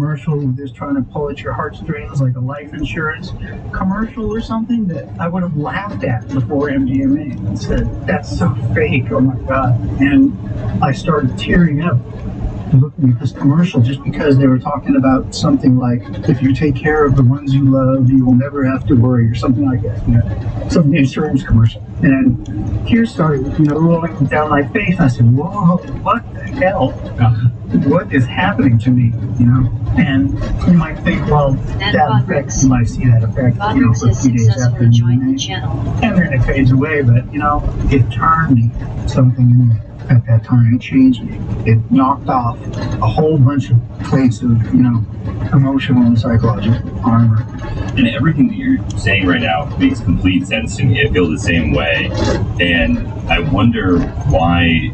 commercial just trying to pull at your heartstrings, like a life insurance commercial or something that I would have laughed at before MDMA and said, that's so fake, oh my God. And I started tearing up looking at this commercial just because they were talking about something like, if you take care of the ones you love, you will never have to worry, or something like that, you know, some insurance commercial. And tears started, rolling down my face. I said, whoa, what the hell? What is happening to me, And you might think, well, that effect, you might see that effect, for a few days after and then it fades away, but, it turned me something in me. At that time, it changed me. It knocked off a whole bunch of plates of, emotional and psychological armor. And everything that you're saying right now makes complete sense to me. I feel the same way. And I wonder why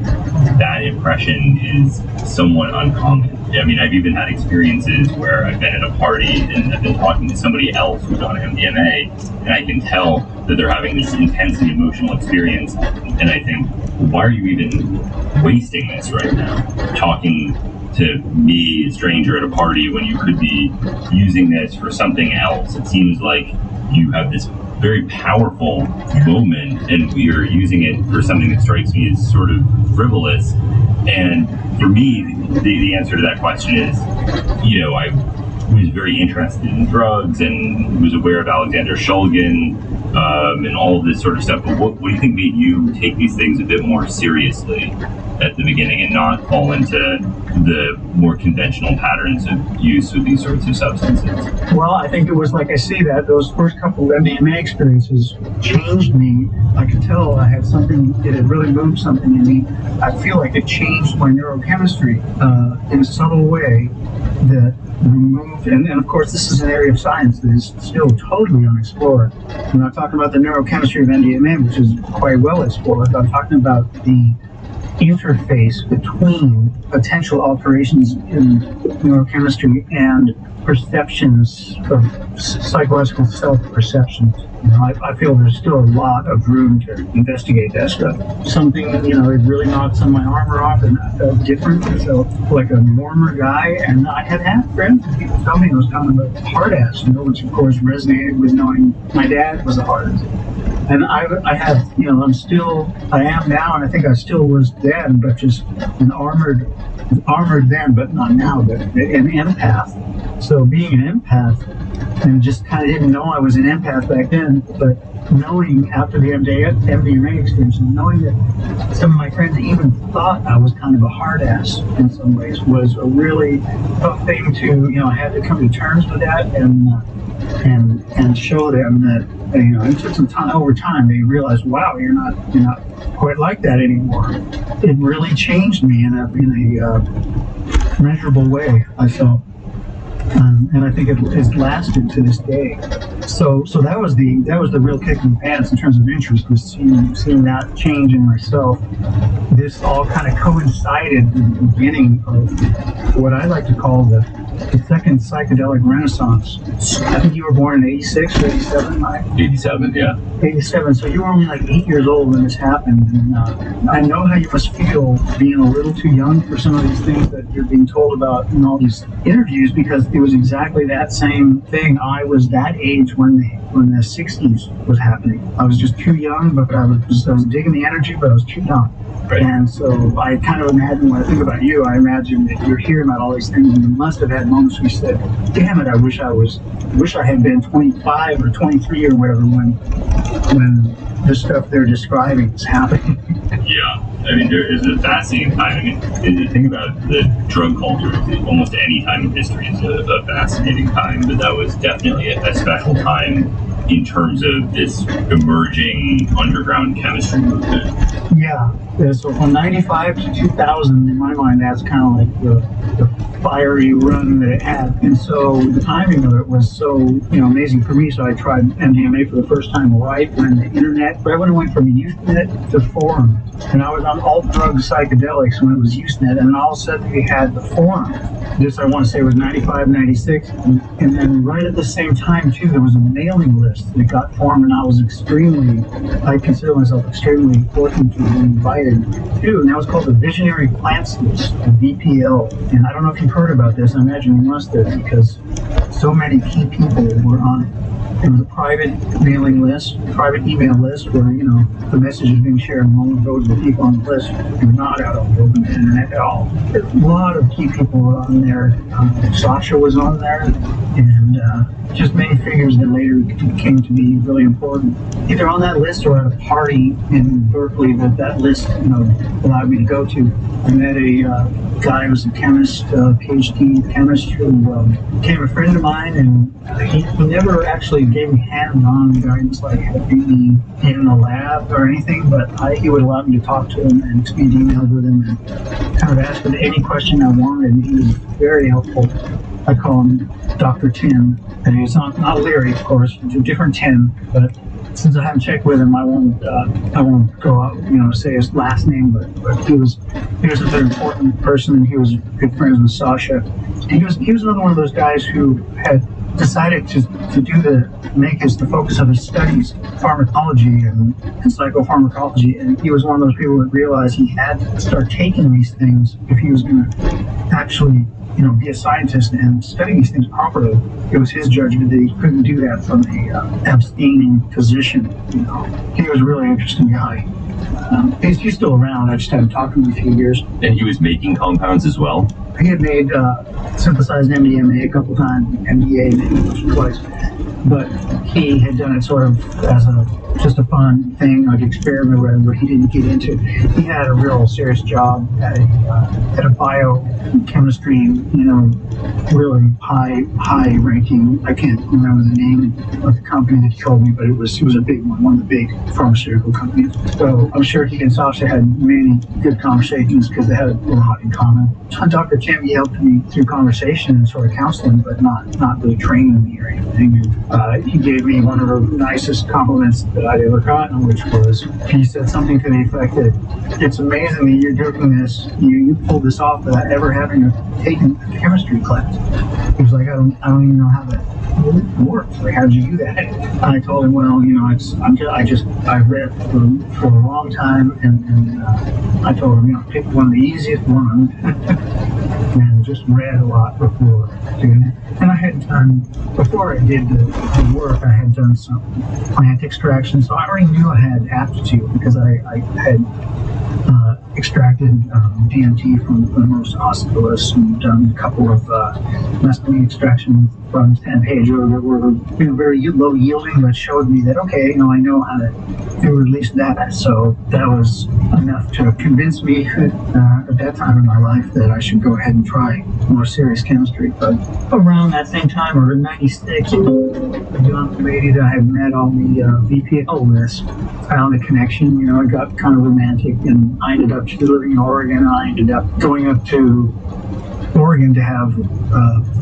that impression is somewhat uncommon. I mean, I've even had experiences where I've been at a party and I've been talking to somebody else who's on MDMA, and I can tell that they're having this intensely emotional experience. And I think, why are you even wasting this right now? Talking to me, a stranger at a party, when you could be using this for something else. It seems like you have this very powerful moment and you're using it for something that strikes me as sort of frivolous. And for me, the answer to that question is, I was very interested in drugs and was aware of Alexander Shulgin and all of this sort of stuff. But what do you think made you take these things a bit more seriously at the beginning and not fall into the more conventional patterns of use with these sorts of substances? Well, I think it was, like I say, that those first couple of MDMA experiences changed me. I could tell I had something, it had really moved something in me. I feel like it changed my neurochemistry in a subtle way that removed, and of course this is an area of science that is still totally unexplored. I'm not talking about the neurochemistry of MDMA, which is quite well explored. I'm talking about the interface between potential alterations in neurochemistry and perceptions of psychological self-perceptions. I feel there's still a lot of room to investigate that stuff. Something, it really knocked some of my armor off, and I felt different. I felt like a warmer guy, and I had friends and people tell me I was kind of a hard ass, which of course resonated with knowing my dad was a hard ass. And I am now, and I think I still was then, but just an armored then, but not now, but an empath. So being an empath, and just kind of didn't know I was an empath back then, but knowing after the MDMA experience, and knowing that some of my friends even thought I was kind of a hard ass in some ways, was a really tough thing to, I had to come to terms with that and show them that, it took some time. Over time, they realized, wow, you're not quite like that anymore. It really changed me in a measurable way, I felt. And I think it has lasted to this day. So that was the real kick in the pants in terms of interest, was seeing that change in myself. This all kind of coincided with the beginning of what I like to call the second psychedelic renaissance. I think you were born in 86 or 87, Mike? 87, yeah. 87, so you were only like 8 years old when this happened. And I know how you must feel being a little too young for some of these things that you're being told about in all these interviews, because it was exactly that same thing. I was that age when the 60s was happening. I was just too young, but I was digging the energy, but I was too young. Right. And so I kind of imagine, when I think about you, I imagine that you're hearing about all these things, and you must have had moments where you said, damn it, I wish I had been 25 or 23 or whatever when the stuff they're describing is happening. Yeah. I mean, there is a fascinating time. I mean, if you think about the drug culture, almost any time in history is a fascinating time, but that was definitely a special time in terms of this emerging underground chemistry movement. Yeah. So from 95 to 2000, in my mind, that's kind of like the fiery run that it had. And so the timing of it was so, amazing for me. So I tried MDMA for the first time right when the internet, right when it went from Usenet to forums. and I was on all drugs psychedelics when it was Usenet, and all of a sudden we had the forum. This, I want to say, was 95, 96, and then right at the same time too, there was a mailing list that got formed, and I consider myself extremely fortunate to be invited to, and that was called the Visionary Plants List, the VPL. And I don't know if you've heard about this. I imagine you must have, because so many key people were on it. It was a private mailing list, private email list where, you know, the message is being shared among those of the people on the list who are not out on the open internet at all. A lot of key people were on there. Sasha was on there, and just many figures that later came to be really important. Either on that list or at a party in Berkeley that list, you know, allowed me to go to. I met a guy who was a chemist, PhD chemist, who became a friend of mine, and he never actually gave me hands-on guidance like helping me in the lab or anything, but he would allow me to talk to him and exchange emails with him and kind of ask him any question I wanted, and he was very helpful. I call him Dr. Tim, and he's not Leary, of course, it's a different Tim, but since I haven't checked with him, I won't go out, you know, say his last name, but he was a very important person. He was good friends with Sasha. And he was another one of those guys who had decided to make the focus of his studies pharmacology and psychopharmacology, and he was one of those people that realized he had to start taking these things if he was going to actually, you know, be a scientist and study these things properly. It was his judgment that he couldn't do that from a abstaining position. You know, he was a really interesting guy. He's still around. I just haven't talked to him in a few years. And he was making compounds as well? He had made synthesized MDMA a couple times, MDA maybe twice, but he had done it sort of as just a fun thing, like experiment where he didn't get into. He had a real serious job at a biochemistry, you know, really high ranking. I can't remember the name of the company that he told me, but it was a big one of the big pharmaceutical companies. So I'm sure he and Sasha had many good conversations because they had a lot in common. Dr. Tim, he helped me through conversation and sort of counseling, but not really training me or anything. And, he gave me one of the nicest compliments that I'd ever gotten, which was, he said something to the effect that it's amazing that you're doing this, you pulled this off without ever having taken a chemistry class. He was like, I don't even know how that works. Like, how did you do that? And I told him, well, you know, I've read for a long time, and I told him, you know, pick one of the easiest ones, and just read a lot before doing it. And I had done, before I did the work, I had done some plant extraction, so I already knew I had aptitude because I had extracted DMT from most osteolas and done a couple of mescaline extraction from San Pedro that were, you know, very low yielding, but showed me that, okay, you know, I know how to do at least that. So that was enough to convince me at that time in my life that I should go ahead and try more serious chemistry. But around that same time, or in 96, the lady that I had met on the VPL list found a connection. You know, it got kind of romantic, and I ended up living in Oregon. I ended up going up to Oregon to have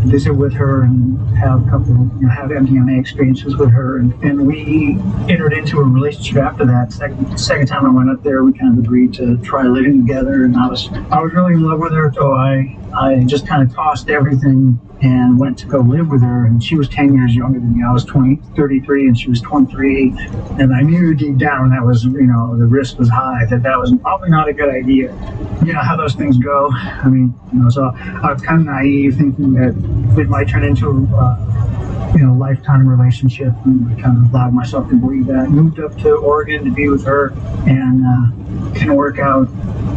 visit with her and have a couple, you know, have MDMA experiences with her, and we entered into a relationship after that. Second time I went up there, we kind of agreed to try living together, and I was really in love with her, so I just kind of tossed everything and went to go live with her. And she was 10 years younger than me. I was 33 and she was 23, and I knew deep down that was, you know, the risk was high, that was probably not a good idea. You know how those things go. I mean, you know, so I was kind of naive, thinking that it might turn into you know, lifetime relationship, and I kind of allowed myself to believe that. Moved up to Oregon to be with her, and didn't work out.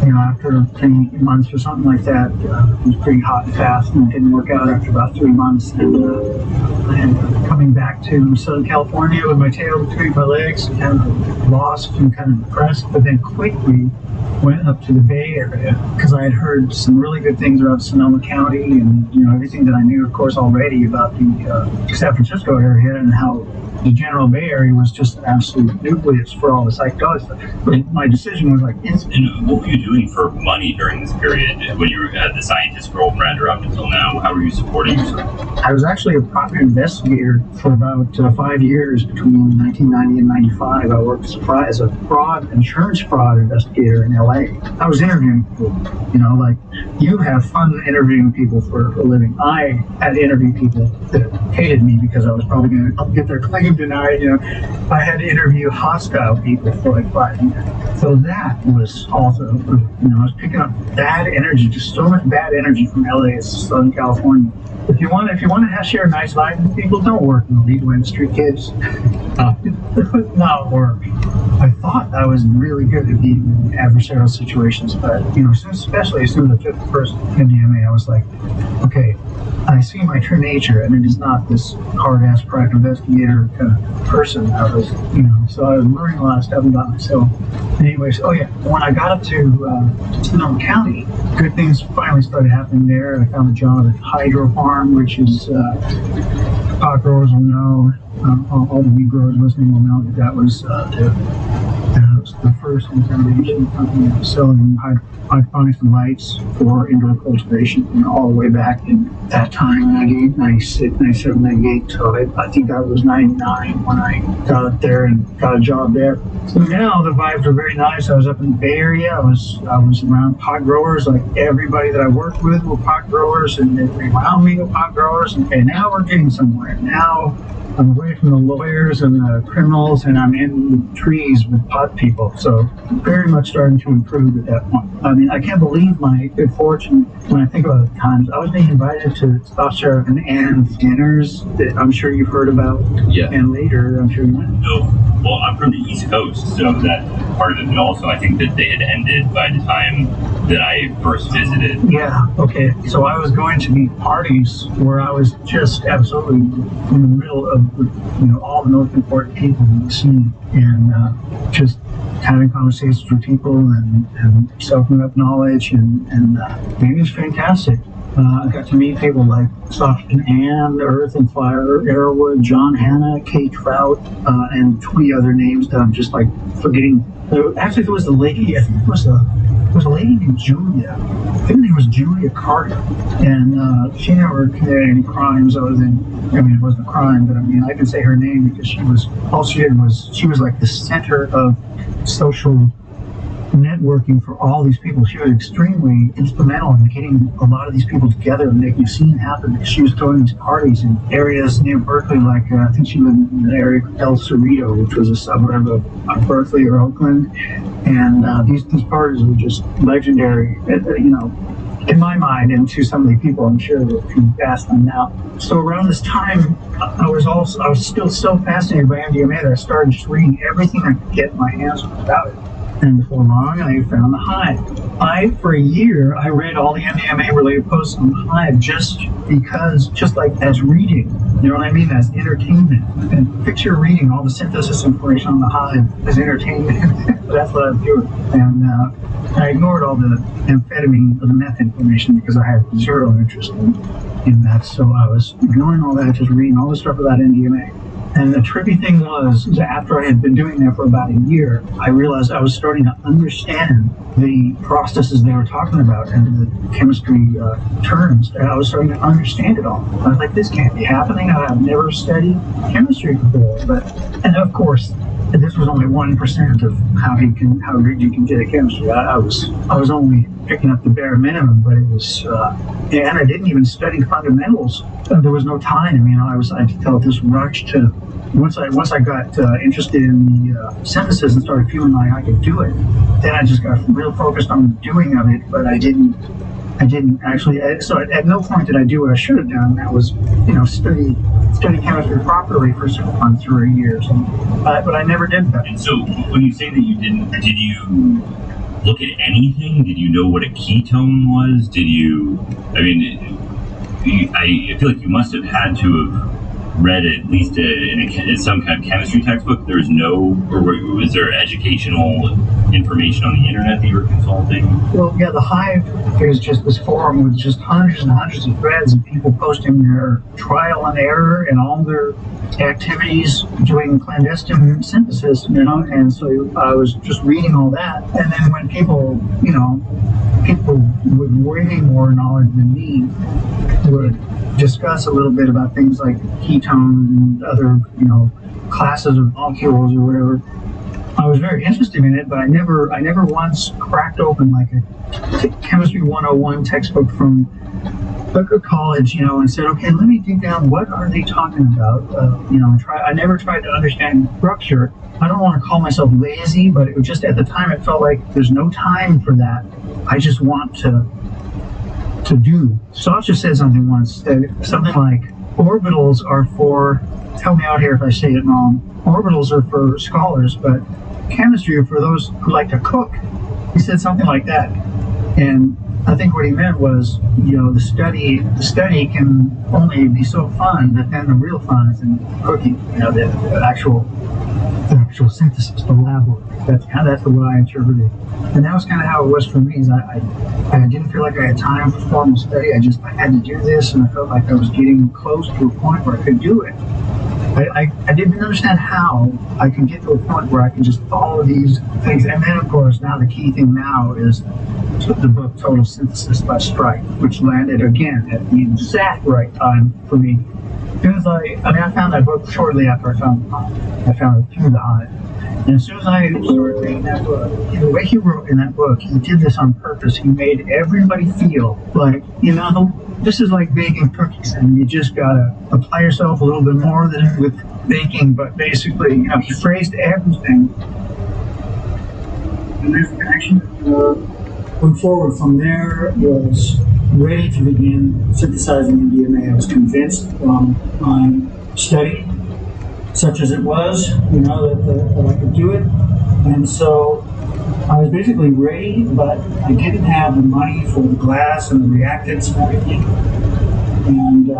You know, after 3 months or something like that, it was pretty hot and fast, and it didn't work out after about 3 months. And I ended up coming back to Southern California with my tail between my legs, kind of lost and kind of depressed, but then quickly went up to the Bay Area because I had heard some really good things about Sonoma County, and, you know, everything that I knew, of course, already about the San Francisco area and how the general Bay Area was just an absolute nucleus for all the psychedelics. But my decision was like instant. And what were you doing for money during this period when you were at the scientist girlfriend or up until now? How were you supporting yourself? I was actually a private investigator for about 5 years between 1990 and 95. I worked as a insurance fraud investigator in LA. I was interviewing people, like you have fun interviewing people for a living. I had to interview people that hated me because I was probably going to get their claim denied. I had to interview hostile people for like 5 years. So that was also, I was picking up bad energy, just so much bad energy from LA to Southern California. If you want to share a nice life with people, don't work in the legal industry, kids. It would not work. I thought I was really good at being in adversarial situations, but especially as soon as I took the first MDMA, I was like, okay, I see my true nature, and it is not this hard-ass private investigator kind of person. I was, so I was learning a lot of stuff about myself. Anyways, when I got up to Sonoma County, good things finally started happening there. I found a job at Hydro Farm, which is pot growers will know, all the weed growers listening will know that was the first contamination company that was selling hydroponics and lights for indoor cultivation, all the way back in that time, 98, 96, 97, 98. So I think that was 99 when I got up there and got a job there. So now the vibes are very nice. I was up in the Bay Area. I was around pot growers. Like everybody that I worked with were pot growers, and they around me were pot growers. And now we're getting somewhere. Now I'm away from the lawyers and the criminals, and I'm in the trees with pot people. So very much starting to improve at that point. I mean, I can't believe my good fortune when I think about the times. I was being invited to Stock Sheriff and Ann's dinners that I'm sure you've heard about. Yeah. And later, I'm sure you went. No. Well, I'm from the East Coast, so that part of it, but also I think that they had ended by the time that I first visited. Yeah, okay. So I was going to these parties where I was just absolutely in the middle of all the most important people in the scene, and just having conversations with people and soaking up knowledge, and it was fantastic. I got to meet people like Soft and Ann, Earth and Fire, Arrowwood, John Hanna, Kate Trout, and 20 other names that I'm just like forgetting. Actually, there was a lady, I think it was a lady named Julia. I think her name was Julia Carter, and she never committed any crimes other than, it wasn't a crime, but I can say her name because all she did was, she was like the center of social networking for all these people. She was extremely instrumental in getting a lot of these people together and making a scene happen, because she was throwing these parties in areas near Berkeley, like I think she lived in the area of El Cerrito, which was a suburb of Berkeley or Oakland, and these parties were just legendary, in my mind, and to some of the people I'm sure that can ask them now. So around this time, I was still so fascinated by MDMA that I started just reading everything I could get my hands on about it. And before long, I found the Hive. For a year, I read all the MDMA-related posts on the Hive just because, just like as reading, you know what I mean, as entertainment. And picture reading all the synthesis information on the Hive as entertainment. That's what I was doing. And I ignored all the amphetamine or the meth information because I had zero interest in that. So I was ignoring all that, just reading all the stuff about MDMA. And the trippy thing was that after I had been doing that for about a year, I realized I was starting to understand the processes they were talking about and the chemistry terms. And I was starting to understand it all. I was like, this can't be happening. I've never studied chemistry before. And of course, this was only 1% of how good you can get at chemistry. I was only picking up the bare minimum, but it was, and I didn't even study fundamentals. There was no time. I felt this rush to, once I got interested in the synthesis and started feeling like I could do it, then I just got real focused on the doing of it, but I didn't actually, so at no point did I do what I should have done. That was, study chemistry properly for 6 months or a year. But I never did that. And so when you say that you didn't, did you look at anything? Did you know what a ketone was? I feel like you must have had to have read at least in some kind of chemistry textbook. There was was there educational information on the internet that you were consulting? Well, yeah, the Hive is just this forum with just hundreds and hundreds of threads of people posting their trial and error and all their activities doing clandestine synthesis, and so I was just reading all that. And then when people, people with way more knowledge than me would discuss a little bit about things like ketones and other, classes of molecules or whatever. I was very interested in it, but I never once cracked open like a chemistry 101 textbook from a college, and said, okay, let me dig down. What are they talking about? I never tried to understand structure. I don't want to call myself lazy, but it was just at the time it felt like there's no time for that. I just want to do. Sasha said something once, something like, orbitals are for, help me out here if I say it wrong, orbitals are for scholars, but chemistry are for those who like to cook. He said something like that. And I think what he meant was, the study can only be so fun, but then the real fun is in cooking, the actual synthesis, the lab work. That's the way I interpreted it. And that was kind of how it was for me. Is I didn't feel like I had time for formal study. I had to do this, and I felt like I was getting close to a point where I could do it. I didn't understand how I could get to a point where I could just follow these things. And then, of course, now the key thing now is the book Total Synthesis by Strike, which landed again at the exact right time for me. As soon as I found that book shortly after I found it through the Hive. And as soon as I started reading that book, the way he wrote in that book, he did this on purpose. He made everybody feel like, this is like baking cookies, and you just gotta apply yourself a little bit more than with baking, but basically, he phrased everything. And there's a connection. Went forward from there, was ready to begin synthesizing MDMA. I was convinced from my study, such as it was, that I could do it. And so I was basically ready, but I didn't have the money for the glass and the reactants and everything. And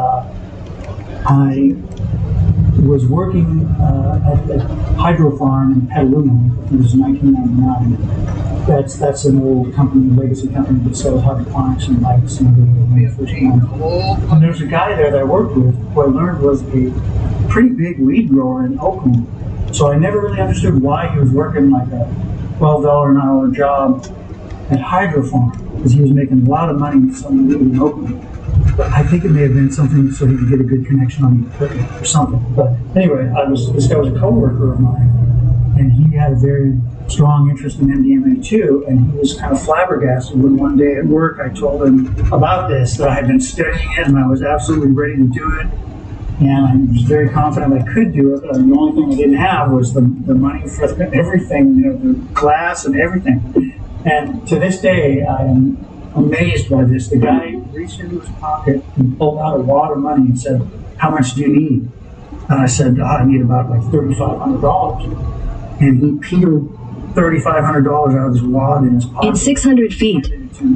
I was working at Hydro Farm in Petaluma. It was 1999. That's an old company, legacy company that sells hydroponics and lights and everything. And there's a guy there that I worked with who I learned was a pretty big weed grower in Oakland. So I never really understood why he was working like a $12 an hour job at Hydro Farm, because he was making a lot of money selling weed in Oakland. But I think it may have been something so he could get a good connection on the equipment or something. But anyway, this guy was a coworker of mine, and he had a very strong interest in MDMA too, and he was kind of flabbergasted when one day at work I told him about this, that I had been studying it and I was absolutely ready to do it, and I was very confident I could do it, but the only thing I didn't have was the money for everything, the glass and everything. And to this day, I am amazed by this. The guy reached into his pocket and pulled out a wad of money and said, "How much do you need?" And I said, "I need about like $3,500. And he peeled $3,500 out of his wad in his pocket. In 600 feet,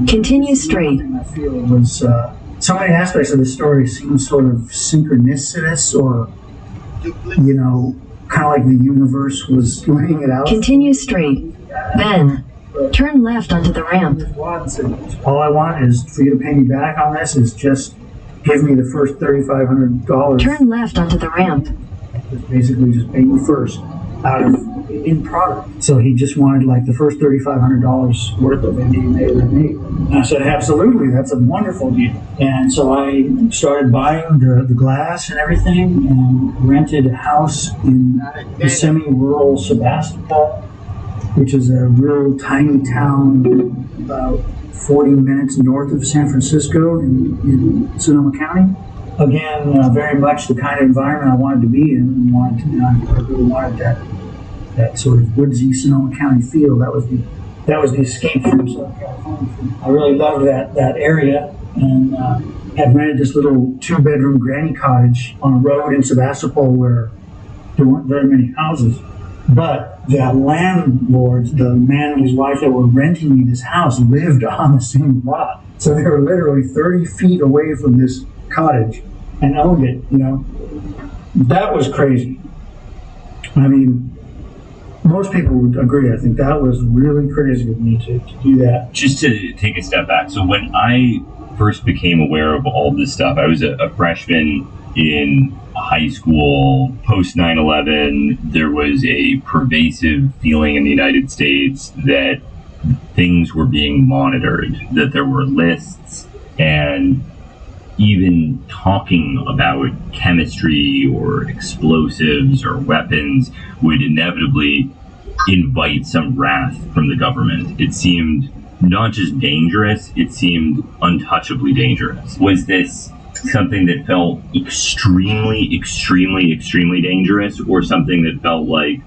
continue straight. I feel was so many aspects of the story seem sort of synchronicitous, or kind of like the universe was laying it out. Continue straight. Then, turn left onto the ramp. All I want is for you to pay me back on this, is just give me the first $3,500. Turn left onto the ramp. Just basically just pay me first out of in product. So he just wanted like the first $3,500 worth of MDMA that I made. And I said, absolutely, that's a wonderful deal. And so I started buying the glass and everything, and rented a house in the semi-rural Sebastopol, which is a real tiny town about 40 minutes north of San Francisco in Sonoma County. Again, very much the kind of environment I wanted to be in, and I really wanted that sort of woodsy Sonoma County feel. That was the escape from Southern California. I really loved that area, and had rented this little 2-bedroom granny cottage on a road in Sebastopol where there weren't very many houses. But the landlords, the man and his wife that were renting me this house, lived on the same lot. So they were literally 30 feet away from this cottage and owned it, That was crazy. I mean, most people would agree. I think that was really crazy of me to do that. Just to take a step back. So when I first became aware of all this stuff, I was a freshman in high school, post 9/11. There was a pervasive feeling in the United States that things were being monitored, that there were lists, and even talking about chemistry or explosives or weapons would inevitably invite some wrath from the government. It seemed not just dangerous, it seemed untouchably dangerous. Was this something that felt extremely, extremely, extremely dangerous, or something that felt like,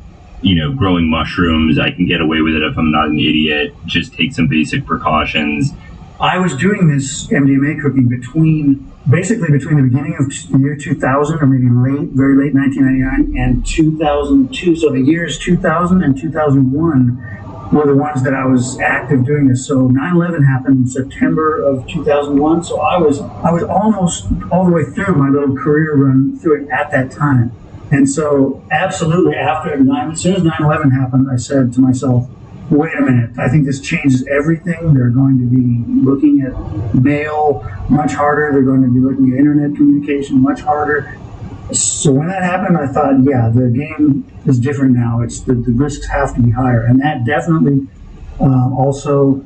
growing mushrooms, I can get away with it if I'm not an idiot, just take some basic precautions? I was doing this MDMA cooking between the beginning of the year 2000, or maybe very late 1999, and 2002. So the years 2000 and 2001 were the ones that I was active doing this. So 9/11 happened in September of 2001. So I was almost all the way through my little career run through it at that time. And so absolutely as soon as 9/11 happened, I said to myself, wait a minute, I think this changes everything. They're going to be looking at mail much harder. They're going to be looking at internet communication much harder. So when that happened, I thought, yeah, the game is different now. It's the risks have to be higher. And that definitely also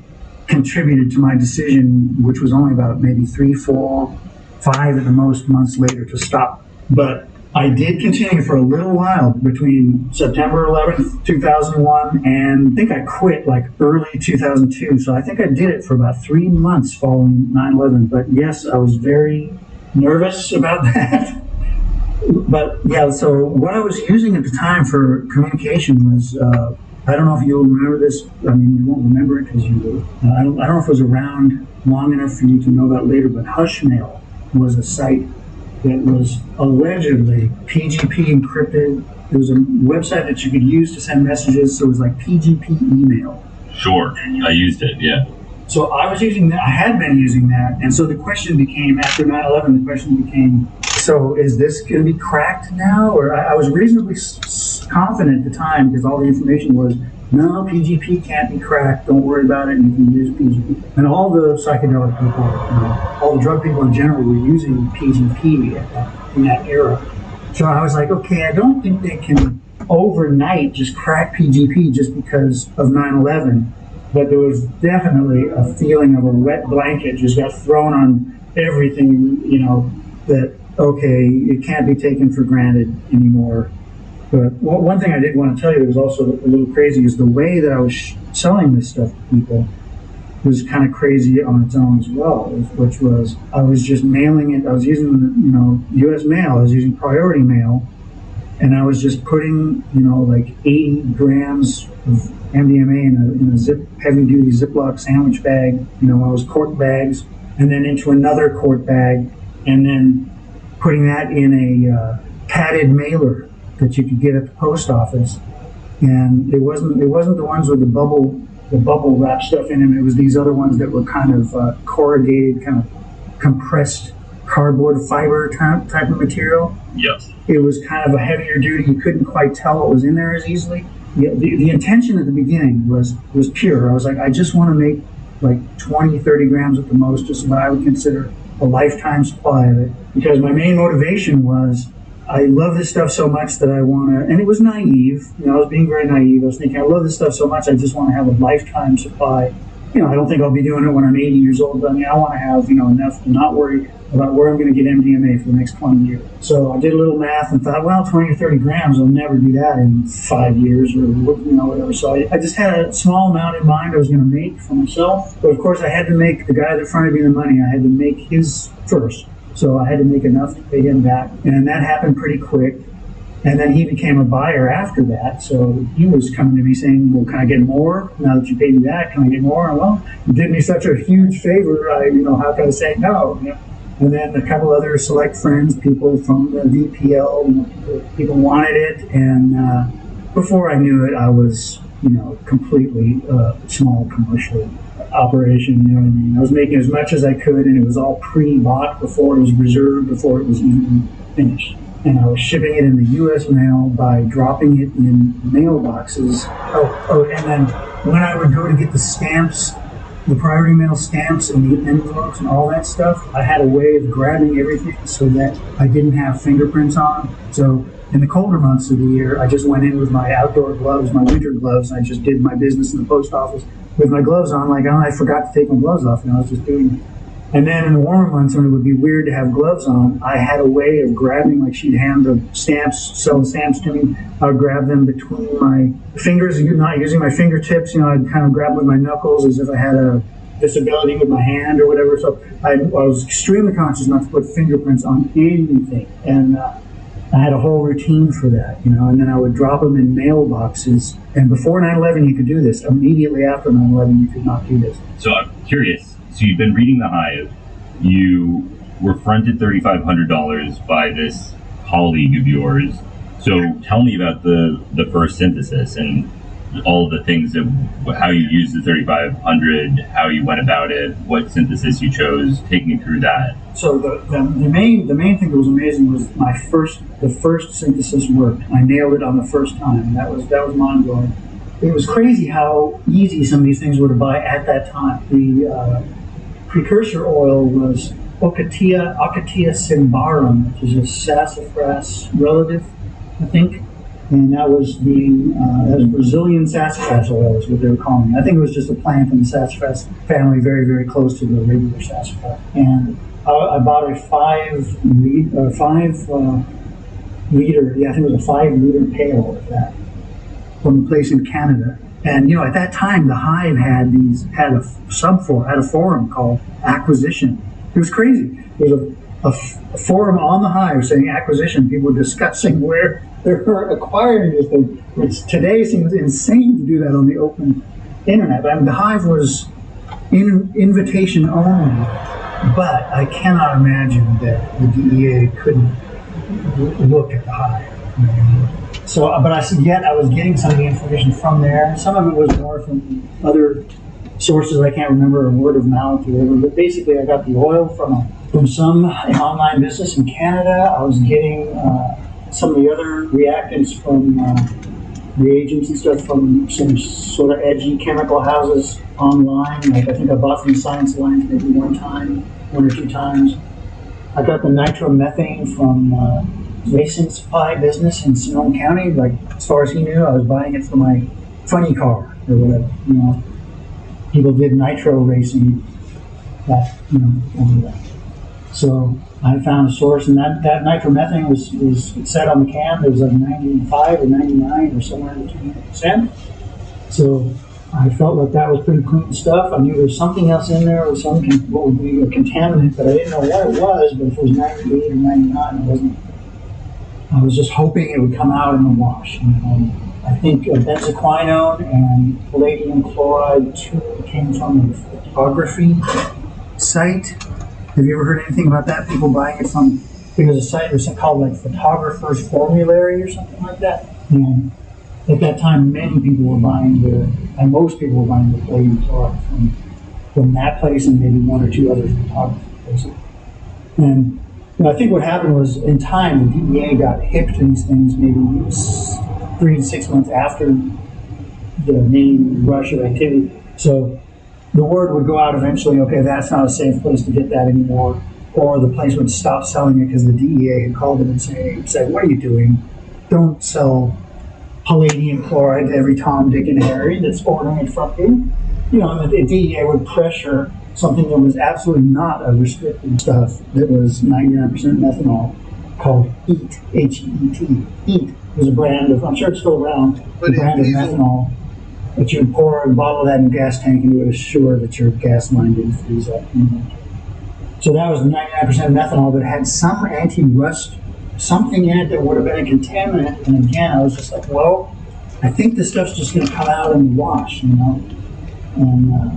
contributed to my decision, which was only about maybe 3, 4, 5 at the most months later, to stop. But I did continue for a little while between September 11th, 2001, and I think I quit like early 2002. So I think I did it for about 3 months following 9/11. But yes, I was very nervous about that. But yeah, so what I was using at the time for communication was, I don't know if you'll remember this. I mean, you won't remember it because I don't know if it was around long enough for you to know about later, but Hushmail was a site that was allegedly PGP encrypted. It was a website that you could use to send messages, so it was like PGP email. Sure, I used it, yeah. So I was using that, I had been using that, and so the question became, after 9/11, the question became, so is this going to be cracked now? Or I was reasonably confident at the time, because all the information was, no, PGP can't be cracked, don't worry about it, you can use PGP. And all the psychedelic people, all the drug people in general were using PGP in that era. So I was like, okay, I don't think they can overnight just crack PGP just because of 9/11. But there was definitely a feeling of a wet blanket just got thrown on everything, that, okay, it can't be taken for granted anymore. But one thing I did want to tell you that was also a little crazy is the way that I was selling this stuff to people was kind of crazy on its own as well, which was I was just mailing it. I was using, U.S. mail. I was using priority mail, and I was just putting, like 80 grams of MDMA in a heavy-duty Ziploc sandwich bag, one of those quart bags, and then into another quart bag, and then putting that in a padded mailer that you could get at the post office. And it wasn't the ones with the bubble wrap stuff in them. It was these other ones that were kind of corrugated, kind of compressed cardboard fiber type of material. Yes. It was kind of a heavier duty. You couldn't quite tell what was in there as easily. The intention at the beginning was pure. I was like, I just want to make like 20, 30 grams at the most, just what I would consider a lifetime supply of it. Because my main motivation was, I love this stuff so much that I want to, and it was naive, I was being very naive. I was thinking, I love this stuff so much, I just want to have a lifetime supply. I don't think I'll be doing it when I'm 80 years old, but I want to have, enough to not worry about where I'm going to get MDMA for the next 20 years. So I did a little math and thought, well, 20 or 30 grams, I'll never do that in 5 years or, whatever. So I just had a small amount in mind I was going to make for myself. But of course, I had to make the guy that fronted me the money, I had to make his first. So I had to make enough to pay him back. And that happened pretty quick. And then he became a buyer after that. So he was coming to me saying, well, can I get more? Now that you paid me that, can I get more? And, well, you did me such a huge favor. How can I say no? And then a couple other select friends, people from the VPL, people wanted it. And before I knew it, I was, completely small commercial operation. I was making as much as I could, and it was all pre-bought before it was reserved, before it was even finished. And I was shipping it in the U.S. mail by dropping it in mailboxes. And then when I would go to get the stamps, the priority mail stamps and the envelopes and all that stuff, I had a way of grabbing everything so that I didn't have fingerprints on. So in the colder months of the year, I just went in with my outdoor gloves, my winter gloves, and I just did my business in the post office. with my gloves on, like, oh, I forgot to take my gloves off, and I was just doing it. And then in the warmer months when it would be weird to have gloves on, I had a way of grabbing, like she'd hand the stamps, sell the stamps to me. I would grab them between my fingers, not using my fingertips. I'd kind of grab with my knuckles as if I had a disability with my hand or whatever. So I was extremely conscious not to put fingerprints on anything. And I had a whole routine for that, and then I would drop them in mailboxes. And before 9/11, you could do this. Immediately after 9/11, you could not do this. So I'm curious. So you've been reading The Hive. You were fronted $3,500 by this colleague of yours. So tell me about the first synthesis and all the things that how you used the 3,500, how you went about it, what synthesis you chose. Take me through that. So the main thing that was amazing was the first synthesis worked. I nailed it on the first time. That was mind blowing. It was crazy how easy some of these things were to buy at that time. The precursor oil was Ocotea cymbarum, which is a sassafras relative, I think. And that was Brazilian sassafras oil is what they were calling it. I think it was just a plant in the sassafras family, very, very close to the regular sassafras. And I bought a 5 liter, I think it was a 5 liter pail of that from a place in Canada. And at that time, the Hive had a forum called Acquisition. It was crazy. There was a forum on the Hive saying Acquisition. People were discussing where they were acquiring this thing, which today seems insane to do that on the open internet. I mean, the Hive was invitation only, but I cannot imagine that the DEA couldn't look at the Hive. So, but I was getting some of the information from there. Some of it was more from other sources I can't remember, or word of mouth or whatever. But basically, I got the oil from some online business in Canada. I was getting some of the other reactants from reagents and stuff from some sort of edgy chemical houses online. Like I think I bought from Science Alliance maybe one or two times. I got the nitromethane from racing supply business in Sonoma County. Like as far as he knew, I was buying it for my funny car or whatever. People did nitro racing. So I found a source, and that nitromethane was set on the can. There was like 95 or 99 or somewhere in between %. So I felt like that was pretty clean stuff. I knew there was something else in there, or what would be a contaminant, but I didn't know what it was. But if it was 98 or 99, it wasn't. I was just hoping it would come out in the wash. I think benzoquinone and palladium chloride too came from a photography site. Have you ever heard anything about that? People buying it from, there's a site was called like Photographer's Formulary or something like that. And at that time, most people were buying the palladium chloride from that place and maybe one or two other photography places. And I think what happened was, in time, the DEA got hip to these things maybe 3 to 6 months after the main rush of activity. So the word would go out eventually, okay, that's not a safe place to get that anymore, or the place would stop selling it because the DEA had called them and said, what are you doing? Don't sell palladium chloride to every Tom, Dick, and Harry that's ordering it from you. And the DEA would pressure something that was absolutely not a restricted stuff that was 99% methanol called EAT, H-E-E-T. EAT was a brand of, I'm sure it's still around, a brand of methanol that you would pour a bottle of that in a gas tank and it would assure that your gas line didn't freeze up. So that was 99% methanol, but it had some anti-rust, something in it that would have been a contaminant. And again, I was just like, well, I think this stuff's just going to come out in the wash, And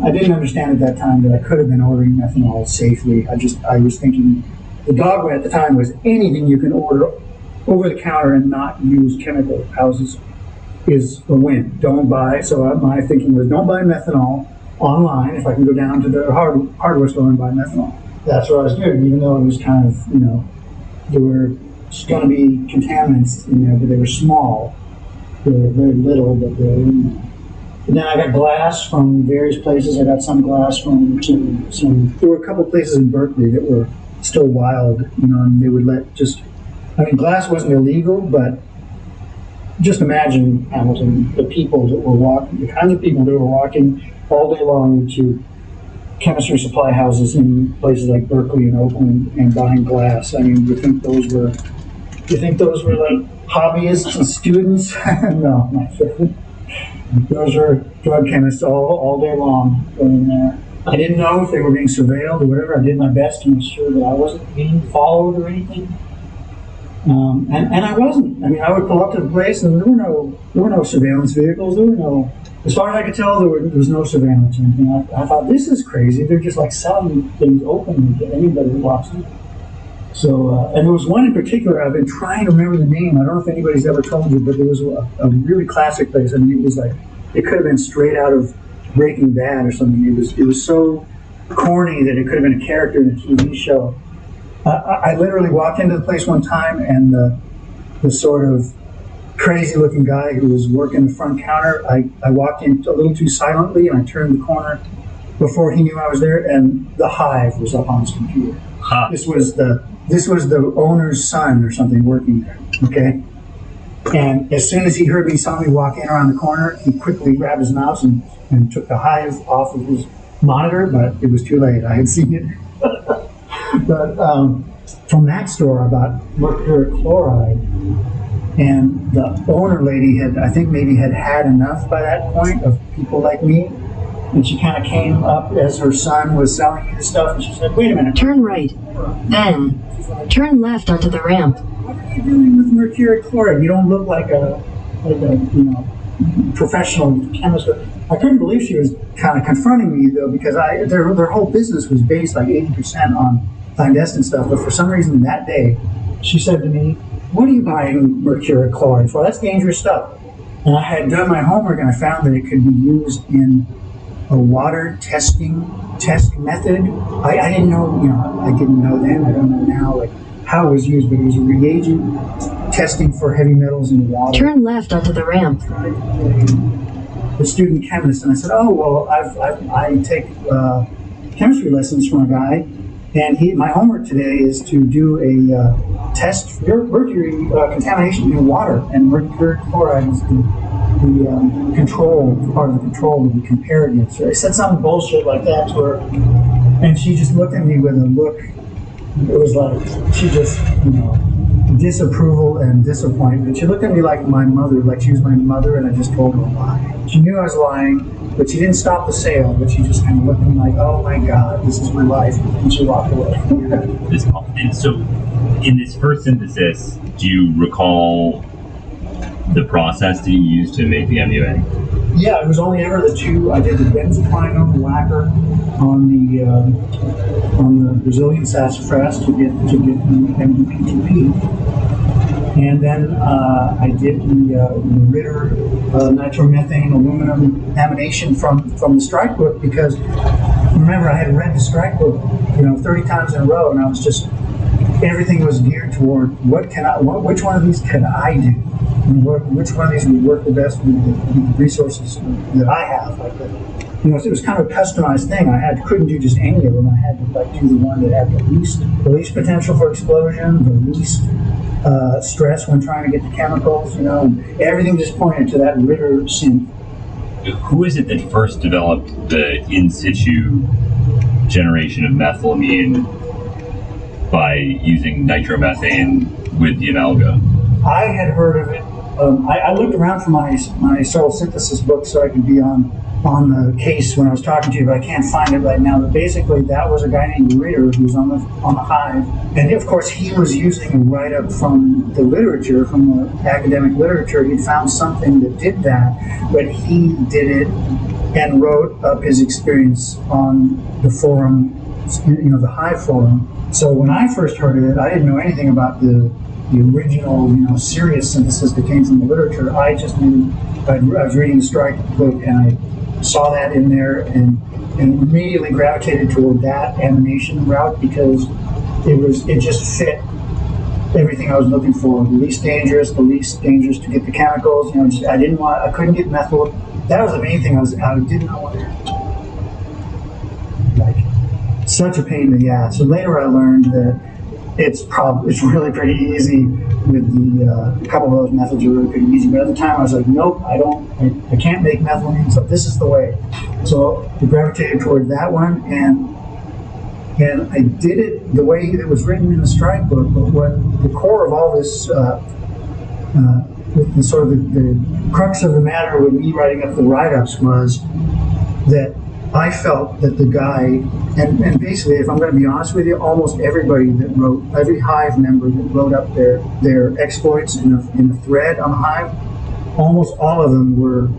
I didn't understand at that time that I could have been ordering methanol safely. I was thinking the dogma at the time was anything you can order over the counter and not use chemical houses is a win. Don't buy. So my thinking was, don't buy methanol online. If I can go down to the hardware store and buy methanol, that's what I was doing. Even though it was kind of, there were going to be contaminants in there, but they were small. They were very little, but they were in there. And then I got glass from various places. I got some glass from some. There were a couple places in Berkeley that were still wild, and they would glass wasn't illegal, but just imagine, Hamilton, the people that were walking, the kinds of people that were walking all day long into chemistry supply houses in places like Berkeley and Oakland and buying glass. I mean, you think those were like hobbyists and students? No, not really. Those are drug chemists all day long going there. I didn't know if they were being surveilled or whatever. I did my best to make sure that I wasn't being followed or anything. And I wasn't. I mean, I would pull up to the place, and there were no surveillance vehicles. There were no, as far as I could tell, there was no surveillance or anything. I thought, this is crazy. They're just like selling things openly to anybody who walks in. So, and there was one in particular. I've been trying to remember the name. I don't know if anybody's ever told you, but there was a really classic place. I mean, it was like, it could have been straight out of Breaking Bad or something. It was so corny that it could have been a character in a TV show. I literally walked into the place one time, and the sort of crazy-looking guy who was working the front counter, I walked in a little too silently, and I turned the corner before he knew I was there, and the Hive was up on his computer. Huh. This was the owner's son or something working there. Okay. And as soon as he heard me, saw me walk in around the corner, he quickly grabbed his mouse and took the Hive off of his monitor, but it was too late. I had seen it. But from that store, I bought mercuric chloride, and the owner lady I think maybe had enough by that point of people like me, and she kind of came up as her son was selling me the stuff, and she said, "Wait a minute. Turn right. Then, turn left onto the ramp. What are you doing with mercuric chloride? You don't look like a professional chemist." I couldn't believe she was kind of confronting me, though, because their whole business was based like 80% on clandestine stuff. But for some reason that day, she said to me, "What are you buying mercuric chloride for? That's dangerous stuff." And I had done my homework, and I found that it could be used in a water test method. I didn't know, I didn't know then, I don't know now, like how it was used, but it was a reagent testing for heavy metals in the water. Turn left onto the ramp. The student chemist, and I said, "Oh, well, I take chemistry lessons from a guy, and my homework today is to do a test for mercury contamination in water, and mercury chloride is the control, part of the control that we compare it against." So I said something bullshit like that to her, and she just looked at me with a look. It was like she just, disapproval and disappointment. She looked at me like my mother, like she was my mother, and I just told her a lie. She knew I was lying, but she didn't stop the sale, but she just kind of looked at me like, "Oh my God, this is my life," and she walked away. And so, in this first synthesis, do you recall the process that you used to make the MUA? Yeah, it was only ever the two. I did the benzoquinone lacquer on the Brazilian sassafras to get the MDP2P, and then I did the Ritter nitromethane aluminum amination from the strike book, because remember, I had read the strike book 30 times in a row, and I was just, everything was geared toward which one of these can I do? Which one of these would work the best with the resources that I have? Like it was kind of a customized thing. I couldn't do just any of them. I had to do the one that had the least potential for explosion, the least stress when trying to get the chemicals. And everything just pointed to that Ritter synth. Who is it that first developed the in situ generation of methylamine by using nitromethane with the amalgam? I had heard of it. I looked around for my cell synthesis book so I could be on the case when I was talking to you, but I can't find it right now. But basically, that was a guy named Ritter who was on the Hive, and of course he was using a write-up from the literature, from the academic literature. He found something that did that, but he did it and wrote up his experience on the forum, the Hive forum. So when I first heard of it, I didn't know anything about the original, serious synthesis that came from the literature. I just knew, I was reading the strike book, and I saw that in there, and immediately gravitated toward that animation route, because it just fit everything I was looking for. The least dangerous to get the chemicals. I couldn't get methyl. That was the main thing. I did not want to. Like, such a pain in the ass. So later I learned that it's really pretty easy with a couple of those methods are really pretty easy. But at the time I was like, nope, I can't make methylamine, so this is the way. So I gravitated toward that one, and I did it the way it was written in the strike book. But what the core of all this, the sort of the crux of the matter with me writing up the write-ups was that I felt that the guy, and basically, if I'm going to be honest with you, almost everybody that wrote, every Hive member that wrote up their exploits in a thread on the Hive, almost all of them were,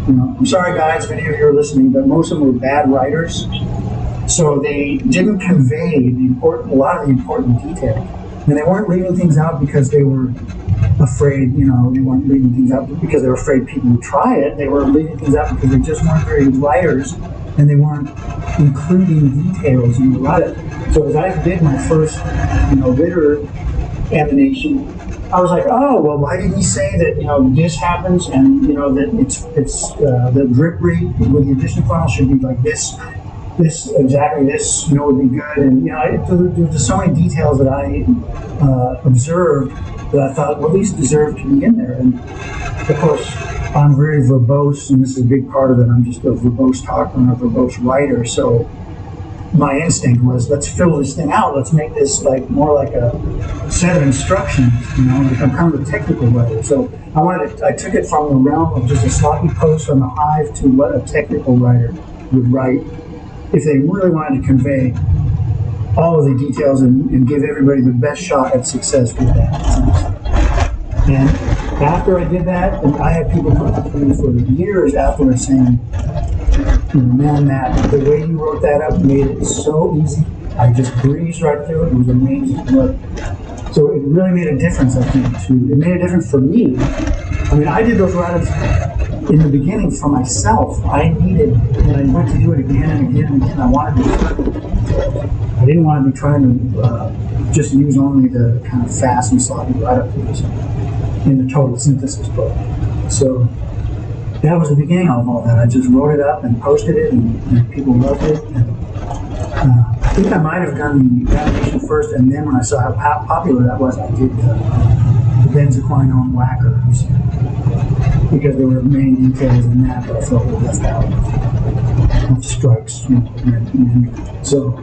I'm sorry guys, if any of you are listening, but most of them were bad writers. So they didn't convey a lot of the important detail. And they weren't leaving things out because they were afraid, they weren't leaving things out because they were afraid people would try it. They were leaving things out because they just weren't very good writers, and they weren't including details in the write-up. So as I did my first, litter emanation, I was like, oh, well, why did he say that, this happens, and, that it's the drip rate with the addition funnel should be like this, exactly this, would be good. And, there's just so many details that I observed that I thought, well, these deserve to be in there. And of course, I'm very verbose, and this is a big part of it. I'm just a verbose talker and a verbose writer. So my instinct was, let's fill this thing out. Let's make this more like a set of instructions, like I'm kind of a technical writer. So I took it from the realm of just a sloppy post on the Hive to what a technical writer would write if they really wanted to convey all of the details and give everybody the best shot at success with that. And after I did that, and I had people come up to me for years afterwards saying, man, Matt, the way you wrote that up made it so easy. I just breezed right through it. It was amazing. So it really made a difference, I think, too. It made a difference for me. I mean, I did those write-ups in the beginning for myself. I when I went to do it again and again and again, I wanted to. I didn't want to be trying to just use only the kind of fast and sloppy write-up tools in the total synthesis book. So that was the beginning of all that. I just wrote it up and posted it, and people loved it. And, I think I might have done the animation first, and then when I saw how popular that was, I did the benzoquinone whackers, because there were many details in that I felt were left out of strikes. So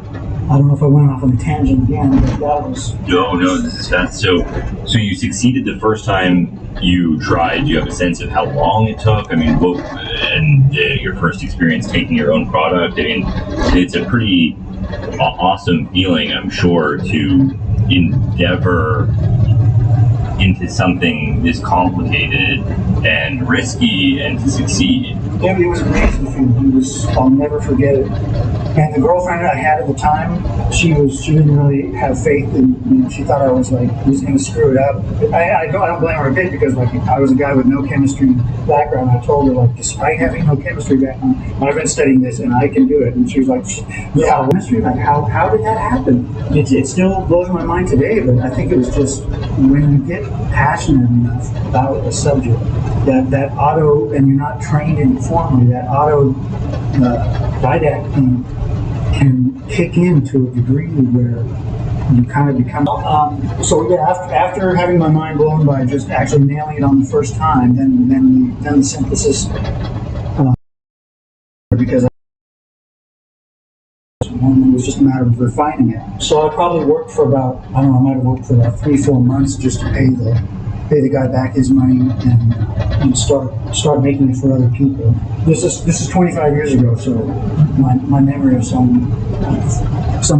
I don't know if I went off on a tangent again, but that was... No, this is fast. So you succeeded the first time you tried. Do you have a sense of how long it took? I mean, your first experience taking your own product? I mean, it's a pretty awesome feeling, I'm sure, to endeavor into something this complicated and risky and to succeed. Yeah, it was amazing feeling. I'll never forget it. And the girlfriend I had at the time, she didn't really have faith in, she thought I was going to screw it up. I don't blame her a bit, because I was a guy with no chemistry background. I told her, despite having no chemistry background, I've been studying this and I can do it. And she was like, yeah, chemistry, how did that happen? It still blows my mind today, but I think it was just when you get passionate enough about a subject, that auto, and you're not trained informally, that auto didact thing can kick in to a degree where you kind of become. So yeah, after having my mind blown by just actually nailing it on the first time, then the synthesis, because it was just a matter of refining it. So I probably worked for about, I might have worked for about 3-4 months just to pay the guy back his money and start making it for other people. This is 25 years ago, so my memory of some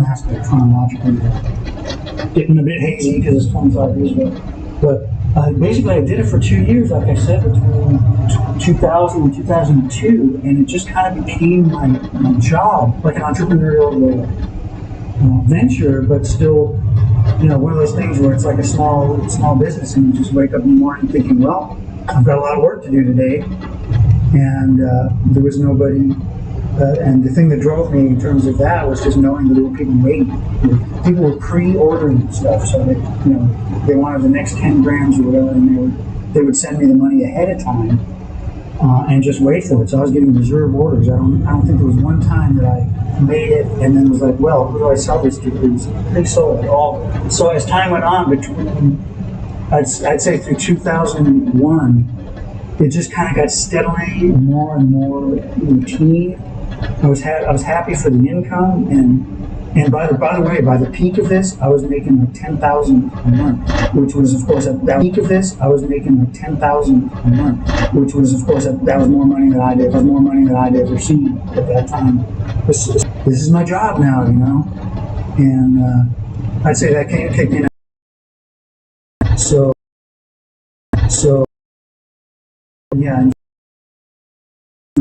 aspect chronologically getting a bit hazy because it's 25 years ago. But basically, I did it for 2 years, like I said, between 2000 and 2002, and it just kind of became my job, like an entrepreneurial venture, but still, one of those things where it's like a small business, and you just wake up in the morning thinking, well, I've got a lot of work to do today, and there was nobody. And the thing that drove me in terms of that was just knowing that there were people waiting. People were pre-ordering stuff, so they wanted the next 10 grams or whatever, and they would send me the money ahead of time. and just wait for it. So I was getting reserve orders. I don't think there was one time that I made it and then was like, well, who do I sell this to? It was pretty sold at all. So as time went on, between I'd say through 2001, it just kind of got steadily more and more routine. I was happy for the income, and by the way, by the peak of this, I was making like $10,000 a month, which was of course at the peak of this, I was making like $10,000 a month, which was of course that was more money than I'd ever seen at that time. This is my job now, you know, and I'd say that kicked in. So yeah.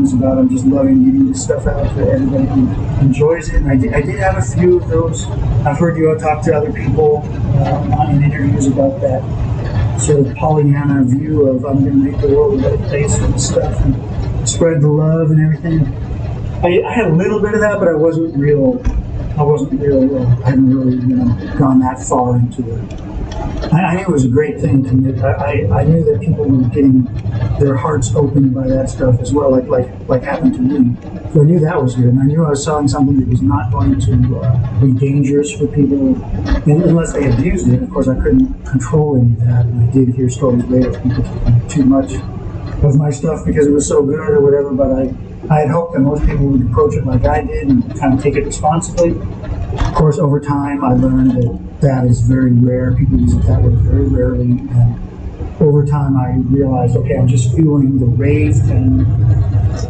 It's about I'm just loving getting this stuff out to everybody who enjoys it. And I did have a few of those. I've heard you talk to other people in interviews about that sort of Pollyanna view of I'm going to make the world a better place and stuff and spread the love and everything. I had a little bit of that, but I hadn't really, gone that far into it. I knew it was a great thing to me. I knew that people were getting their hearts opened by that stuff as well, like happened to me. So I knew that was good, and I knew I was selling something that was not going to be dangerous for people, unless they abused it. Of course, I couldn't control any of that, and I did hear stories later of people taking too much of my stuff because it was so good or whatever. But I had hoped that most people would approach it like I did and kind of take it responsibly. Of course, over time, I learned that is very rare. People use it that way very rarely. And over time, I realized, okay, I'm just feeling the rave thing.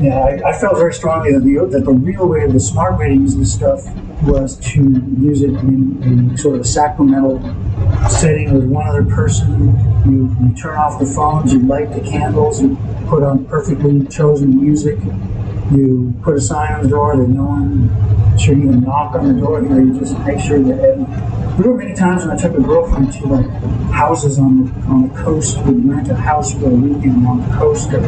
Yeah, I felt very strongly that the real way, the smart way to use this stuff was to use it in a sort of sacramental setting with one other person. You turn off the phones, you light the candles, you put on perfectly chosen music, you put a sign on the door that no one should even knock on the door. You just make sure that there were many times when I took a girlfriend to like houses on the coast. We'd rent a house for a weekend on the coast of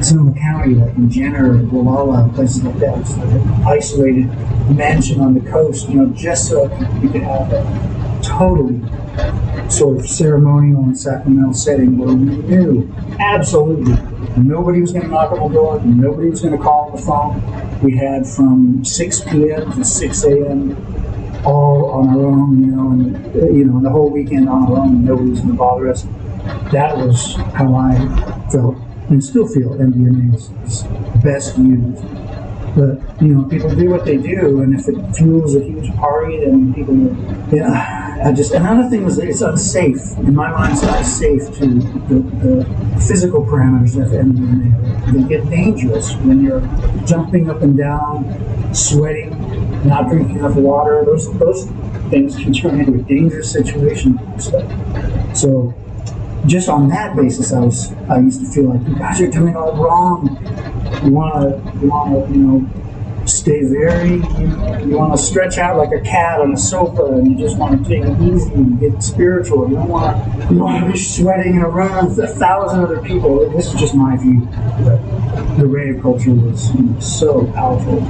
Sonoma County, like in Jenner or Gualala, places like that. It's like an isolated mansion on the coast, just so we could have a totally sort of ceremonial and sacramental setting where we knew absolutely nobody was going to knock on the door, nobody was going to call on the phone. We had from 6 p.m. to 6 a.m. all on our own, and the whole weekend on our own. Nobody was going to bother us. That was how I felt and still feel MDMA is best used. But people do what they do, and if it fuels a huge party, then people, another thing was that it's unsafe. In my mind, it's unsafe to the physical parameters of MDMA. They get dangerous when you're jumping up and down, sweating, not drinking enough water. Those things can turn into a dangerous situation. So just on that basis, I used to feel like you guys are doing all wrong. You want to, stay very, you want to stretch out like a cat on a sofa, and you just want to take it easy and get spiritual. You don't want to be sweating in a room with 1,000 other people. This is just my view. But the rave culture was so powerful.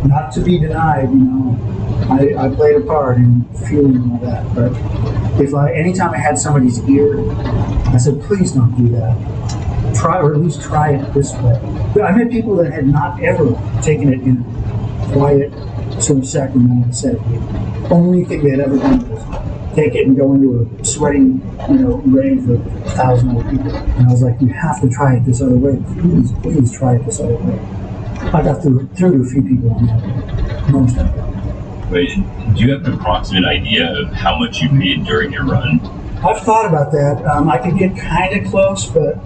Not to be denied, I played a part in fueling all that. But anytime I had somebody's ear, I said, please don't do that. Try, or at least try it this way. I met people that had not ever taken it in a quiet, sort of sacramental setting. The only thing they had ever done was take it and go into a sweating, rave of 1,000 other people. And I was like, you have to try it this other way. Please try it this other way. I got through to a few people on that. Most of them. Wait, do you have an approximate idea of how much you paid during your run? I've thought about that. I could get kind of close, but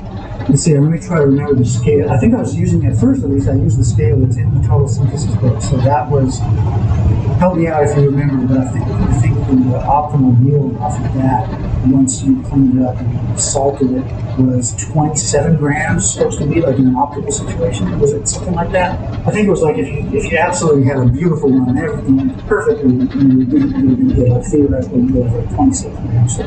let's see, let me try to remember the scale. I think I was using, at first at least, I used the scale that's in the Total Synthesis book. So that was, help me out if you remember, but I think the optimal yield off of that, once you cleaned it up and salted it, was 27 grams, supposed to be like in an optimal situation. Was it something like that? I think it was like if you absolutely had a beautiful one, everything perfectly, you would get like theoretically you get like 26 grams. So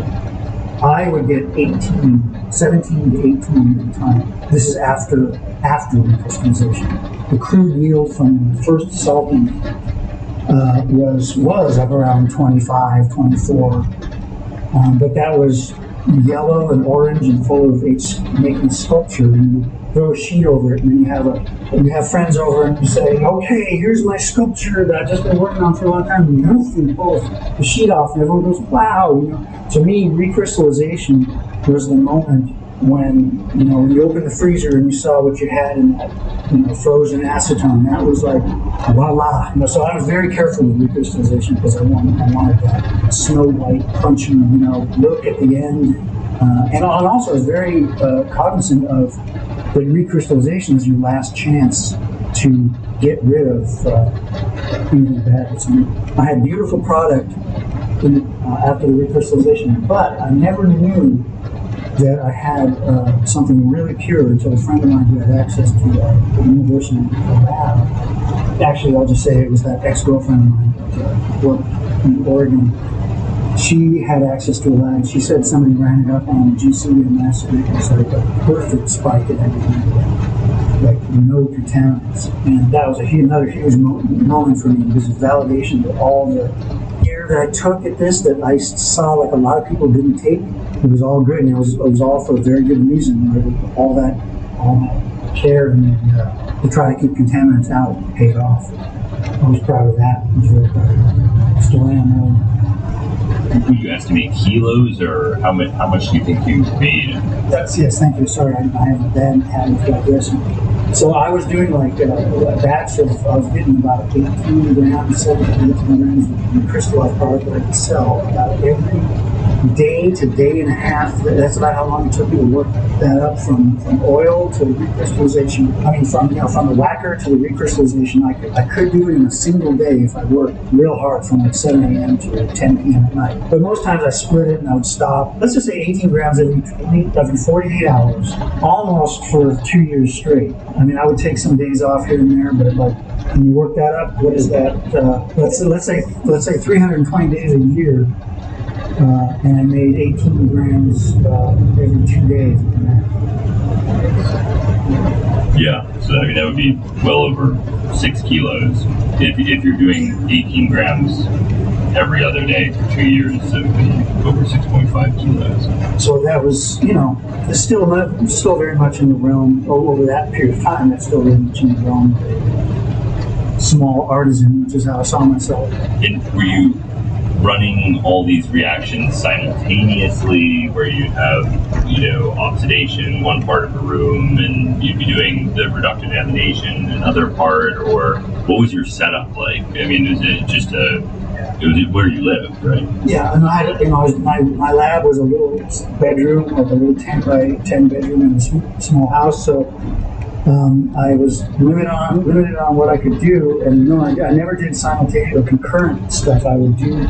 I would get 17 to 18 at the time. This is after the crystallization. The crude yield from the first salting was up around 25, 24. But that was yellow and orange and full of making sculpture, and you throw a sheet over it, and then you have friends over and you say, okay, here's my sculpture that I've just been working on for a long time, and you pull the sheet off, and everyone goes, wow. To me, recrystallization was the moment when you opened the freezer and you saw what you had in that frozen acetone. That was like voila. So I was very careful with recrystallization because I wanted that snow white crunching look at the end. And also I was very cognizant of that recrystallization is your last chance to get rid of anything bad. So I had beautiful product after the recrystallization, but I never knew that I had something really pure until a friend of mine who had access to the university lab. Actually, I'll just say it was that ex-girlfriend of mine that worked in Oregon. She had access to a lab. She said somebody ran it up on GCMS, and it was like a perfect spike and everything, like no contaminants. And that was another huge moment for me because of validation that all the care that I took at this, that I saw like a lot of people didn't take. It was all good, and it was all for a very good reason. Right? All that care and to try to keep contaminants out paid off. I was proud of that. I was very proud of that. Still am. Would you estimate kilos, or how much do you think you made? Yes, thank you. Sorry, I have a bad habit like this. So I was doing like a batch I was getting about 18 grams, 17 grams of crystallized product that I could sell about every day to day and a half. That's about how long it took me to work that up from oil to recrystallization. I mean, from the whacker to the recrystallization. I could do it in a single day if I worked real hard from like 7 a.m. to 10 p.m. at night. But most times I split it and I would stop. Let's just say 18 grams every 48 hours, almost for 2 years straight. I mean, I would take some days off here and there, but like when you work that up, what is that? Let's say 320 days a year. And I made 18 grams every 2 days. Yeah, so I mean that would be well over 6 kilos. If you're doing 18 grams every other day for 2 years, it would be over 6.5 kilos. So that was, it's still very much in the realm, over that period of time, that's still very much in the realm of small artisan, which is how I saw myself. And were you running all these reactions simultaneously, where you have, oxidation one part of a room, and you'd be doing the reductive amination another part, or what was your setup like? I mean, was it just where you lived, right? Yeah, and my lab was a little bedroom, like a little 10 by 10 bedroom in a small house, so I was limited on what I could do, and I never did simultaneous or concurrent stuff. I would do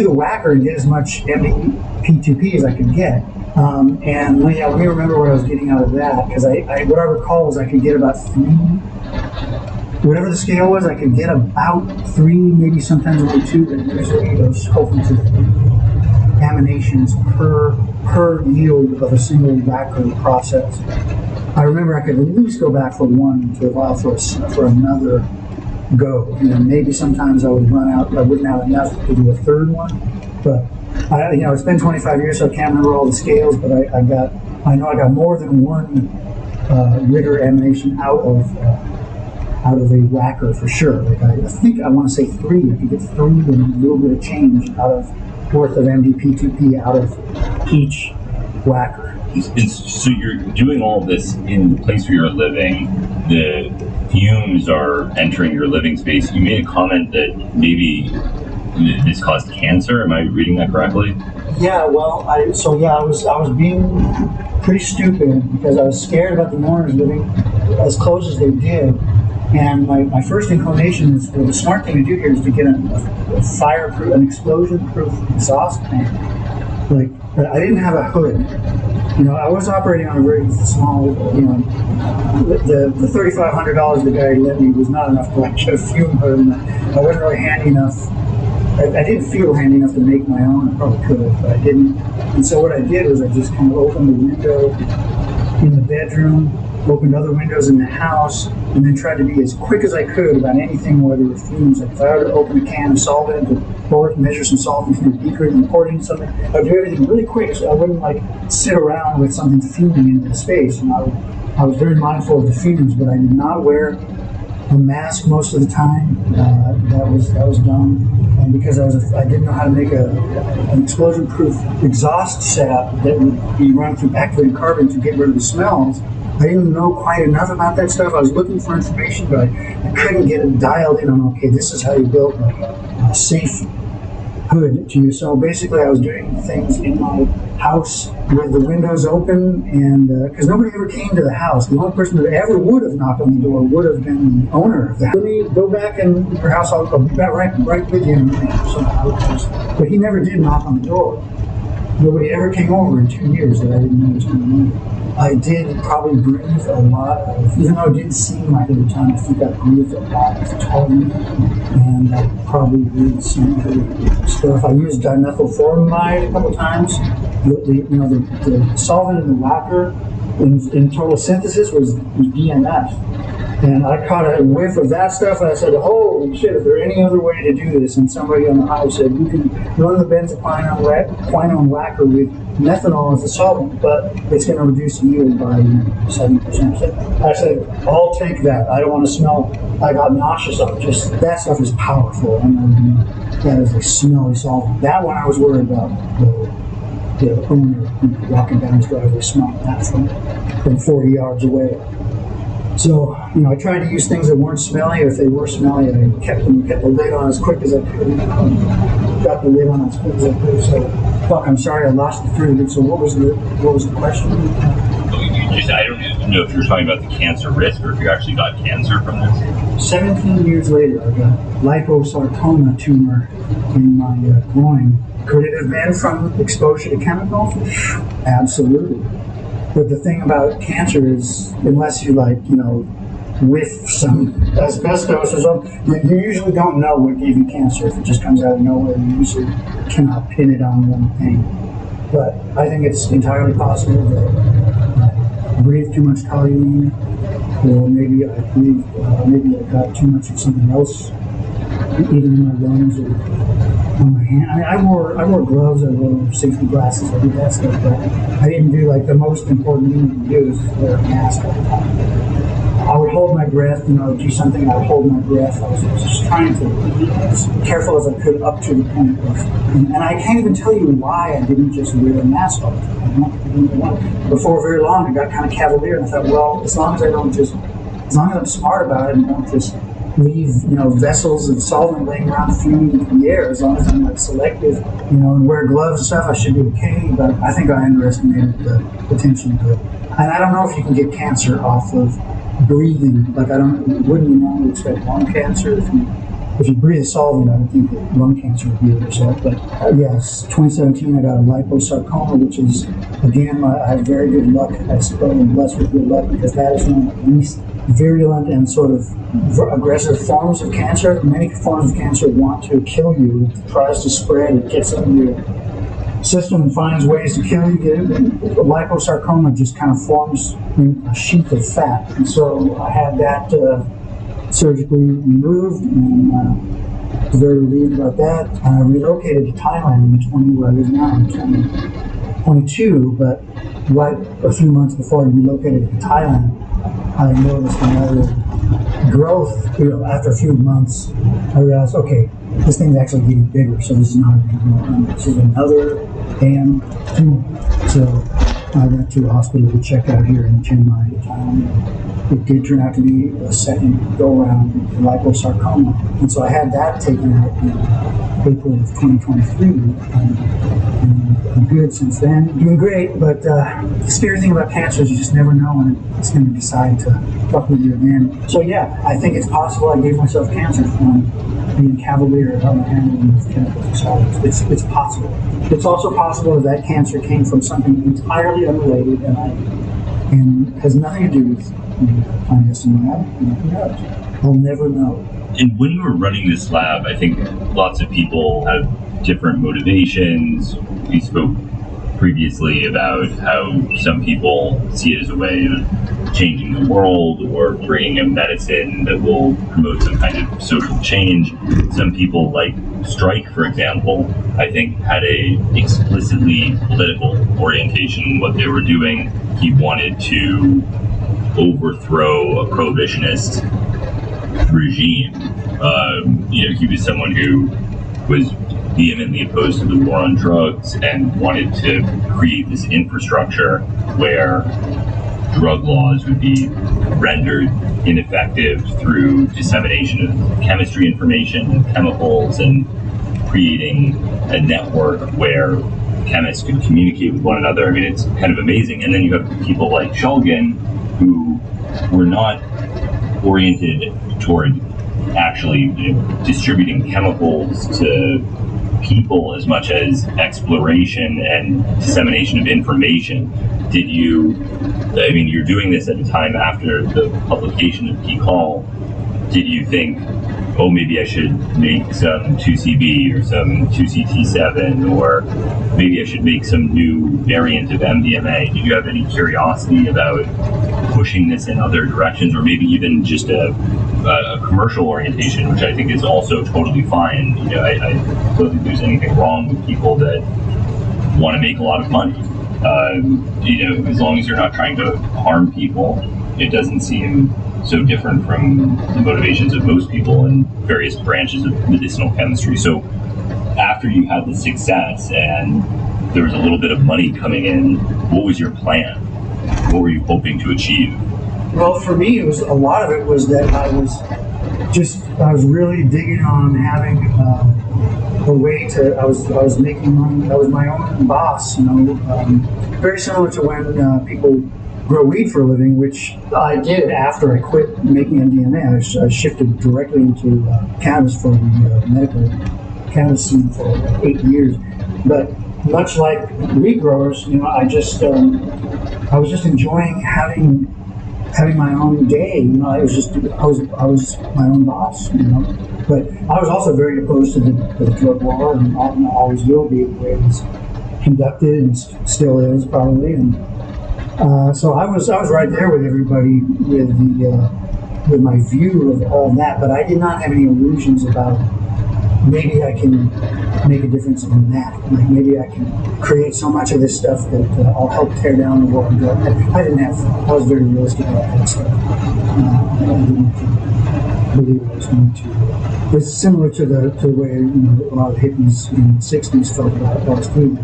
the whacker and get as much MDP2P as I could get. And let me remember what I was getting out of that, because what I recall was I could get about 3, whatever the scale was, I could get about 3, maybe sometimes only 2, but usually those hoping to 3 aminations per yield of a single whacker process. I remember I could at least go back for one to allow for another go. Maybe sometimes I would run out. I wouldn't have enough to do a third one. But it's been 25 years, so I can't remember all the scales. But I know I got more than one Ritter emanation out of a whacker for sure. Like I think I want to say 3. I could get 3 and a little bit of change worth of MDP2P out of each whacker. So you're doing all this in the place where you're living. The fumes are entering your living space. You made a comment that maybe this caused cancer. Am I reading that correctly? Yeah. Well, I was being pretty stupid because I was scared about the mourners living as close as they did. And my first inclination is, the smart thing to do here is to get a fireproof, an explosion-proof exhaust fan. Like, I didn't have a hood. I was operating on a very small, the $3,500 the guy lent me was not enough to get a fume hood, and I wasn't really handy enough. I didn't feel handy enough to make my own. I probably could have, but I didn't. And so what I did was I just kind of opened the window in the bedroom, opened other windows in the house, and then tried to be as quick as I could about anything where there were fumes. Like if I were to open a can of solvent or pour it, measure some solvent in a beaker and pour it in something, I would do everything really quick so I wouldn't like sit around with something fuming into the space. And I was very mindful of the fumes, but I did not wear a mask most of the time. That was dumb. And because I didn't know how to make an explosion-proof exhaust setup that would be run through activated carbon to get rid of the smells, I didn't know quite enough about that stuff. I was looking for information, but I couldn't get it dialed in on, okay, this is how you build like a safe hood to you. So basically I was doing things in my house with the windows open, and because nobody ever came to the house. The only person that ever would have knocked on the door would have been the owner of the house. Let me go back in your house, I'll be back right with you. But he never did knock on the door. Nobody ever came over in 2 years that I didn't know was going on. I did probably breathe a lot of, even though it didn't seem like at the time, I think I breathed a lot of toluene, and I probably breathed some other stuff. I used dimethylformamide a couple times. The solvent in the lacquer in total synthesis was DMF. And I caught a whiff of that stuff, and I said, holy shit, is there any other way to do this? And somebody on the highway said, you can run the benzoquinone lacquer with methanol as a solvent, but it's going to reduce the yield by 70%. I said, I'll take that. I don't want to smell. I got nauseous of it. Just that stuff is powerful. And that is a smelly solvent. That one I was worried about. The owner walking down his driveway smelling that from 40 yards away. So, I tried to use things that weren't smelly, or if they were smelly, I kept the lid on as quick as I could. Got the lid on as quick as I could. So, I'm sorry, I lost the thread of it. So, what was the question? I don't know if you're talking about the cancer risk or if you actually got cancer from this. 17 years later, I got liposarcoma tumor in my groin. Could it have been from exposure to chemicals? Absolutely. But the thing about cancer is, unless you whiff some asbestos or something, you usually don't know what gave you cancer if it just comes out of nowhere. You usually cannot pin it on one thing. But I think it's entirely possible that I breathed too much toluene, or maybe I got too much of something else, either in my lungs or on my hand. I wore gloves, I wore safety glasses, I did that stuff, but I didn't do the most important thing you can do is wear a mask all the time. I would hold my breath, do something, I would hold my breath. I was just trying to be as careful as I could up to the point of, and I can't even tell you why I didn't just wear a mask all the time. Before very long, I got kind of cavalier, and I thought, well, as long as I'm smart about it and don't just leave, vessels of solvent laying around fuming in the air, as long as I'm selective, and wear gloves and stuff, I should be okay. But I think I underestimated the potential of it. And I don't know if you can get cancer off of breathing. Wouldn't you normally expect lung cancer if you breathe a solvent? I would think that lung cancer would be a result. But yes, 2017 I got a liposarcoma, which is, again, I have very good luck. I suppose I'm blessed with good luck because that is one of the least virulent and sort of aggressive forms of cancer. Many forms of cancer want to kill you. It tries to spread, it gets into your system and finds ways to kill you. Liposarcoma just kind of forms a sheath of fat. And so I had that surgically removed, and was very relieved about that. I relocated to Thailand in where I live now in 2022, but right a few months before I relocated to Thailand, I noticed another growth. After a few months, I realized, okay, this thing's actually getting bigger, so this is not anymore. This is another damn tumor. So I went to the hospital to check out here in Chiang Mai, Thailand. It did turn out to be a second go-around with liposarcoma. And so I had that taken out in April of 2023. And I'm good since then. Doing great, but the scary thing about cancer is you just never know when it's going to decide to fuck with you again. So yeah, I think it's possible I gave myself cancer from being cavalier about my handling with chemicals and solvents. It's possible. It's also possible that cancer came from something entirely unrelated and has nothing to do with clandestinity. I'll never know. And when you were running this lab, I think lots of people have different motivations. We spoke previously about how some people see it as a way of changing the world or bringing a medicine that will promote some kind of social change. Some people, like Strike, for example, I think had a explicitly political orientation in what they were doing. He wanted to overthrow a prohibitionist regime. He was someone who was vehemently opposed to the war on drugs and wanted to create this infrastructure where drug laws would be rendered ineffective through dissemination of chemistry information and chemicals, and creating a network where chemists could communicate with one another. I mean, it's kind of amazing. And then you have people like Shulgin, who were not oriented toward actually distributing chemicals to people as much as exploration and dissemination of information. You're doing this at a time after the publication of PCAL. Did you think, oh, maybe I should make some 2CB or some 2CT7, or maybe I should make some new variant of MDMA? Did you have any curiosity about pushing this in other directions, or maybe even just a commercial orientation, which I think is also totally fine? I don't think there's anything wrong with people that want to make a lot of money. As long as you're not trying to harm people, it doesn't seem so different from the motivations of most people in various branches of medicinal chemistry. So after you had the success and there was a little bit of money coming in, what was your plan? What were you hoping to achieve? Well, for me, a lot of it was that I was really digging on having a way to. I was making money. I was my own boss. Very similar to when people grow weed for a living, which I did after I quit making MDMA. I shifted directly into cannabis for the medical cannabis scene for 8 years. But much like weed growers, I was just enjoying having my own day. I was my own boss. But I was also very opposed to the drug war, and always will be, the way it was conducted, and still is probably. And so I was right there with everybody with my view of all that. But I did not have any illusions about maybe I can make a difference in that. Like maybe I can create so much of this stuff that I'll help tear down the war on drugs. I was very realistic about that stuff. I didn't believe I was going to. It's similar to the way a lot of hippies in the 60s felt about LSD.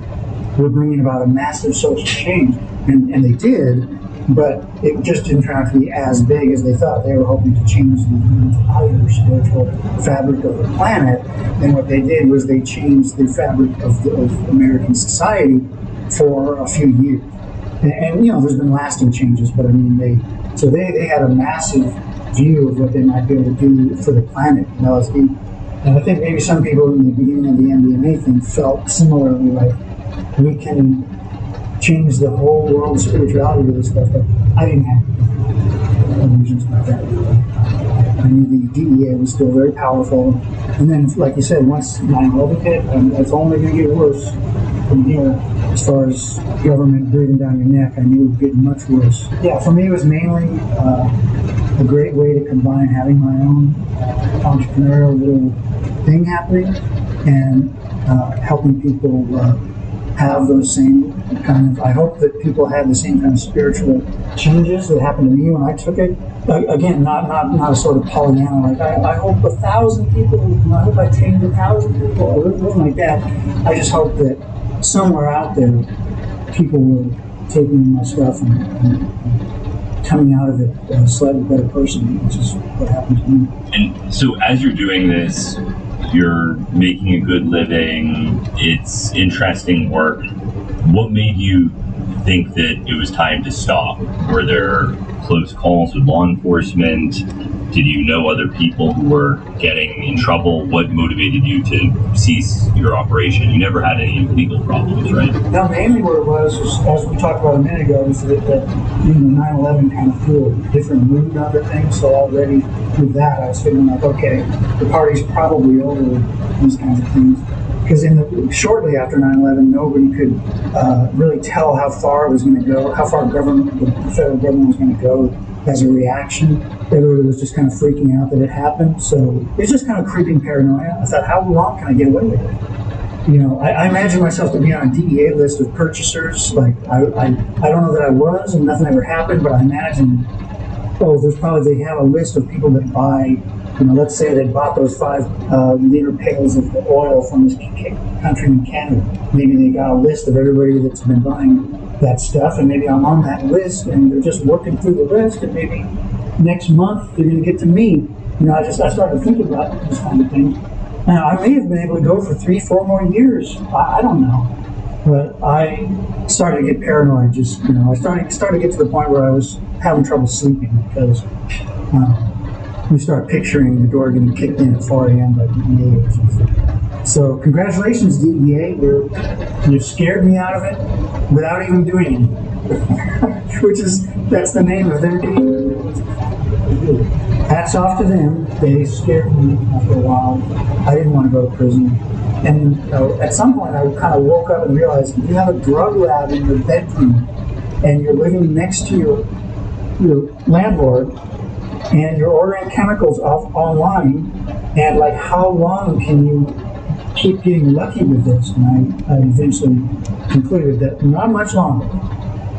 We're bringing about a massive social change, and they did, but it just didn't turn out to be as big as they thought. They were hoping to change the entire spiritual fabric of the planet, and what they did was they changed the fabric of American society for a few years. And there's been lasting changes, but I mean, they had a massive view of what they might be able to do for the planet in LSD. And I think maybe some people in the beginning of the MDMA thing felt similarly, like we can change the whole world's spirituality with this stuff, but I didn't have illusions about that. I knew the DEA was still very powerful, and then, like you said, once 9/11 hit, it's only going to get worse from here. As far as government breathing down your neck, I knew it would get much worse. Yeah, for me, it was mainly a great way to combine having my own entrepreneurial little thing happening and helping people have those same kind of. I hope that people had the same kind of spiritual changes that happened to me when I took it. Again, not a sort of Pollyanna, like I hope 1,000 people. I hope I changed 1,000 people. Or something like that. I just hope that somewhere out there, people were taking my stuff and coming out of it a slightly better person, which is what happened to me. And so, as you're doing this, you're making a good living, it's interesting work. What made you think that it was time to stop? Were there close calls with law enforcement? Did you know other people who were getting in trouble? What motivated you to cease your operation? You never had any legal problems, right? No, mainly what it was, as we talked about a minute ago, was that 9/11 kind of threw a different mood under things. So already with that, I was feeling like, okay, the party's probably over with these kinds of things. because shortly after 9/11, nobody could really tell how far it was going to go, how far the federal government was going to go as a reaction. Everybody was just kind of freaking out that it happened. So it's just kind of creeping paranoia. I thought, how long can I get away with it? You know, I imagine myself to be on a DEA list of purchasers. Like, I don't know that I was, and nothing ever happened, but I imagine, they have a list of people that buy, you know, let's say they bought those 5-liter pails of oil from this country in Canada. Maybe they got a list of everybody that's been buying that stuff, and maybe I'm on that list, and they're just working through the list, and maybe next month they're going to get to me. You know, I started thinking about this kind of thing. Now, I may have been able to go for 3-4 more years. I don't know. But I started to get paranoid. Just, you know, I started to get to the point where I was having trouble sleeping because you start picturing the door getting kicked in at 4 a.m. by DEA agents. So congratulations, DEA. You scared me out of it without even doing anything. That's the name of their game. Hats off to them. They scared me after a while. I didn't want to go to prison. And at some point, I kind of woke up and realized you have a drug lab in your bedroom, and you're living next to your landlord, and you're ordering chemicals online. And like, how long can you keep getting lucky with this? And I eventually concluded that not much longer.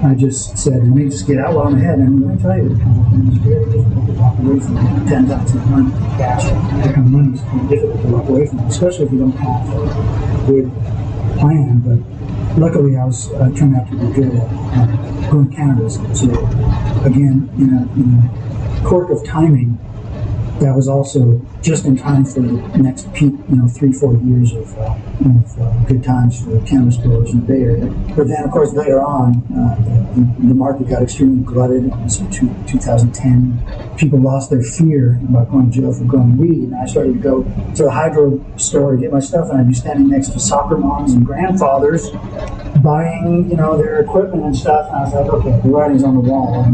I just said, let me just get out while I'm ahead. And let me tell you, it's very difficult to walk away from $10,000 cash. That kind of money is difficult to walk away from, especially if you don't have a good plan. But luckily, I turned out to be good at growing cannabis. So again, in a quirk of timing, that was also just in time for the next peak, 3-4 years of good times for cannabis growers in the Bay Area. But then, of course, later on, the market got extremely glutted. So 2010, people lost their fear about going to jail for growing weed. And I started to go to the hydro store to get my stuff, and I'd be standing next to soccer moms and grandfathers buying, their equipment and stuff. And I was like, okay, the writing's on the wall.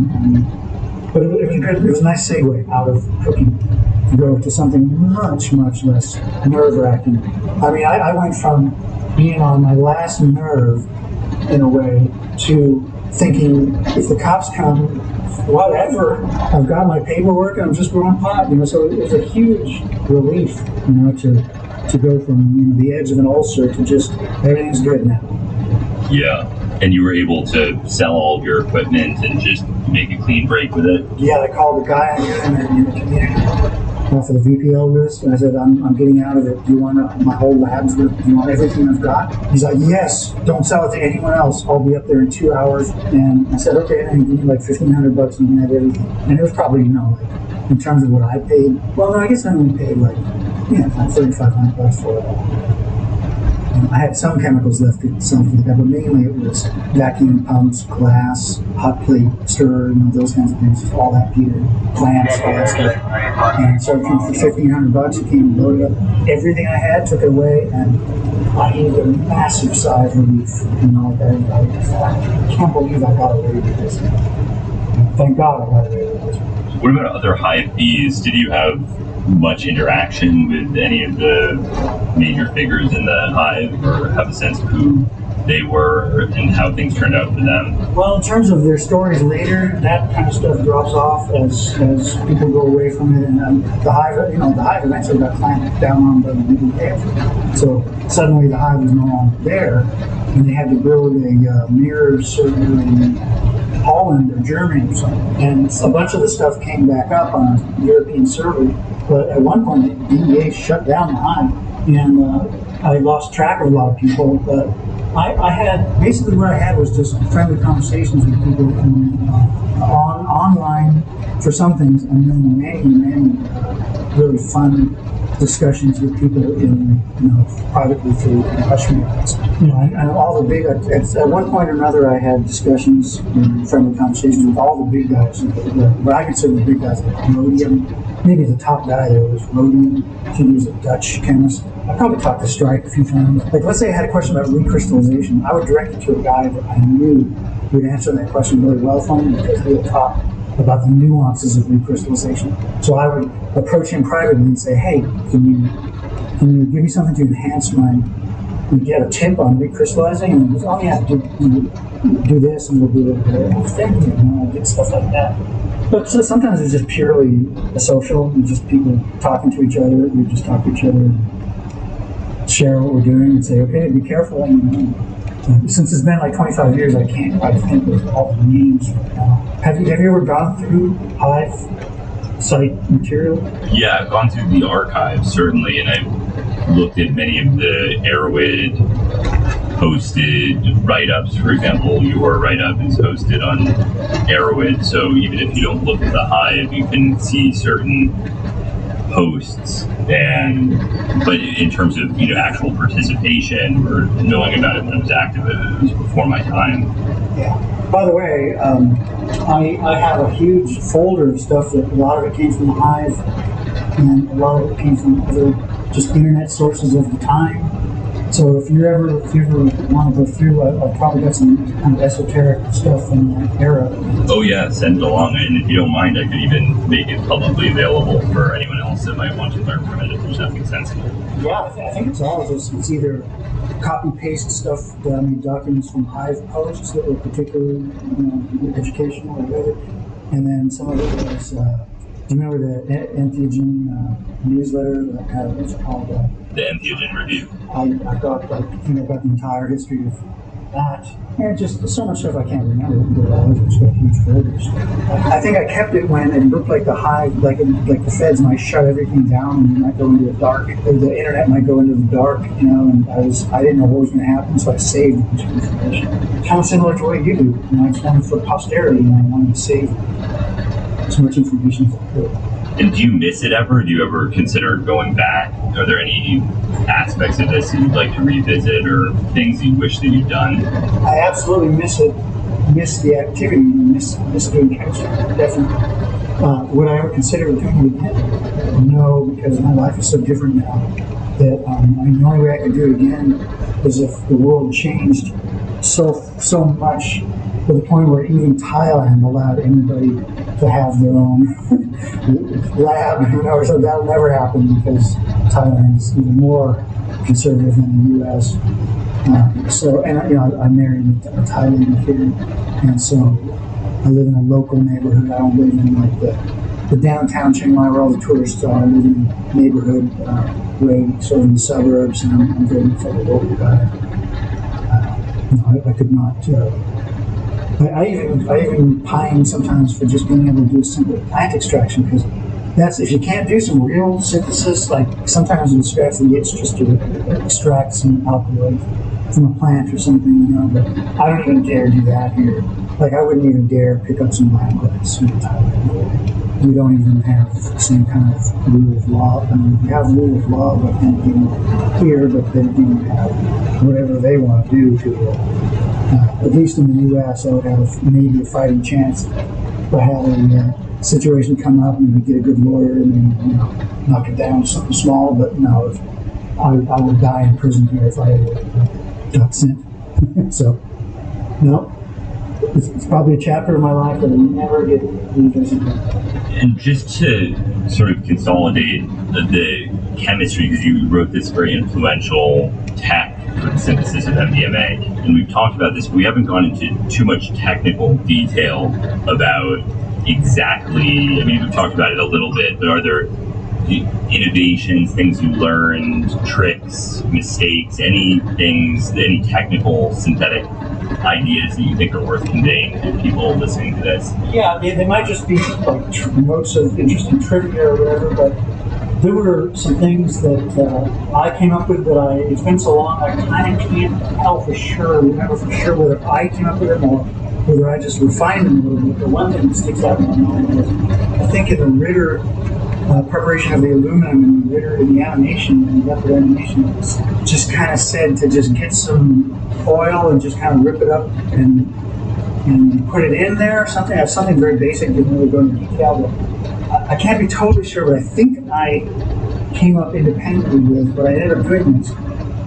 But it was a nice segue out of cooking to go to something much, much less nerve-wracking. I mean, I went from being on my last nerve, in a way, to thinking, if the cops come, whatever, I've got my paperwork and I'm just growing pot, so it was a huge relief, to go from the edge of an ulcer to just, everything's good now. Yeah. And you were able to sell all of your equipment and just make a clean break with it? Yeah, I called the guy I knew in the community off of the VPL list, and I said, I'm getting out of it. Do you want my whole lab's worth? Do you want everything I've got? He's like, yes, don't sell it to anyone else. I'll be up there in 2 hours. And I said, okay, and he gave me like $1,500 and he had everything. And it was probably, in terms of what I paid, well, no, I guess I only paid like $3,500 for it all. I had some chemicals left to sell for the guy, but mainly it was vacuum pumps, glass, hot plate stirrer, those kinds of things, all that gear, clamps, all that stuff. And so for $1,500, it came and loaded up everything I had, took it away, and I needed a massive sigh of relief. I can't believe I got away with this. Thank God I got away with this. What about other hive bees? Did you have much interaction with any of the major figures in the hive, or have a sense of who they were and how things turned out for them? Well, in terms of their stories later, that kind of stuff drops off as people go away from it, and the hive eventually got clamped down on by the DEA. So suddenly the hive was no longer there, and they had to build a mirror server in Holland or Germany or something. And a bunch of the stuff came back up on a European server, but at one point the DEA shut down the hive, and I lost track of a lot of people, but I had, basically what I had was just friendly conversations with people online for some things, and then many really fun discussions with people privately through HushMe. And all the big, at one point or another, I had discussions and friendly conversations with all the big guys. But I consider the big guys like Rhodium. Maybe the top guy there was Rhodium. I think he was a Dutch chemist. I probably talked to Strike a few times. Like, let's say I had a question about recrystallization. I would direct it to a guy that I knew would answer that question really well for me, because he would talk about the nuances of recrystallization. So I would approach him privately and say, hey, can you give me something to enhance my we get a tip on recrystallizing, and it was, oh yeah, do this, and we'll do it. Oh, thank you. I did stuff like that. But so sometimes it's just purely a social, it's just people talking to each other. We just talk to each other, and share what we're doing, and say, okay, be careful. And since it's been like 25 years, I can't quite think of all the names right now. Have you ever gone through Hive site material? Yeah, I've gone through the archives, certainly, and I've looked at many of the Erowid posted write-ups. For example, your write-up is hosted on Erowid, so even if you don't look at the Hive, you can see certain posts. But in terms of actual participation or knowing about it when it was active, it was before my time. Yeah. By the way, I have a huge folder of stuff that a lot of it came from the Hive, and a lot of it came from other just internet sources of the time. So if you ever want to go through, I've probably got some kind of esoteric stuff from that era. Oh yeah, send it along, and if you don't mind, I could even make it publicly available for anyone else that might want to learn from it if there's nothing sensitive. Yeah, I think it's all just, it's either copy-paste stuff, documents from Hive posts that were particularly educational or whatever, and then some of it was, do you remember the Entheogen newsletter? What's it called? The Entheogen Review. I got the entire history of that. And just so much stuff I can't remember. But I was just got huge folders. I think I kept it when it looked like the Hive, like the feds might shut everything down and you might go into the dark, or the internet might go into the dark, and I didn't know what was going to happen, so I saved a bunch of information. Kind of similar to what you do. I just wanted for posterity, and I wanted to save as much information as I could. And do you miss it ever? Do you ever consider going back? Are there any aspects of this that you'd like to revisit or things you wish that you'd done? I absolutely miss it. Miss the activity. Miss doing chemistry. Definitely. Would I ever consider doing it again? No, because my life is so different now that the only way I could do it again is if the world changed so much to the point where even Thailand allowed anybody to have their own lab, so that'll never happen because Thailand is even more conservative than the U.S. I married a Thailand kid, and so I live in a local neighborhood. I don't live in the downtown Chiang Mai where all the tourists are. I live in a neighborhood way sort of in the suburbs, and I'm very much a local guy. I could not. I even pine sometimes for just being able to do a simple plant extraction, because that's, if you can't do some real synthesis, like sometimes it'll scratch the itch just to extract some alkaloid from a plant or something, but I don't even dare do that here. Like I wouldn't even dare pick up some lambgrass in Thailand. We don't even have the same kind of rule of law. I mean, we have rule of law, but then here, but then you have whatever they want to do to at least in the U.S., I would have maybe a fighting chance by having a situation come up and we get a good lawyer and then knock it down to something small. But no, I would die in prison here if I got sent. So, no, it's probably a chapter of my life that I never get revisited. And just to sort of consolidate the chemistry, because you wrote this very influential text for the synthesis of MDMA, and we've talked about this, but we haven't gone into too much technical detail about exactly, I mean, we've talked about it a little bit, but are there innovations, things you learned, tricks, mistakes, any technical synthetic ideas that you think are worth conveying to people listening to this? Yeah, they might just be like notes of interesting trivia or whatever, but there were some things that I came up with that it's been so long, I kind of can't remember for sure whether I came up with them or whether I just refined them a little bit. The one thing that sticks out in my mind is, I think in the Ritter preparation of the aluminum and the Ritter in the animation, and the upper animation, it's just kind of said to just get some oil and just kind of rip it up and put it in there, something very basic, didn't really go into detail, but I can't be totally sure, but I think I came up independently with what I ended up doing was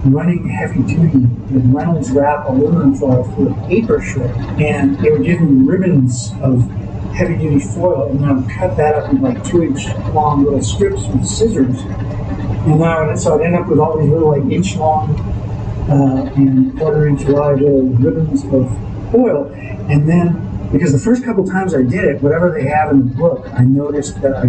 running heavy duty with Reynolds Wrap aluminum foil through a paper shred, and they would give me ribbons of heavy duty foil, and then I would cut that up in like 2-inch long little strips with scissors, and so I'd end up with all these little like inch long and 1/4-inch wide little ribbons of foil. And then, because the first couple times I did it, whatever they have in the book, I noticed that I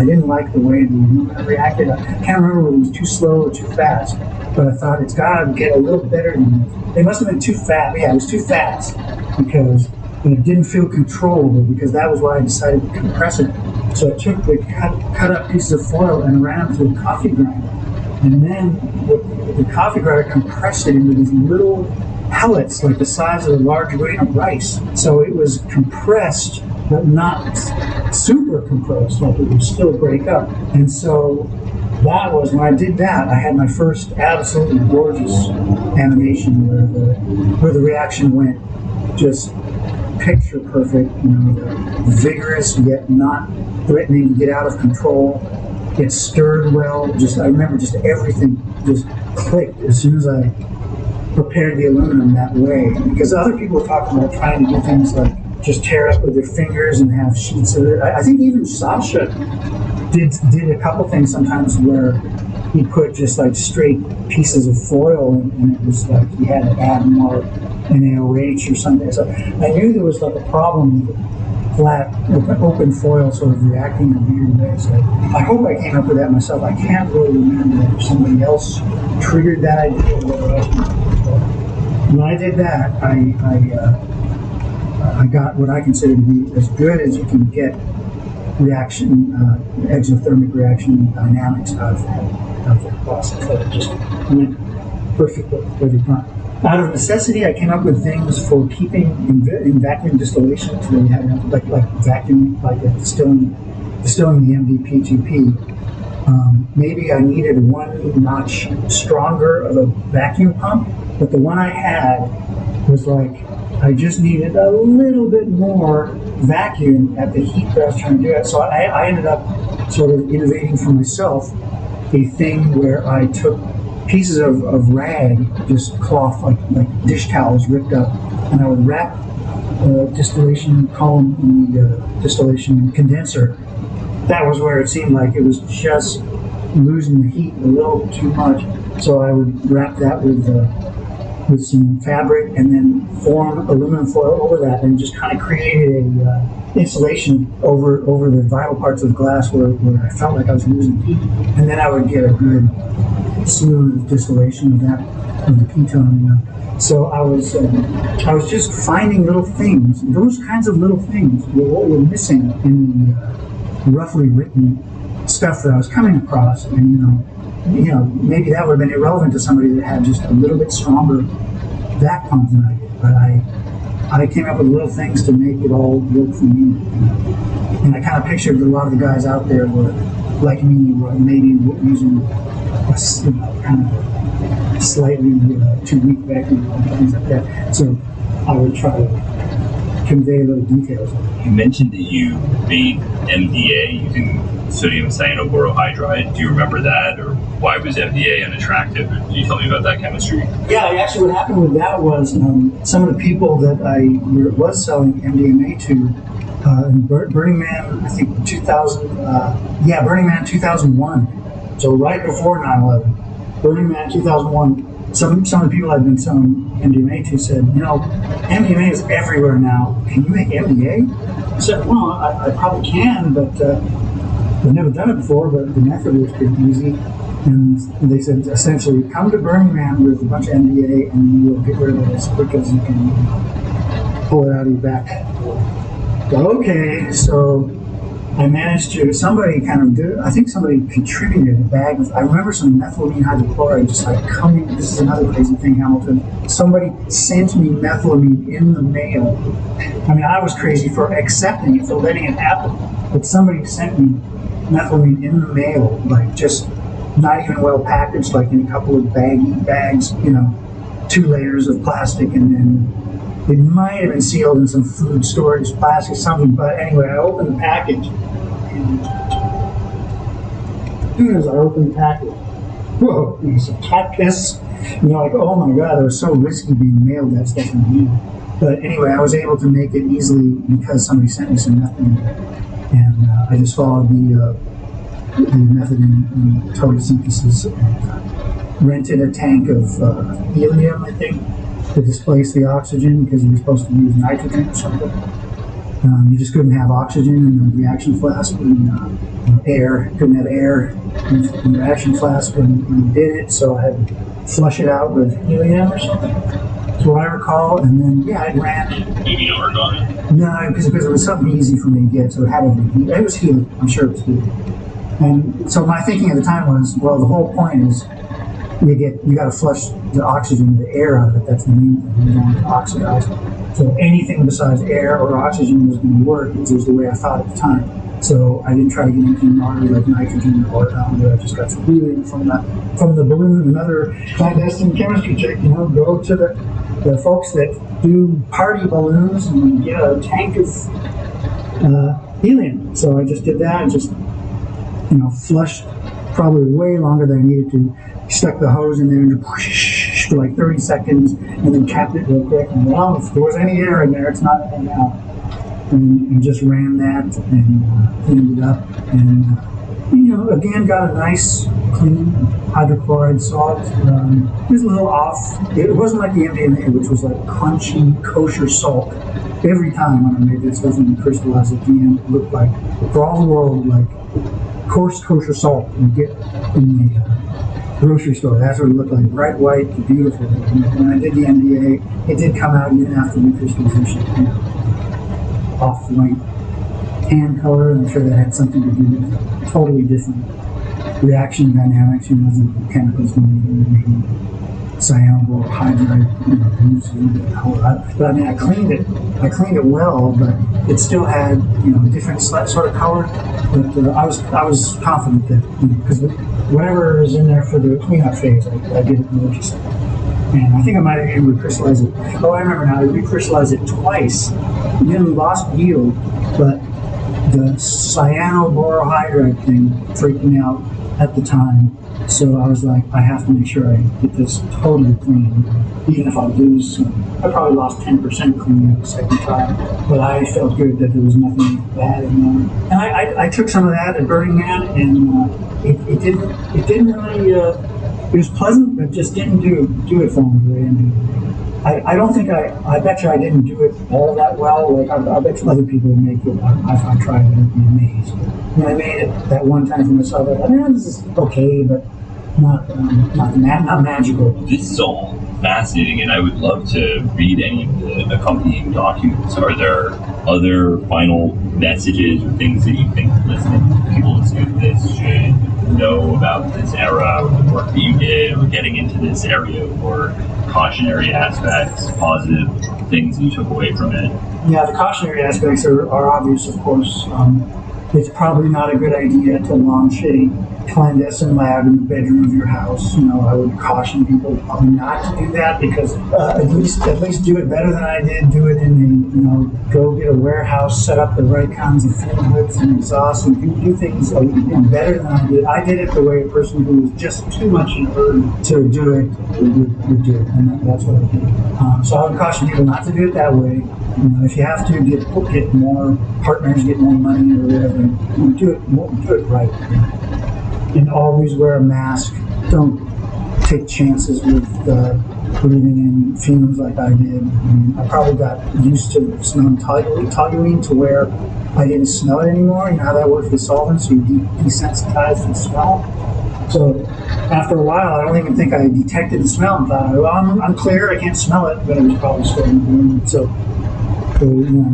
didn't like the way the aluminum reacted. I can't remember whether it was too slow or too fast, but I thought it's got to get a little better than this. They must have been too fast. Yeah, it was too fast because it didn't feel controllable, because that was why I decided to compress it. So I took the cut up pieces of foil and ran them through a coffee grinder. And then with the coffee grinder, compressed it into these little pellets like the size of a large grain of rice. So it was compressed, but not super compressed, like it would still break up. And so that was, when I did that, I had my first absolutely gorgeous animation where the reaction went just picture perfect, vigorous yet not threatening to get out of control. It stirred well. I remember just everything just clicked as soon as I prepared the aluminum that way. Because other people were talking about trying to do things like just tear it up with their fingers and have sheets of it. I think even Sasha did a couple things sometimes where he put just like straight pieces of foil, and it was like he had to add more NaOH or something. So I knew there was like a problem with flat, open foil sort of reacting in a weird way. So I hope I came up with that myself. I can't really remember if somebody else triggered that idea or whether I. When I did that, I got what I consider to be as good as you can get reaction, exothermic reaction dynamics out of that process. That just went perfectly every time. Out of necessity, I came up with things for keeping in vacuum distillation, so you had like vacuum, like distilling the MDP2P. Maybe I needed one notch stronger of a vacuum pump, but the one I had was like, I just needed a little bit more vacuum at the heat that I was trying to do it. So I ended up sort of innovating for myself a thing where I took pieces of rag, just cloth, like dish towels ripped up, and I would wrap the distillation column in the distillation condenser. That was where it seemed like it was just losing the heat a little too much. So I would wrap that with some fabric and then form aluminum foil over that, and just kind of created a insulation over the vital parts of the glass where I felt like I was losing heat. And then I would get a good smooth distillation of the ketone. So I was just finding little things, those kinds of little things were what were missing in the roughly written stuff that I was coming across. And maybe that would have been irrelevant to somebody that had just a little bit stronger vac pump than I did. But I came up with little things to make it all work for me. And I kind of pictured that a lot of the guys out there were like me, were maybe using kind of slightly too weak vacuum and things like that. So I would try to convey little details. You mentioned that you made MDA using sodium cyanoborohydride. Do you remember that, or why was MDA unattractive? Can you tell me about that chemistry? Yeah, actually what happened with that was some of the people that I was selling MDMA to, Burning Man, I think 2000, Burning Man 2001, so right before 9/11, Burning Man 2001, some of the people I've been selling MDMA to said, MDMA is everywhere now. Can you make MDA? I said, well, I probably can, but I've never done it before, but the method was pretty easy. And they said, essentially, come to Burning Man with a bunch of MDA and you will get rid of it as quick as you can pull it out of your back. Okay, so I managed to, somebody contributed a bag of, I remember some methylamine hydrochloride just like coming, this is another crazy thing, Hamilton. Somebody sent me methylamine in the mail. I mean, I was crazy for accepting it, for letting it happen. But somebody sent me methylamine in the mail, like just not even well packaged, like in a couple of bags, 2 layers of plastic, and then it might have been sealed in some food storage plastic, something. But anyway, I opened the package, and as soon as I opened the package, whoa, it was some cat piss. Like, oh my God, it was so risky being mailed that stuff in the mail. But anyway, I was able to make it easily because somebody sent me some method, and I just followed the method in total synthesis. And rented a tank of helium, I think, to displace the oxygen because you were supposed to use nitrogen or something. You just couldn't have oxygen in the reaction flask when air, couldn't have air in the reaction flask when you did it, so I had to flush it out with helium or something. That's what I recall, and then, yeah, it ran. Maybe argon? No, because it was something easy for me to get, so it had to, it was helium, I'm sure it was helium. And so my thinking at the time was, well, the whole point is you got to flush the oxygen, the air out of it. That's the main thing. You don't want to oxidize. So anything besides air or oxygen was going to work. It was the way I thought at the time. So I didn't try to get anything gnarly like nitrogen or argon. I just got some helium from the balloon. Another clandestine chemistry check. Go to the folks that do party balloons and get a tank of helium. So I just did that. Just flushed probably way longer than I needed to. Stuck the hose in there and whoosh, for like 30 seconds, and then capped it real quick. And well, if there was any air in there, it's not in now. And just ran that and cleaned it up. And again, got a nice, clean hydrochloride salt. It was a little off. It wasn't like the MDMA, which was like crunchy, kosher salt. Every time when I made that stuff and crystallized at the end, it looked like, for all the world, like coarse kosher salt you get in the grocery store. That's what it looked like, bright white, beautiful. And when I did the MDA, it did come out even after recrystallization. Off-white tan color, and I'm sure that had something to do with totally different reaction dynamics. The chemicals maybe cyanosyl hydride, but I mean, I cleaned it well, but it still had different sort of color. But I was confident that because whatever is in there for the cleanup phase, I did it religiously. And I think I might have even recrystallized it. Oh, I remember now. I recrystallized it twice. Then lost yield, but the cyanoborohydride thing freaked me out at the time. So I was like, I have to make sure I get this totally clean. Even if I lose, I probably lost 10% cleaning up the second time. But I felt good that there was nothing bad in there. And I took some of that at Burning Man, and it didn't really. It was pleasant, but just didn't do it for me the way I did. I don't think I bet you I didn't do it all that well. Like I bet you other people would make it. If I tried it, I'd be amazed. When I made it that one time for myself, I thought, this is okay, but not magical. This is all fascinating, and I would love to read any of the accompanying documents. Are there other final messages or things that you think people listening to this should know about this era or the work that you did, or getting into this area, or cautionary aspects, positive things you took away from it? Yeah, the cautionary aspects are obvious, of course. It's probably not a good idea to launch a clandestine lab in the bedroom of your house. I would caution people probably not to do that, because at least do it better than I did. Do it in go get a warehouse, set up the right kinds of fuel hoods and exhaust, and do things better than I did. I did it the way a person who was just too much in a hurry to do it would do it, and that's what I did. So I would caution people not to do it that way. If you have to get more partners, get more money or whatever, do it right. And always wear a mask. Don't take chances with breathing in fumes like I did. I probably got used to smelling toluene to where I didn't smell it anymore. You know how that works with solvents, so you desensitize the smell. So after a while, I don't even think I detected the smell and thought, well, I'm clear, I can't smell it, but it was probably starting to burn. So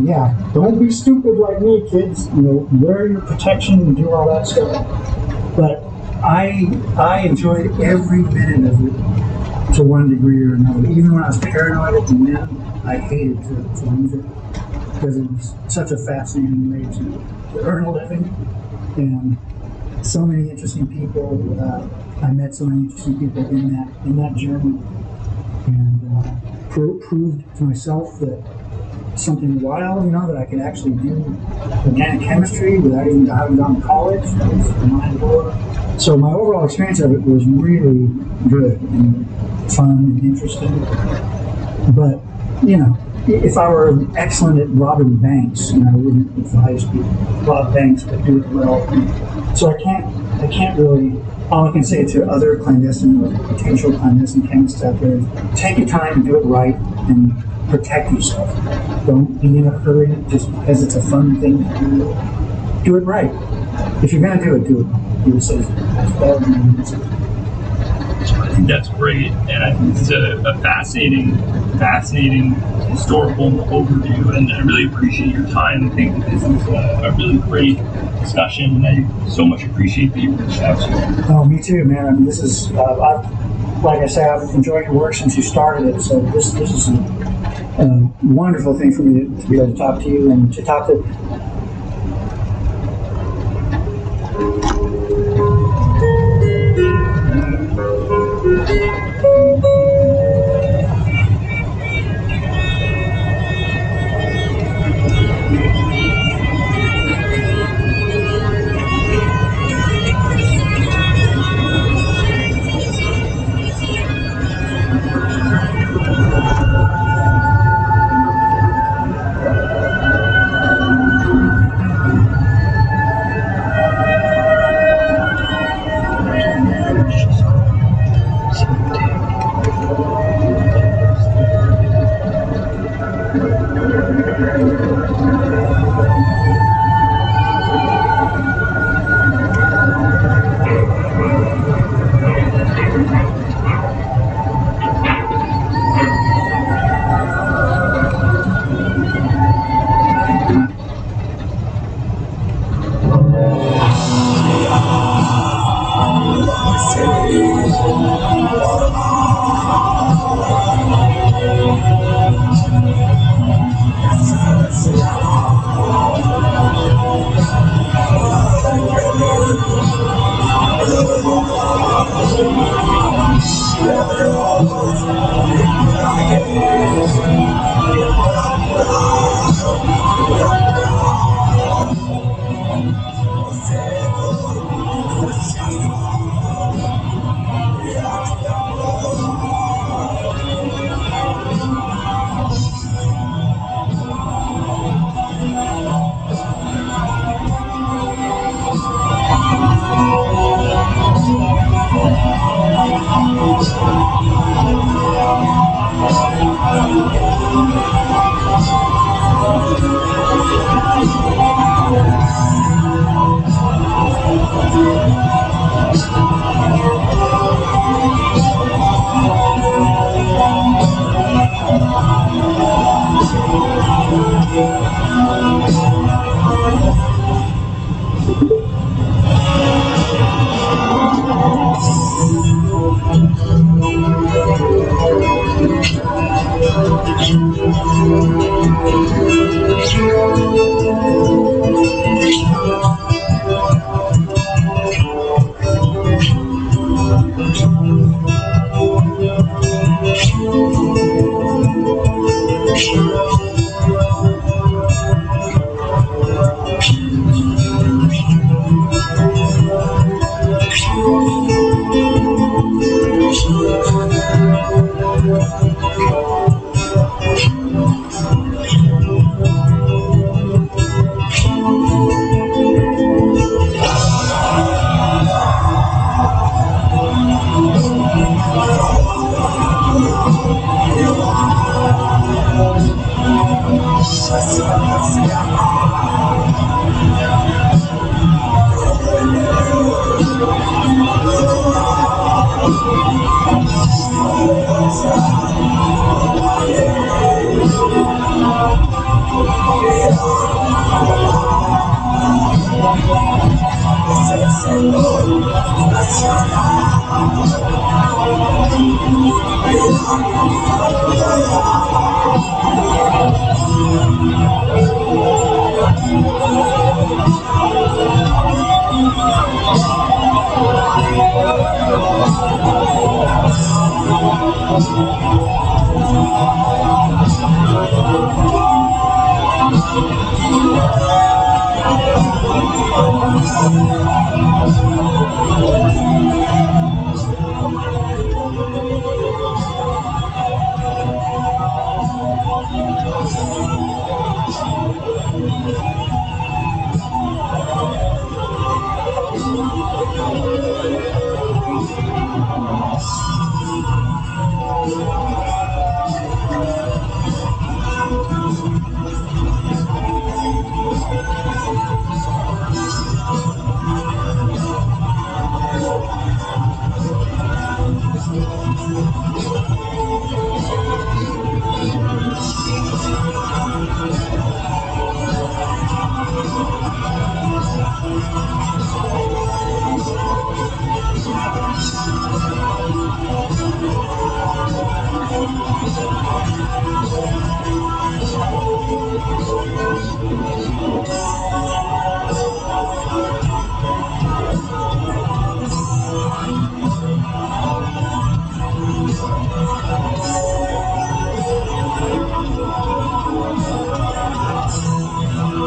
yeah, don't be stupid like me, kids. Wear your protection and do all that stuff. But I enjoyed every minute of it to one degree or another. Even when I was paranoid at the end, I hated to leave it, because it was such a fascinating way to earn a living. And so many interesting people. I met so many interesting people in that journey, and proved to myself that something wild, that I could actually do organic chemistry without even having gone to college. It was mind-blowing. So my overall experience of it was really good and fun and interesting. But, if I were excellent at robbing banks, I wouldn't advise people to rob banks, but do it well. So I can't really. All I can say to other clandestine or potential clandestine chemists out there is take your time and do it right and protect yourself. Don't be in a hurry just because it's a fun thing to do. Do it right. If you're going to do it, do it. Do it safely. I think that's great, and I think it's a fascinating historical overview, and I really appreciate your time. I think that this is a really great discussion, and I so much appreciate that you reached out to me. Oh, me too, man. I mean, this is, like I say, I've enjoyed your work since you started it, so this is a wonderful thing for me to be able to talk to you and to talk to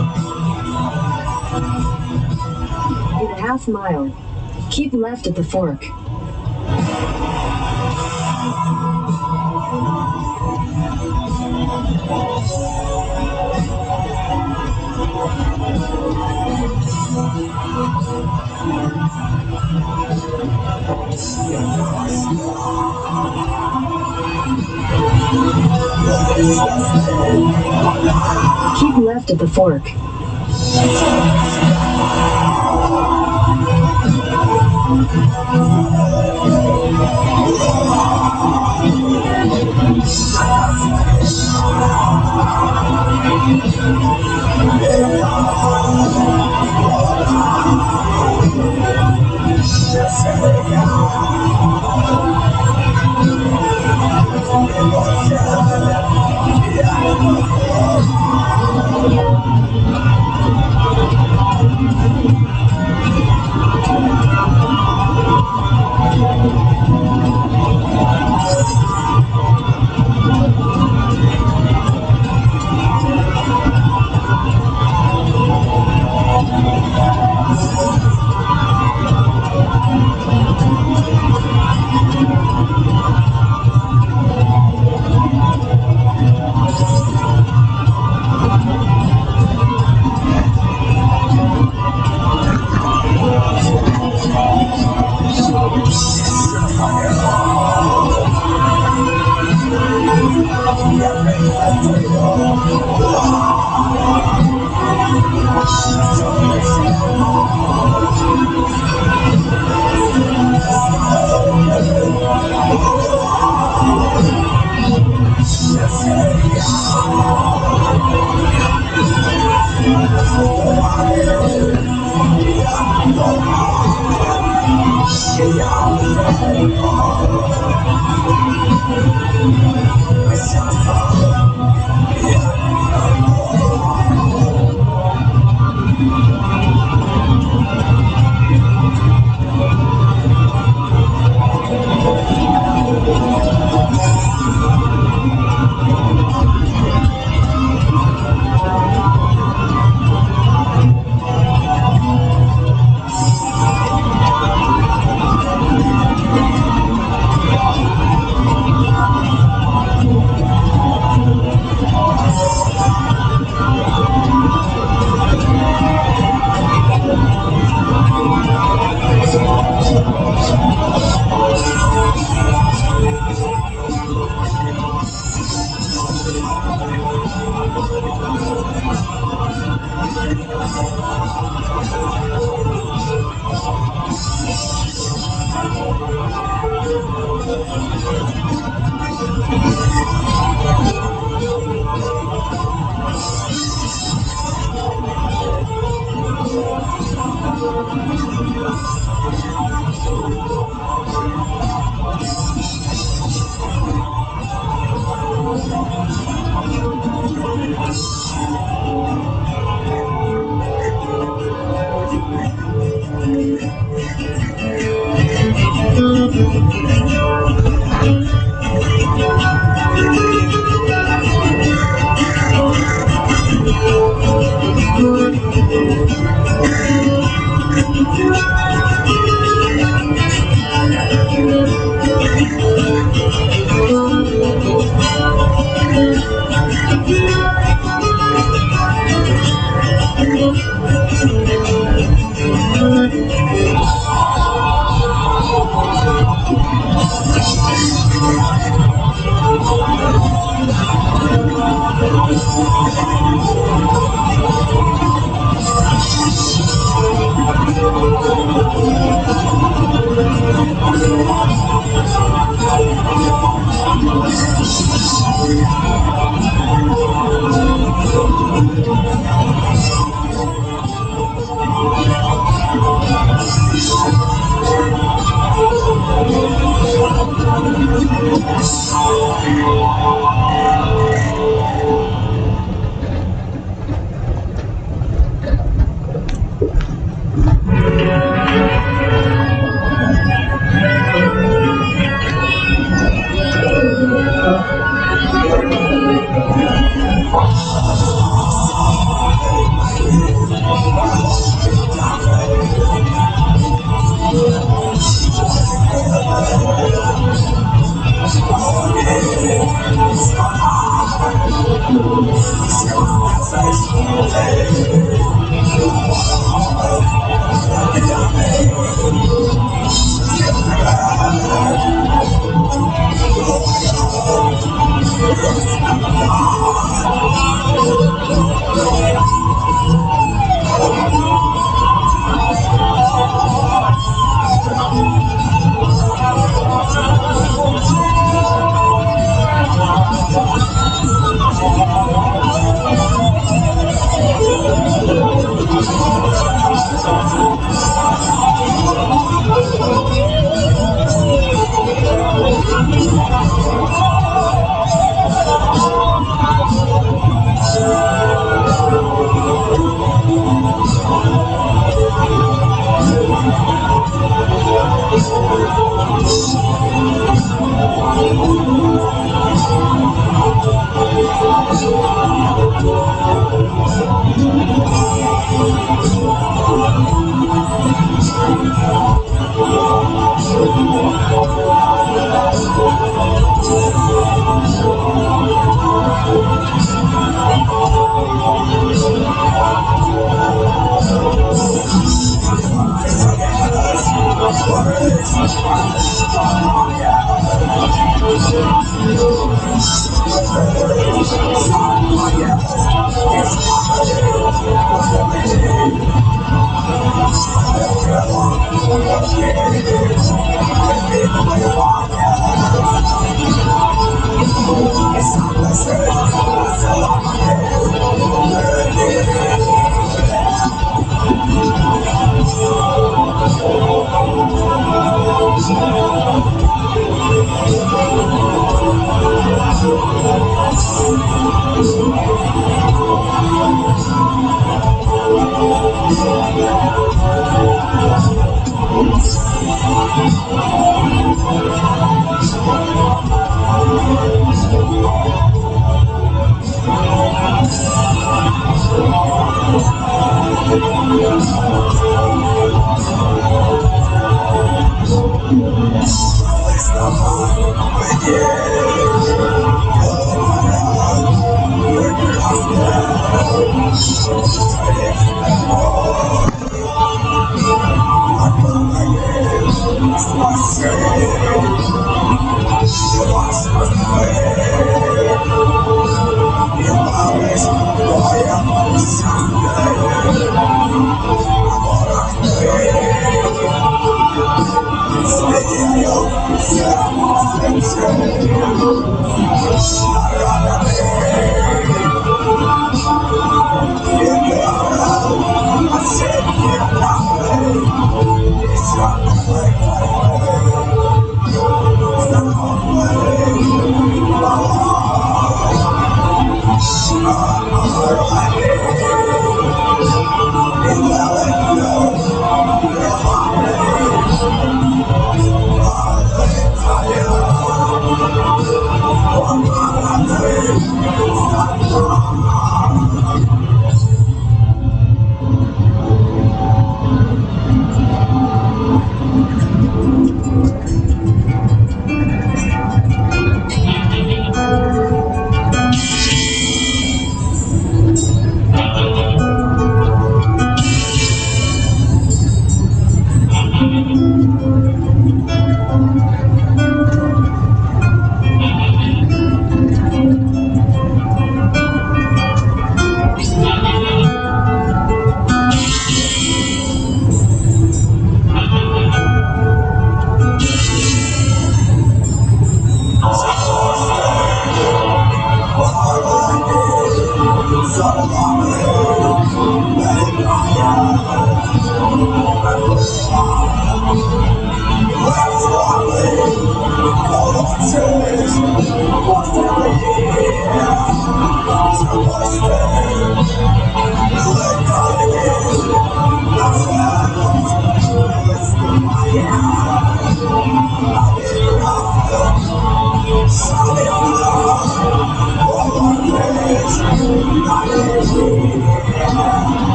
In a half mile, keep left at the fork. Keep left at the fork.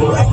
Right.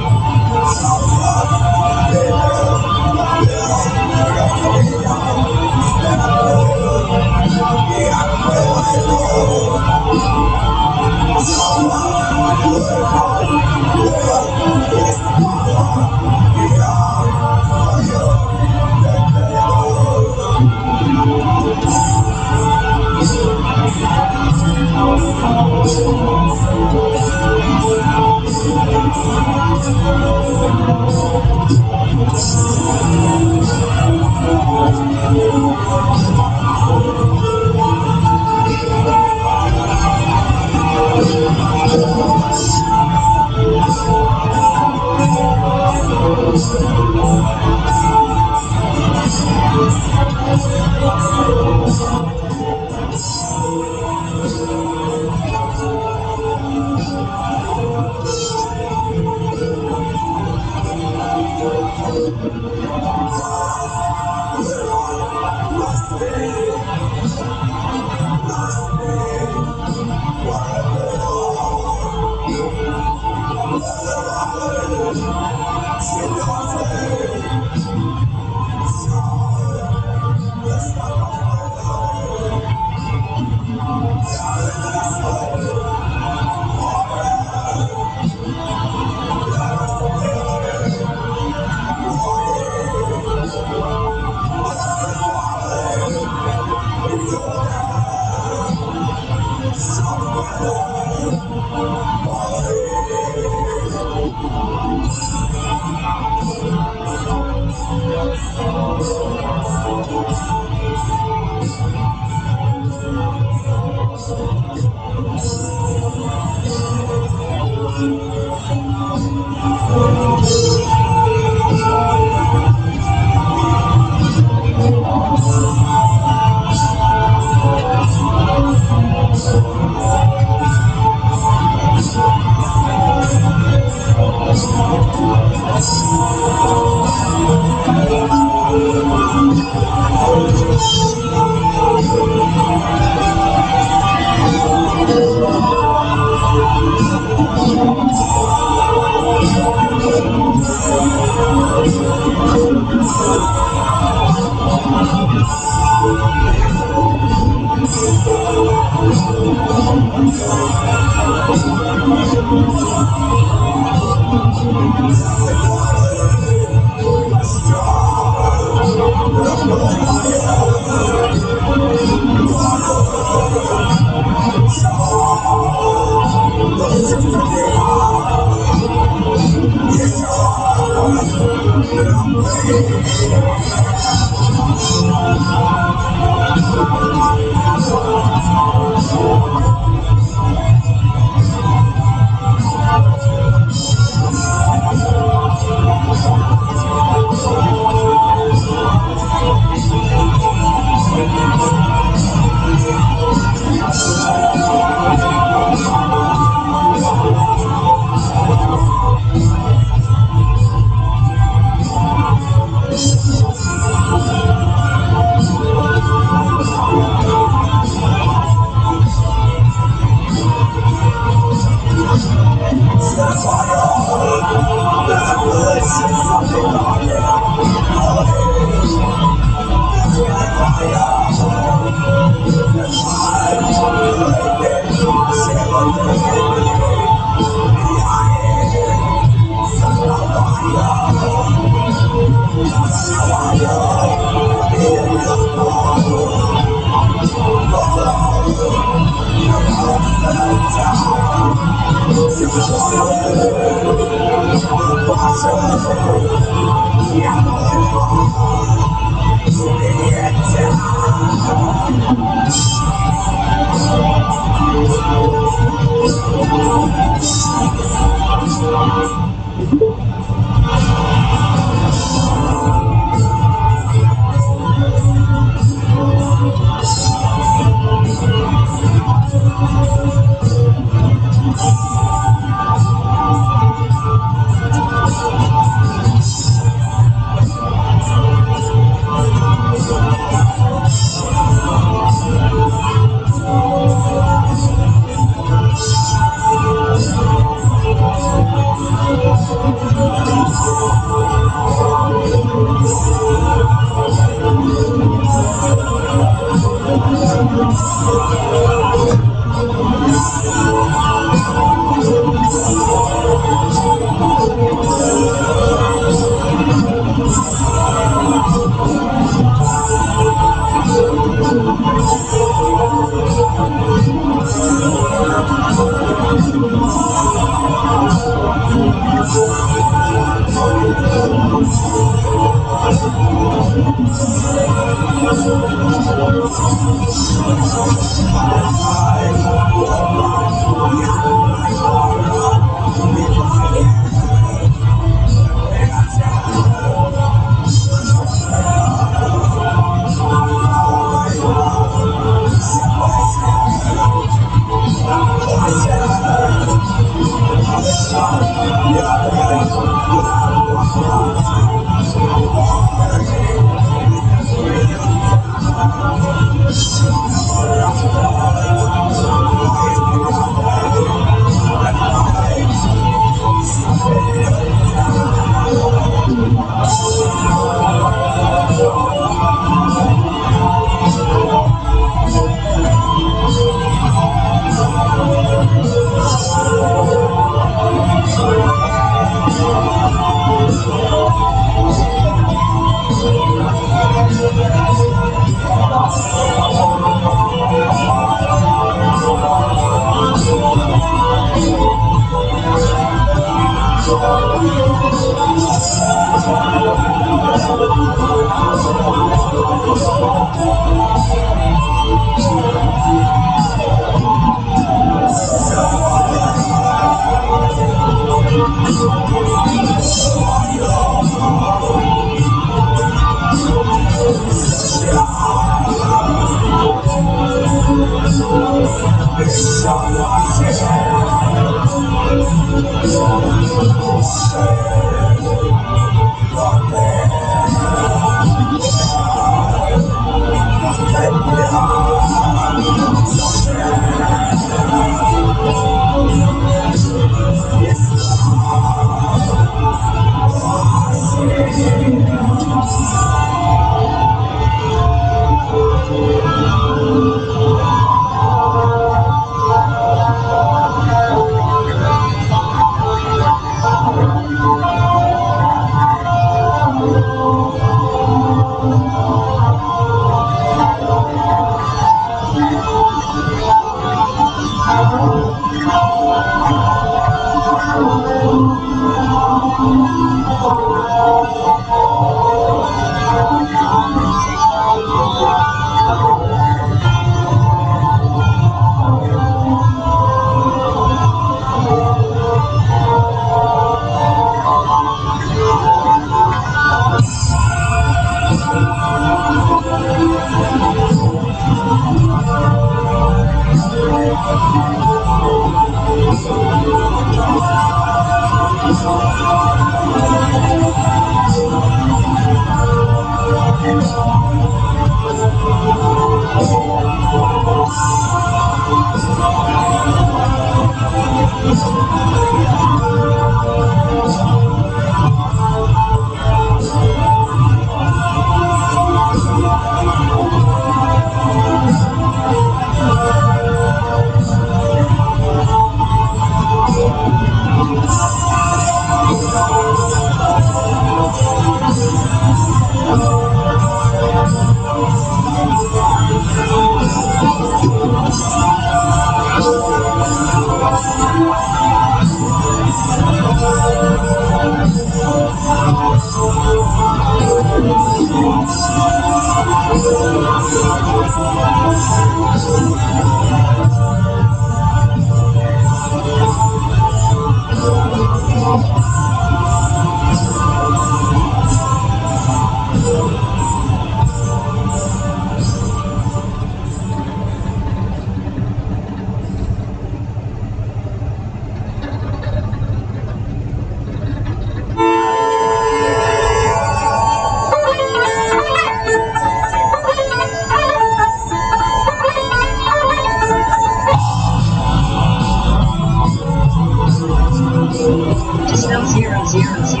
Dispel 000.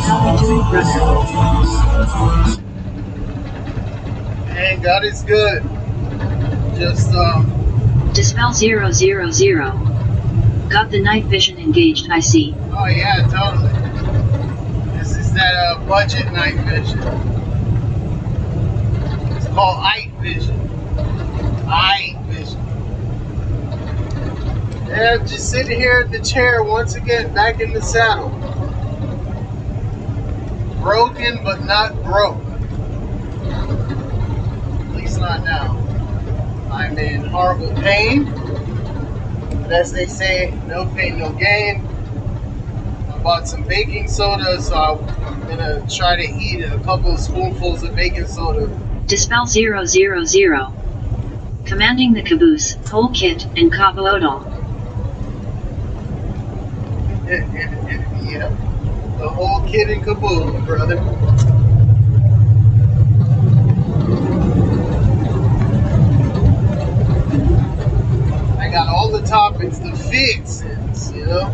How we doing, brother? Man, God is good. Just, Dispel 000. Got the night vision engaged, I see. oh yeah, totally. This is that, budget night vision. It's called night vision. And I'm just sitting here in the chair once again, back in the saddle. Broken, but not broke. At least not now. I'm in horrible pain. But as they say, no pain, no gain. I bought some baking soda, so I'm gonna try to eat a couple of spoonfuls of baking soda. Dispel 000. Commanding the caboose, whole kit, and caboodle. Yeah, the whole kit and caboodle, brother. I got all the toppings, the fixings, you know.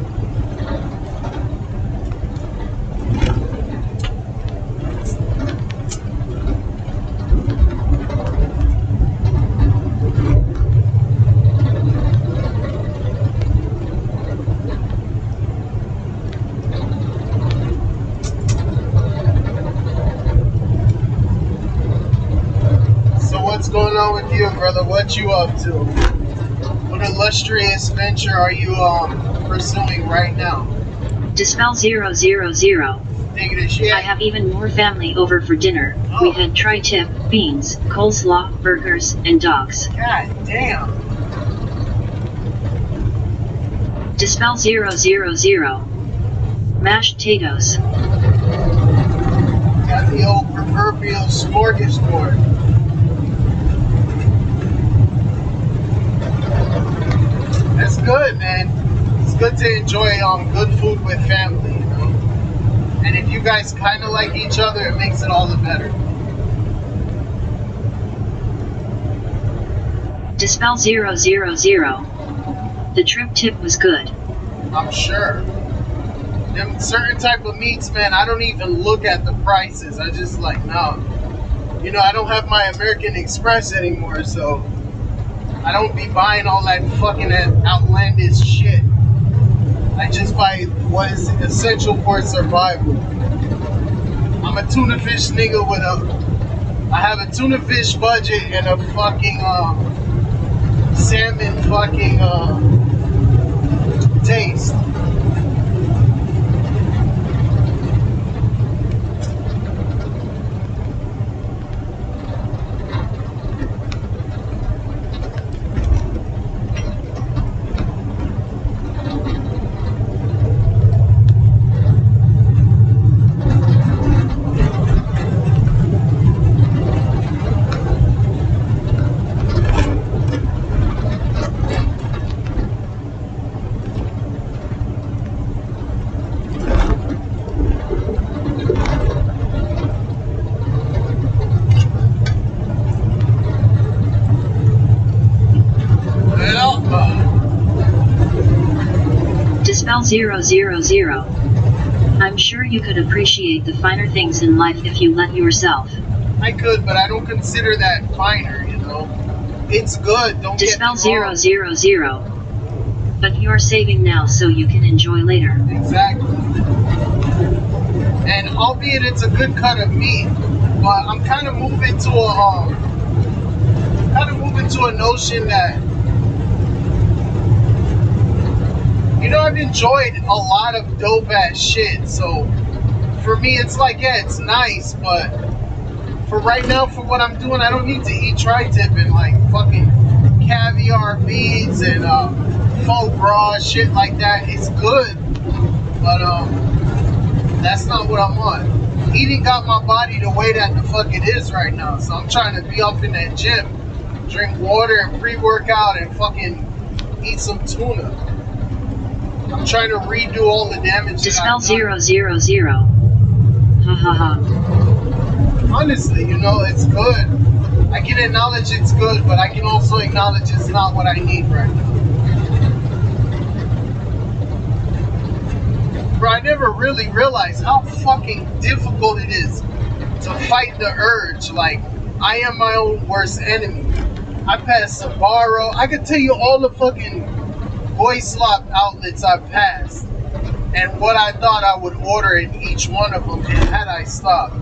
What's going on with you, brother? What you up to? What illustrious venture are you pursuing right now? Dispel 000. Taking a shit? I have even more family over for dinner. Oh. We had tri-tip, beans, coleslaw, burgers, and dogs. God damn. Dispel 000. Mashed potatoes. Got the old proverbial smorgasbord. That's good, man. It's good to enjoy good food with family, you know. And if you guys kind of like each other, it makes it all the better. Dispel 000. The trip tip was good. I'm sure. Them certain type of meats, man, I don't even look at the prices. I just like, no. You know, I don't have my American Express anymore, so I don't be buying all that fucking outlandish shit. I just buy what is essential for survival. I'm a tuna fish nigga I have a tuna fish budget and a fucking salmon fucking taste. Dispel 000. I'm sure you could appreciate the finer things in life if you let yourself. I could, but I don't consider that finer, you know. It's good, don't Dispel get me wrong. 000. But you're saving now so you can enjoy later. Exactly. And albeit it's a good cut of meat, but I'm kind of moving to a notion that, you know, I've enjoyed a lot of dope ass shit. So for me, it's like, yeah, it's nice, but for right now, for what I'm doing, I don't need to eat tri-tip and like fucking caviar beads and faux gras, shit like that. It's good, but that's not what I'm on. Eating got my body the way that the fuck it is right now. So I'm trying to be up in that gym, drink water and pre-workout and fucking eat some tuna. I'm trying to redo all the damage. Dispel 000. Ha ha ha. Honestly, you know, it's good. I can acknowledge it's good, but I can also acknowledge it's not what I need right now. Bro, I never really realized how fucking difficult it is to fight the urge. Like, I am my own worst enemy. I passed Sbarro. I could tell you all the fucking boy slop outlets I've passed and what I thought I would order in each one of them had I stopped.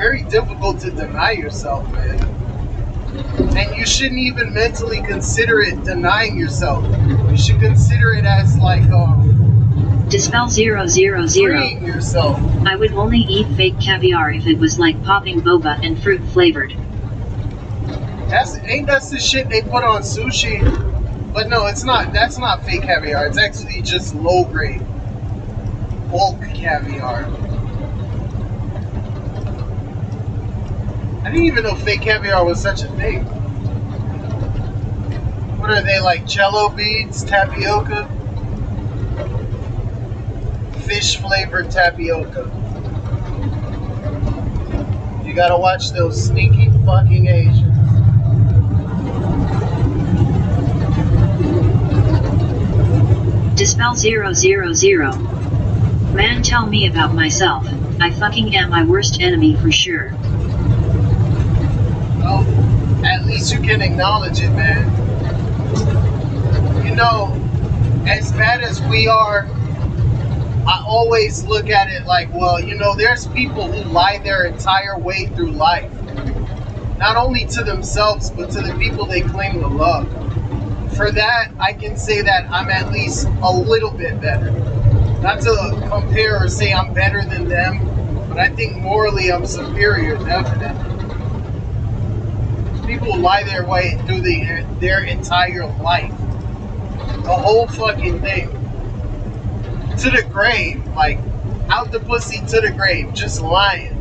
very difficult to deny yourself, man. And you shouldn't even mentally consider it denying yourself. You should consider it as like Dispel 000. freeing yourself. I would only eat fake caviar if it was like popping boba and fruit flavored. Ain't that the shit they put on sushi? But no, it's not. That's not fake caviar. It's actually just low grade bulk caviar. I didn't even know fake caviar was such a thing. What are they, like jello beads, tapioca? Fish flavored tapioca. You gotta watch those sneaky fucking Asians. Dispel 000. Man, tell me about myself. I fucking am my worst enemy for sure. Well, at least you can acknowledge it, man. You know, as bad as we are, I always look at it like, well, you know, there's people who lie their entire way through life. Not only to themselves, but to the people they claim to love. For that, I can say that I'm at least a little bit better. Not to compare or say I'm better than them, but I think morally I'm superior, definitely. People lie their way through their entire life. The whole fucking thing. To the grave. Like, out the pussy to the grave. Just lying.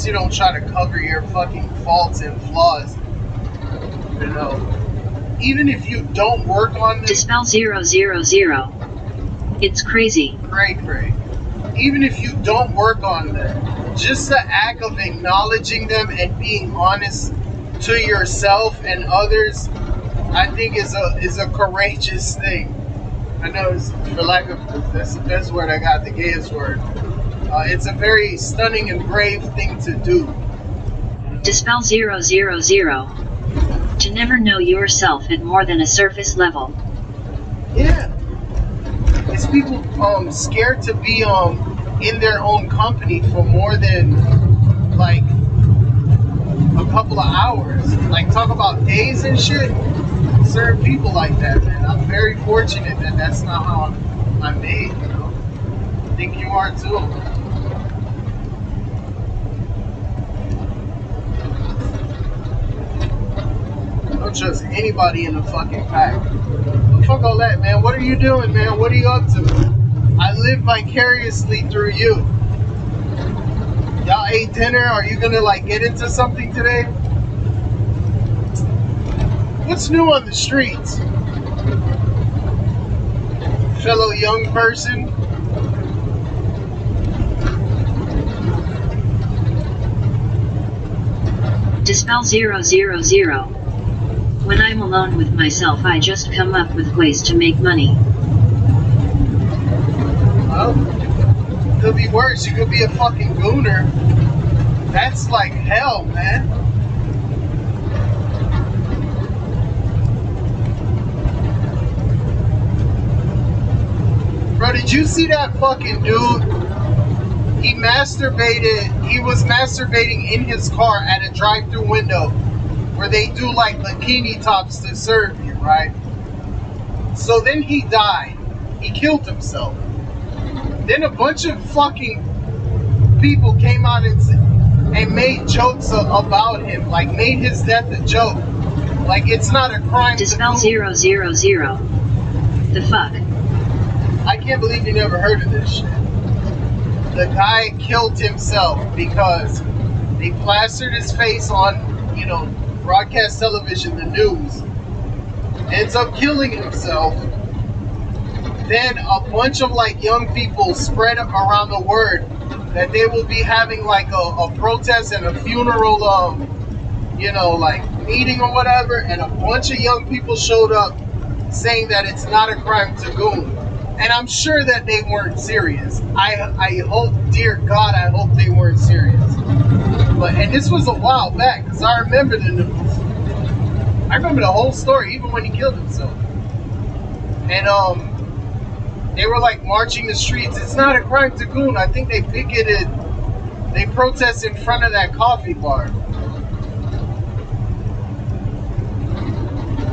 You don't try to cover your fucking faults and flaws. You know, even if you don't work on them. Dispel 000. It's crazy. Great. Even if you don't work on them, just the act of acknowledging them and being honest to yourself and others, I think is a courageous thing. I know, it's, for lack of, that's the best word I got, the gayest word. It's a very stunning and brave thing to do. Dispel 000. To never know yourself at more than a surface level. Yeah. It's people scared to be in their own company for more than like a couple of hours. Like, talk about days and shit. Certain people like that, man. I'm very fortunate that that's not how I'm made, you know. I think you are too. Don't trust anybody in the fucking pack. But fuck all that, man. What are you doing, man? What are you up to? I live vicariously through you. Y'all ate dinner? Are you gonna like get into something today? What's new on the streets? Fellow young person. Dispel 000. When I'm alone with myself, I just come up with ways to make money. Well, could be worse. You could be a fucking gooner. That's like hell, man. Bro, did you see that fucking dude? He was masturbating in his car at a drive-through window where they do like bikini tops to serve you, right? So then he died. He killed himself. Then a bunch of fucking people came out and made jokes about him, like made his death a joke. Like, it's not a crime. Dispel 000. The fuck? I can't believe you never heard of this shit. The guy killed himself because they plastered his face on, you know, broadcast television, the news. Ends up killing himself. then a bunch of like young people spread around the word that they will be having like a protest and a funeral, like meeting or whatever, and a bunch of young people showed up saying that it's not a crime to goon. And I'm sure that they weren't serious. I hope, dear God, I hope they weren't serious. And this was a while back, because I remember the news. I remember the whole story, even when he killed himself. And they were like marching the streets. It's not a crime to goon. I think they protested in front of that coffee bar.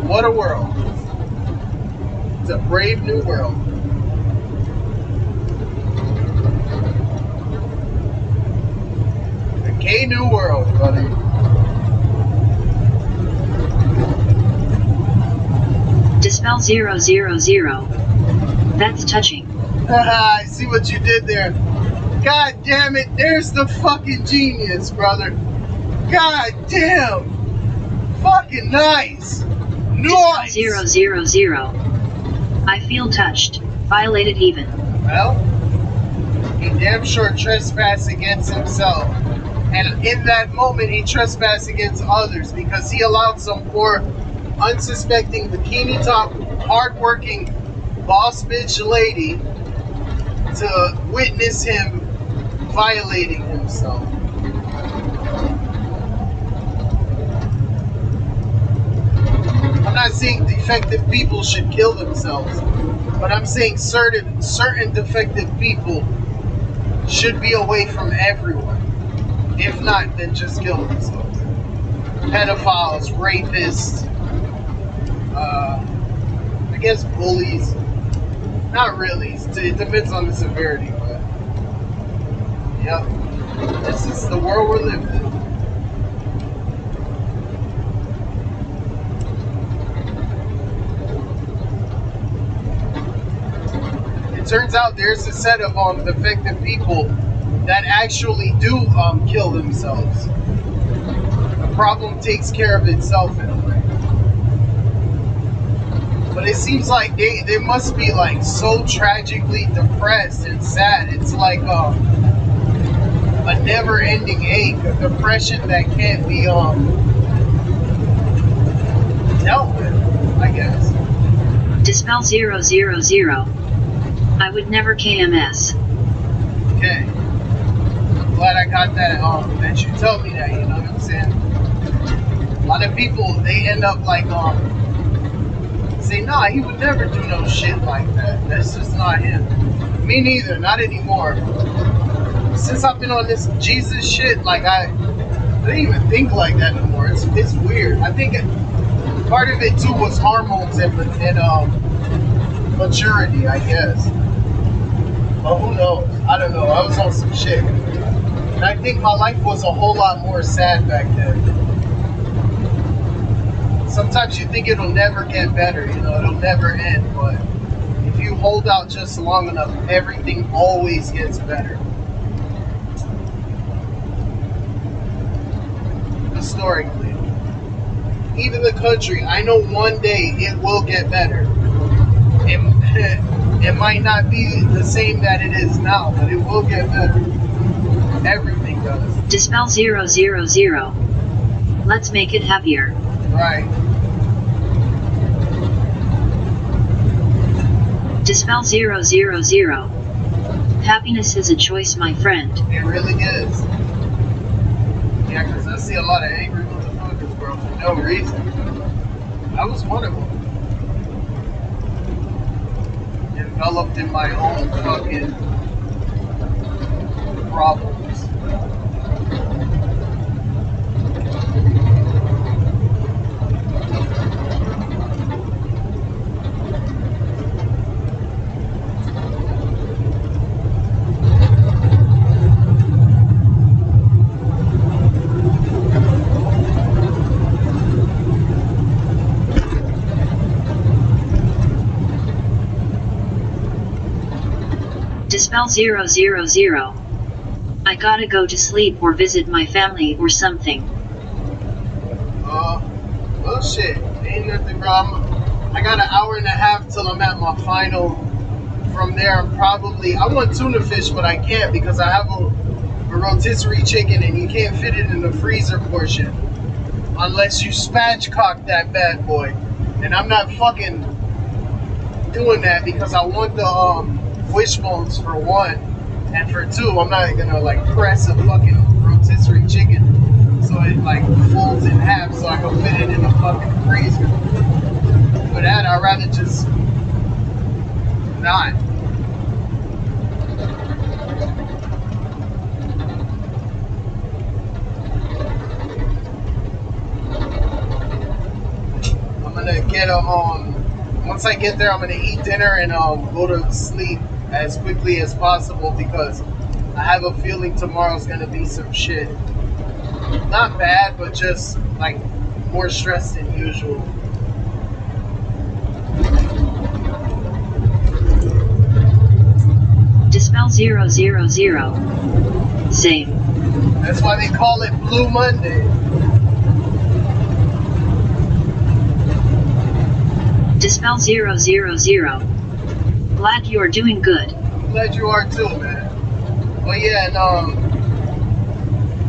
What a world. It's a brave new world. A gay new world, buddy. Dispel 000. That's touching. I see what you did there. God damn it, there's the fucking genius, brother. God damn. Fucking nice. Nice. Dispel 000. I feel touched. Violated even. Well, he damn sure trespassed against himself. And in that moment, he trespassed against others because he allowed some poor, unsuspecting, bikini top, hardworking, boss bitch lady to witness him violating himself. I'm not saying defective people should kill themselves, but I'm saying certain defective people should be away from everyone. If not, then just kill themselves. Pedophiles, rapists, I guess bullies. Not really. It depends on the severity, but yep. This is the world we're living in. It turns out there's a set of defective people that actually do kill themselves. The problem takes care of itself in a way. But it seems like they must be like so tragically depressed and sad. It's like a never-ending ache, a depression that can't be dealt with, I guess. Dispel 000. I would never KMS. Okay. I'm glad I got that that you told me that, you know what I'm saying? A lot of people, they end up like say, nah, he would never do no shit like that. That's just not him. Me neither, not anymore. Since I've been on this Jesus shit, like I don't even think like that anymore. It's weird. I think part of it too was hormones and maturity, I guess. But who knows? I don't know. I was on some shit. And I think my life was a whole lot more sad back then. Sometimes you think it'll never get better, it'll never end, but if you hold out just long enough, everything always gets better. Historically. Even the country, I know one day it will get better. It might not be the same that it is now, but it will get better. Everything does. Dispel 000. Let's make it happier. Right. Dispel 000. Happiness is a choice, my friend. It really is. Yeah, because I see a lot of angry motherfuckers, bro, for no reason. I was one of them. Enveloped in my own fucking problems. Dispel 000. I gotta go to sleep or visit my family or something. Well shit, ain't nothing wrong. I got an hour and a half till I'm at my final from there, I want tuna fish, but I can't because I have a rotisserie chicken and you can't fit it in the freezer portion unless you spatchcock that bad boy. And I'm not fucking doing that because I want the wishbones for one, and for two, I'm not gonna like press a fucking rotisserie chicken so it like folds in half so I can fit it in the fucking freezer. For that, I'd rather just not. I'm gonna get once I get there, I'm gonna eat dinner and go to sleep as quickly as possible because I have a feeling tomorrow's gonna be some shit. Not bad, but just like more stress than usual. Dispel 000. Same. That's why they call it Blue Monday. Dispel 000. Glad you're doing good. Glad you are too, man. But yeah, and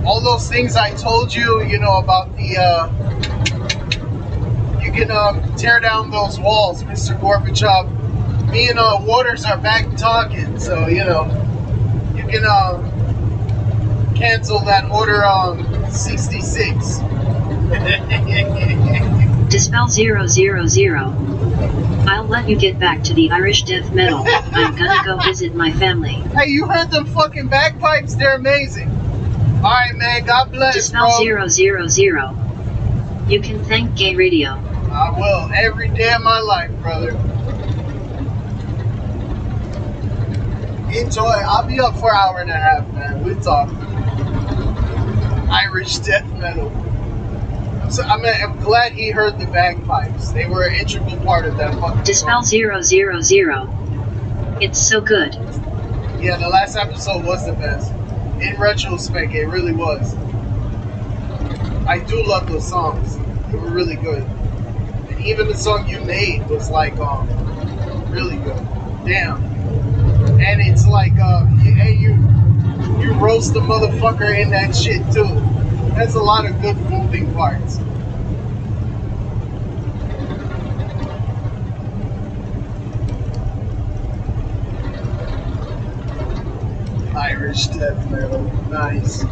all those things I told you, you know, about the you can tear down those walls, Mr. Gorbachev. Me and Waters are back talking, so you know you can cancel that order 66. Dispel 000. I'll let you get back to the Irish death metal. I'm gonna go visit my family. Hey, you heard them fucking bagpipes? They're amazing. Alright, man, God bless, Dispel bro. 000. You can thank Gay Radio. I will, every day of my life, brother. Enjoy. I'll be up for an hour and a half, man. We'll talk. Irish death metal. I'm glad he heard the bagpipes. They were an integral part of that fucking Dispel song. 000. It's so good. Yeah, the last episode was the best. In retrospect, it really was. I do love those songs. They were really good. And even the song you made was like really good. Damn. And it's like you roast the motherfucker in that shit too. That's a lot of good moving parts. Irish death metal. Nice.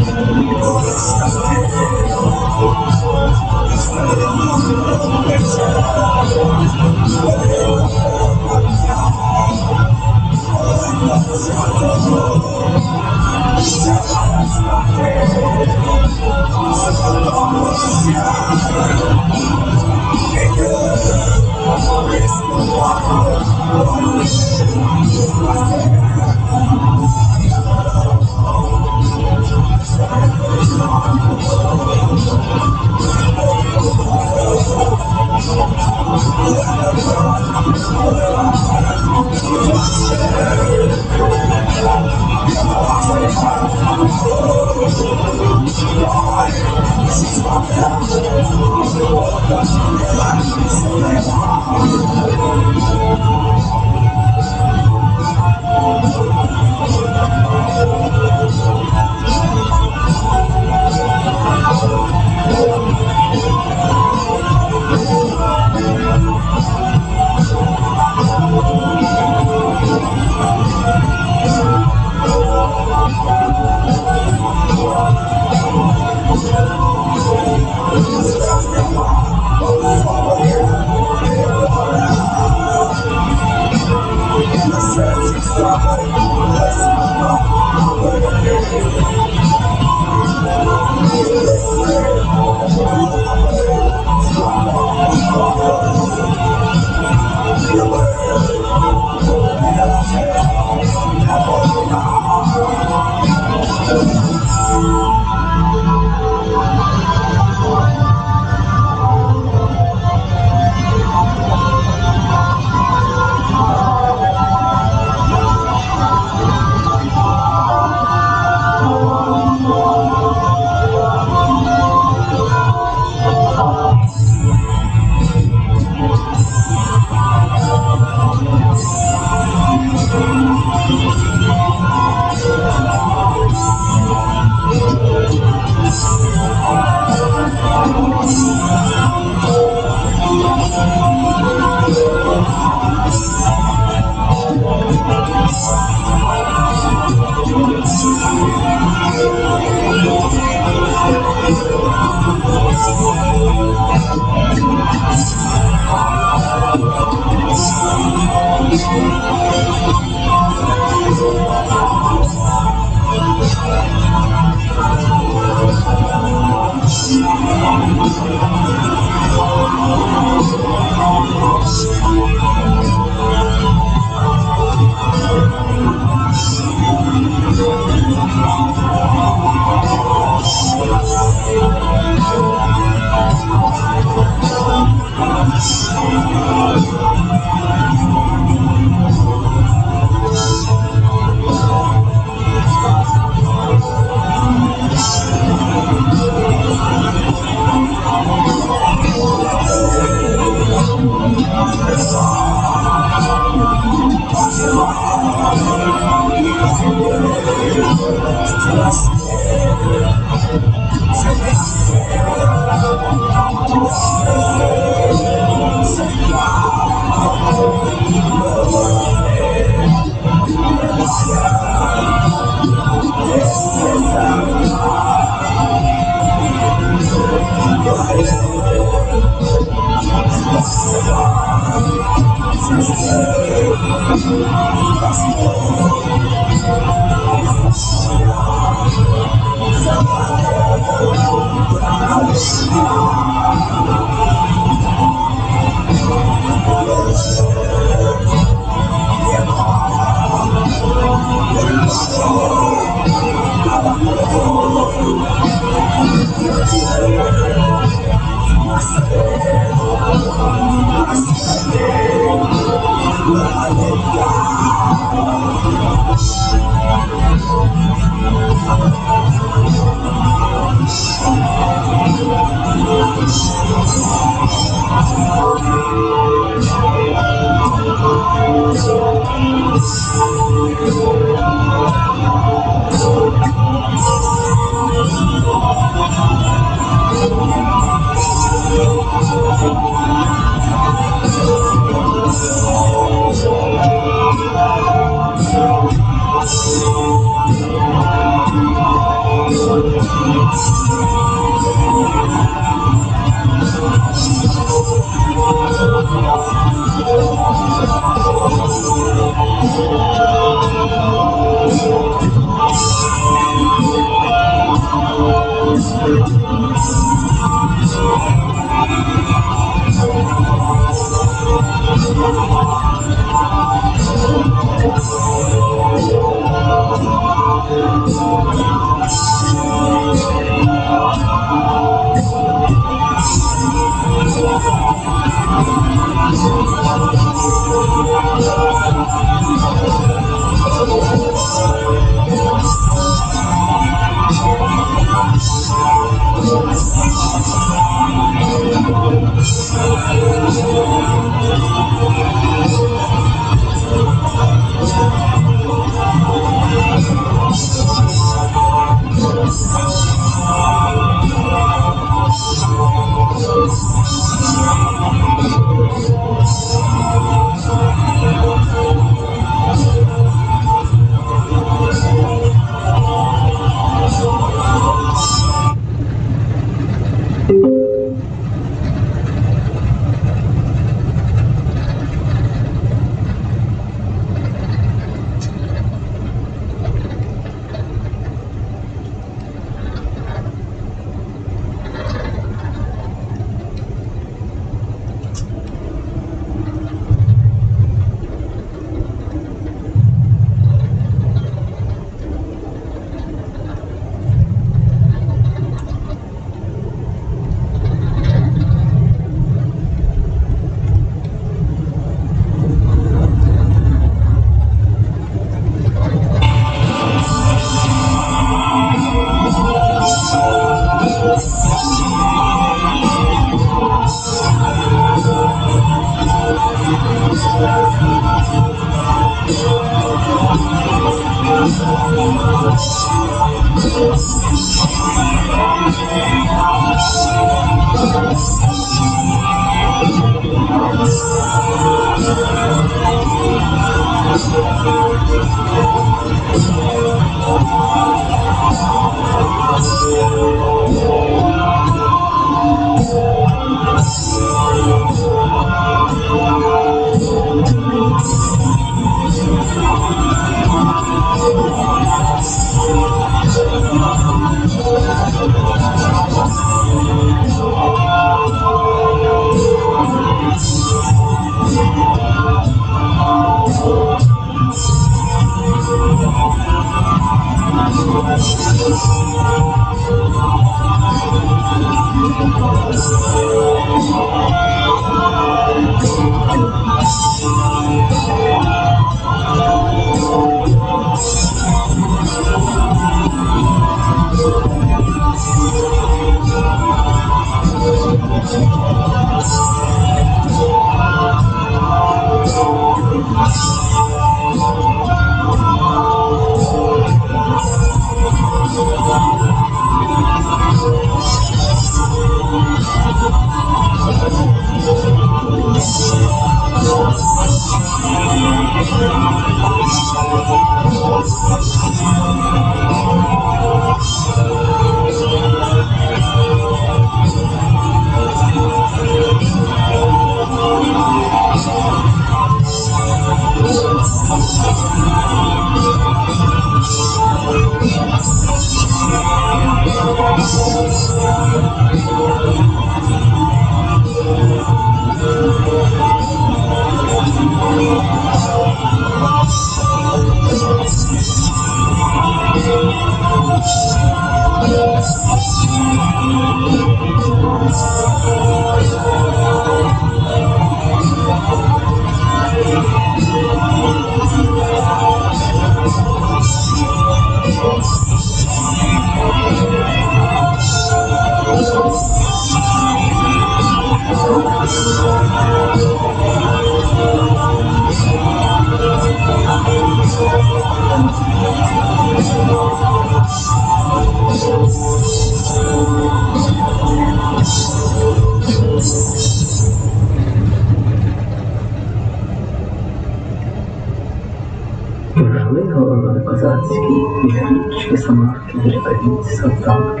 Правый козацький вірнички самарки вірваніться так.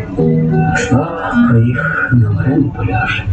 Слава про їх на мене поляже.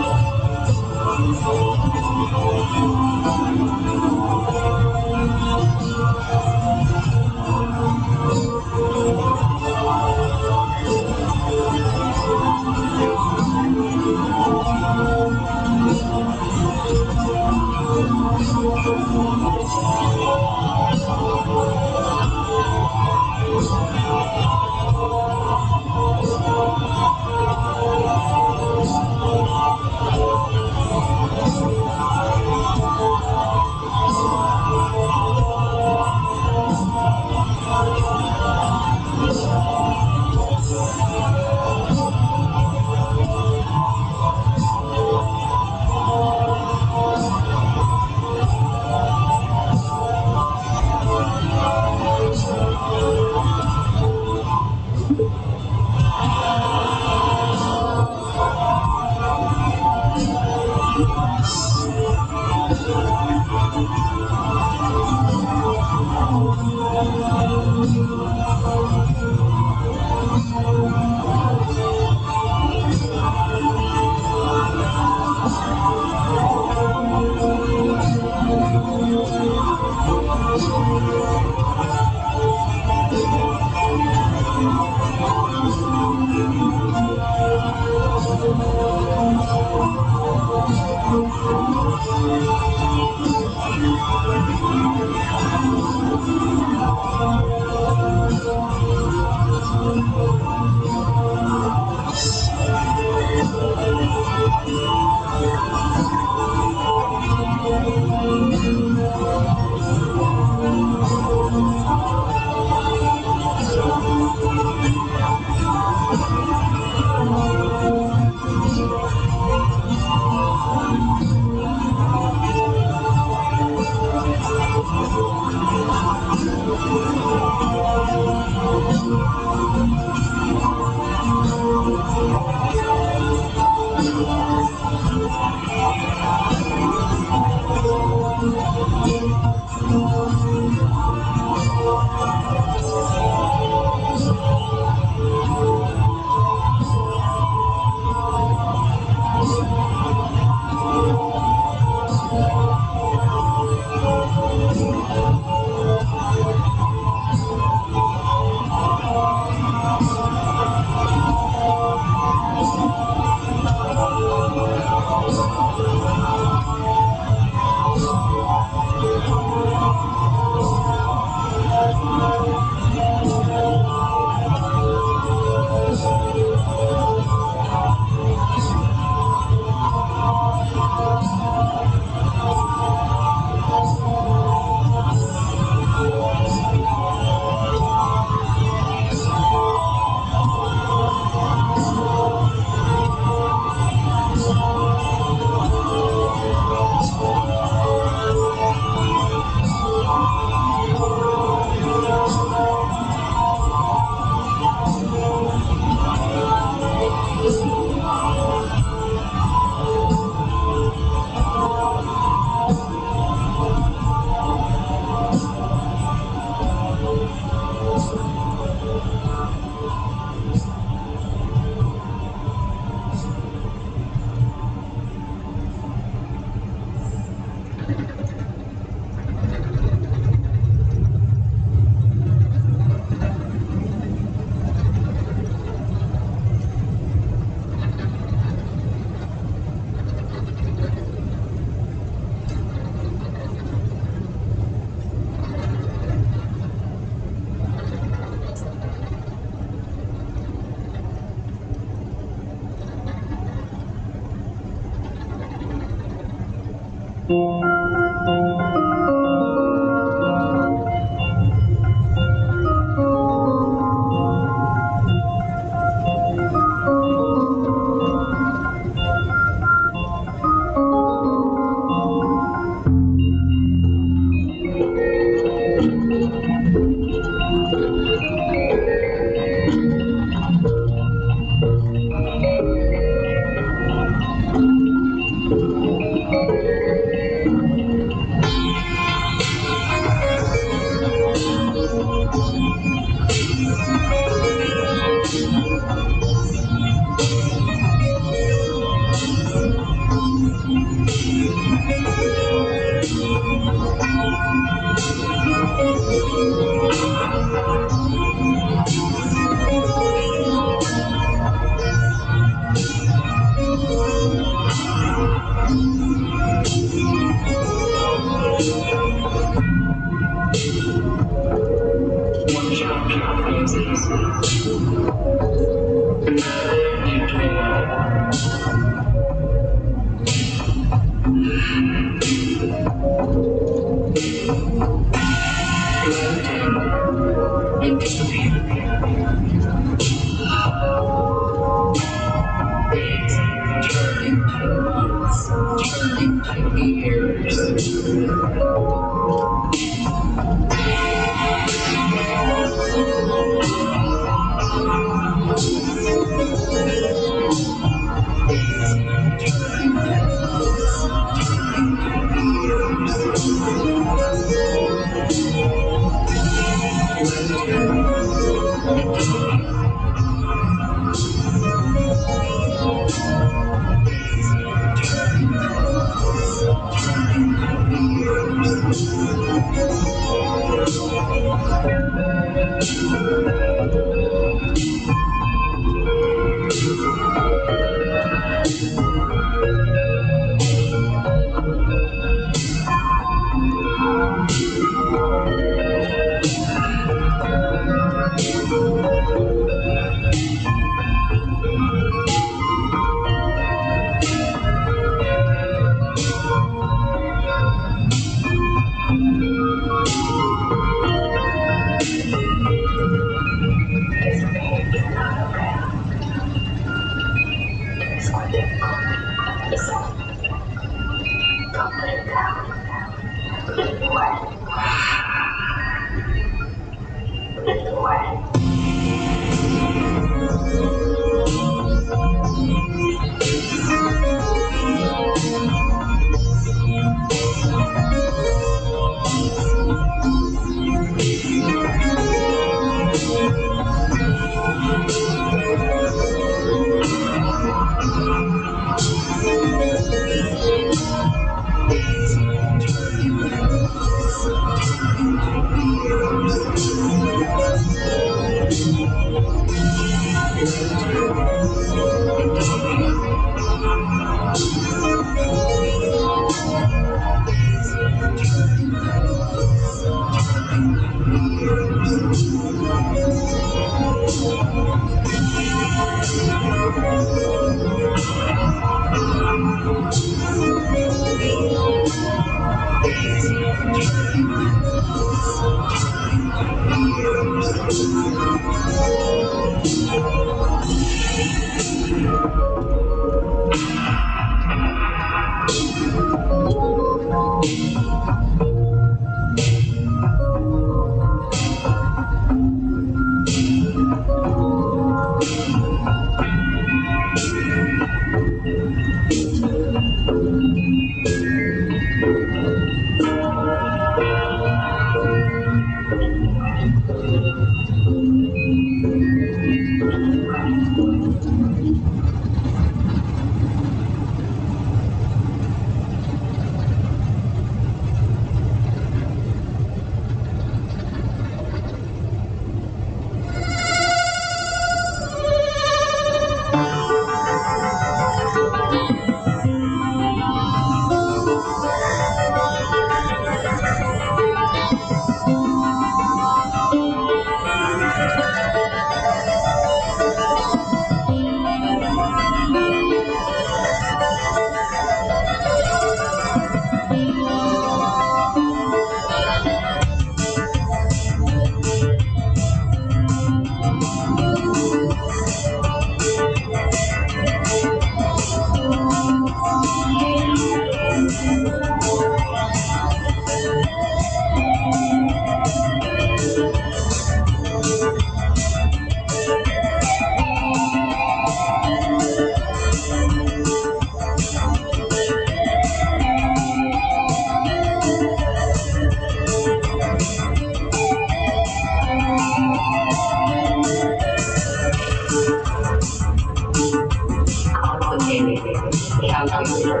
Calculator.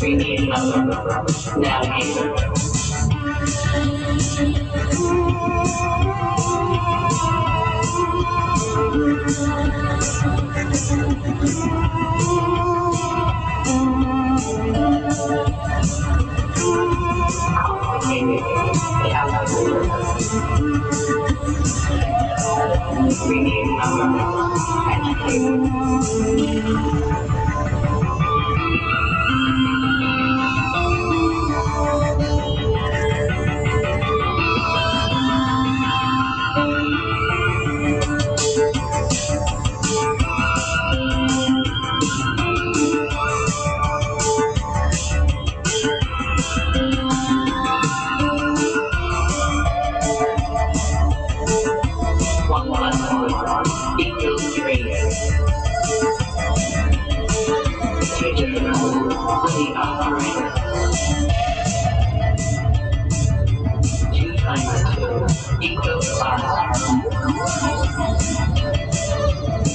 Rename number. Navigator. Rename number.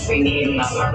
Rename number.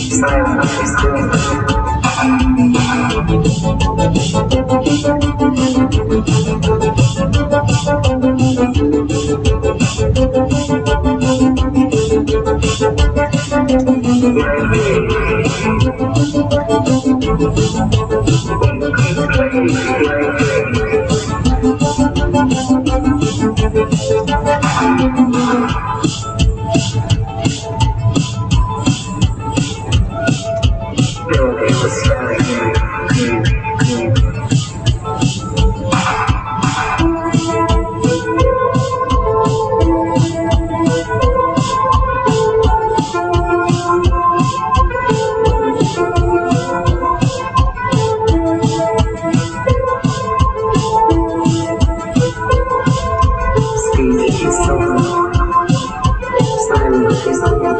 Silence is good. Building was standing. Speech is silent. Silence is good.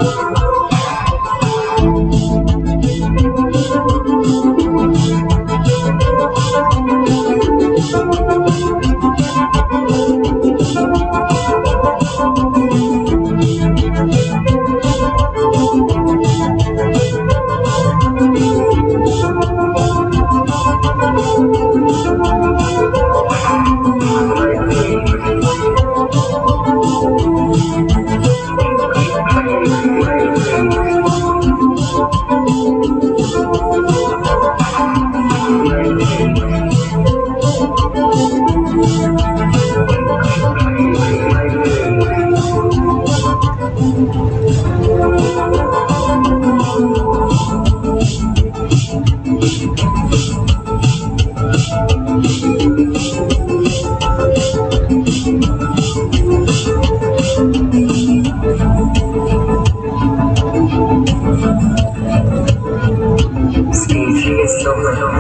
Speech is silent.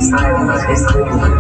Silence is good.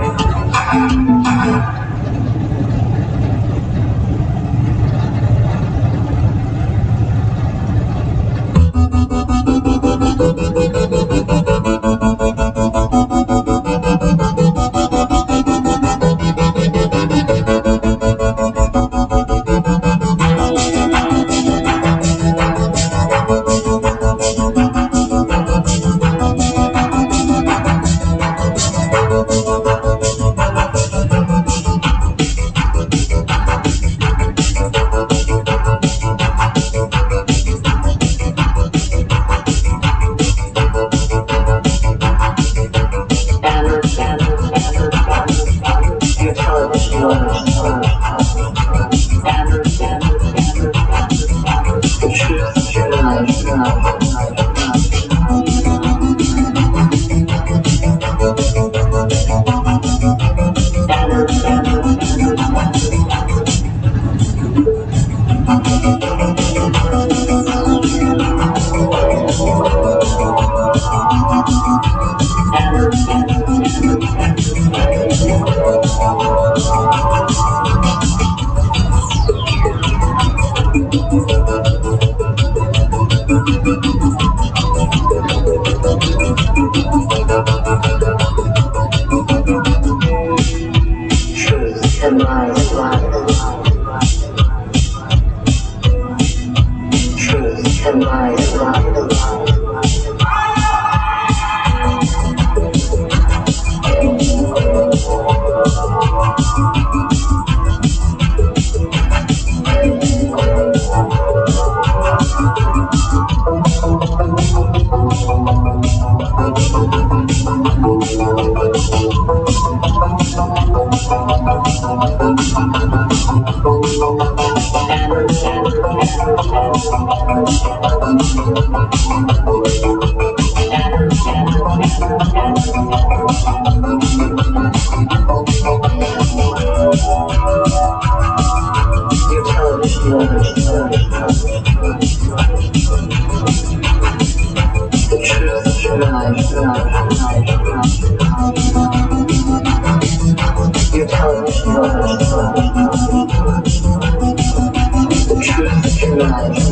Truth and lies lie. Truth and lies lie. Your television the truth lies. Your television the truth lies.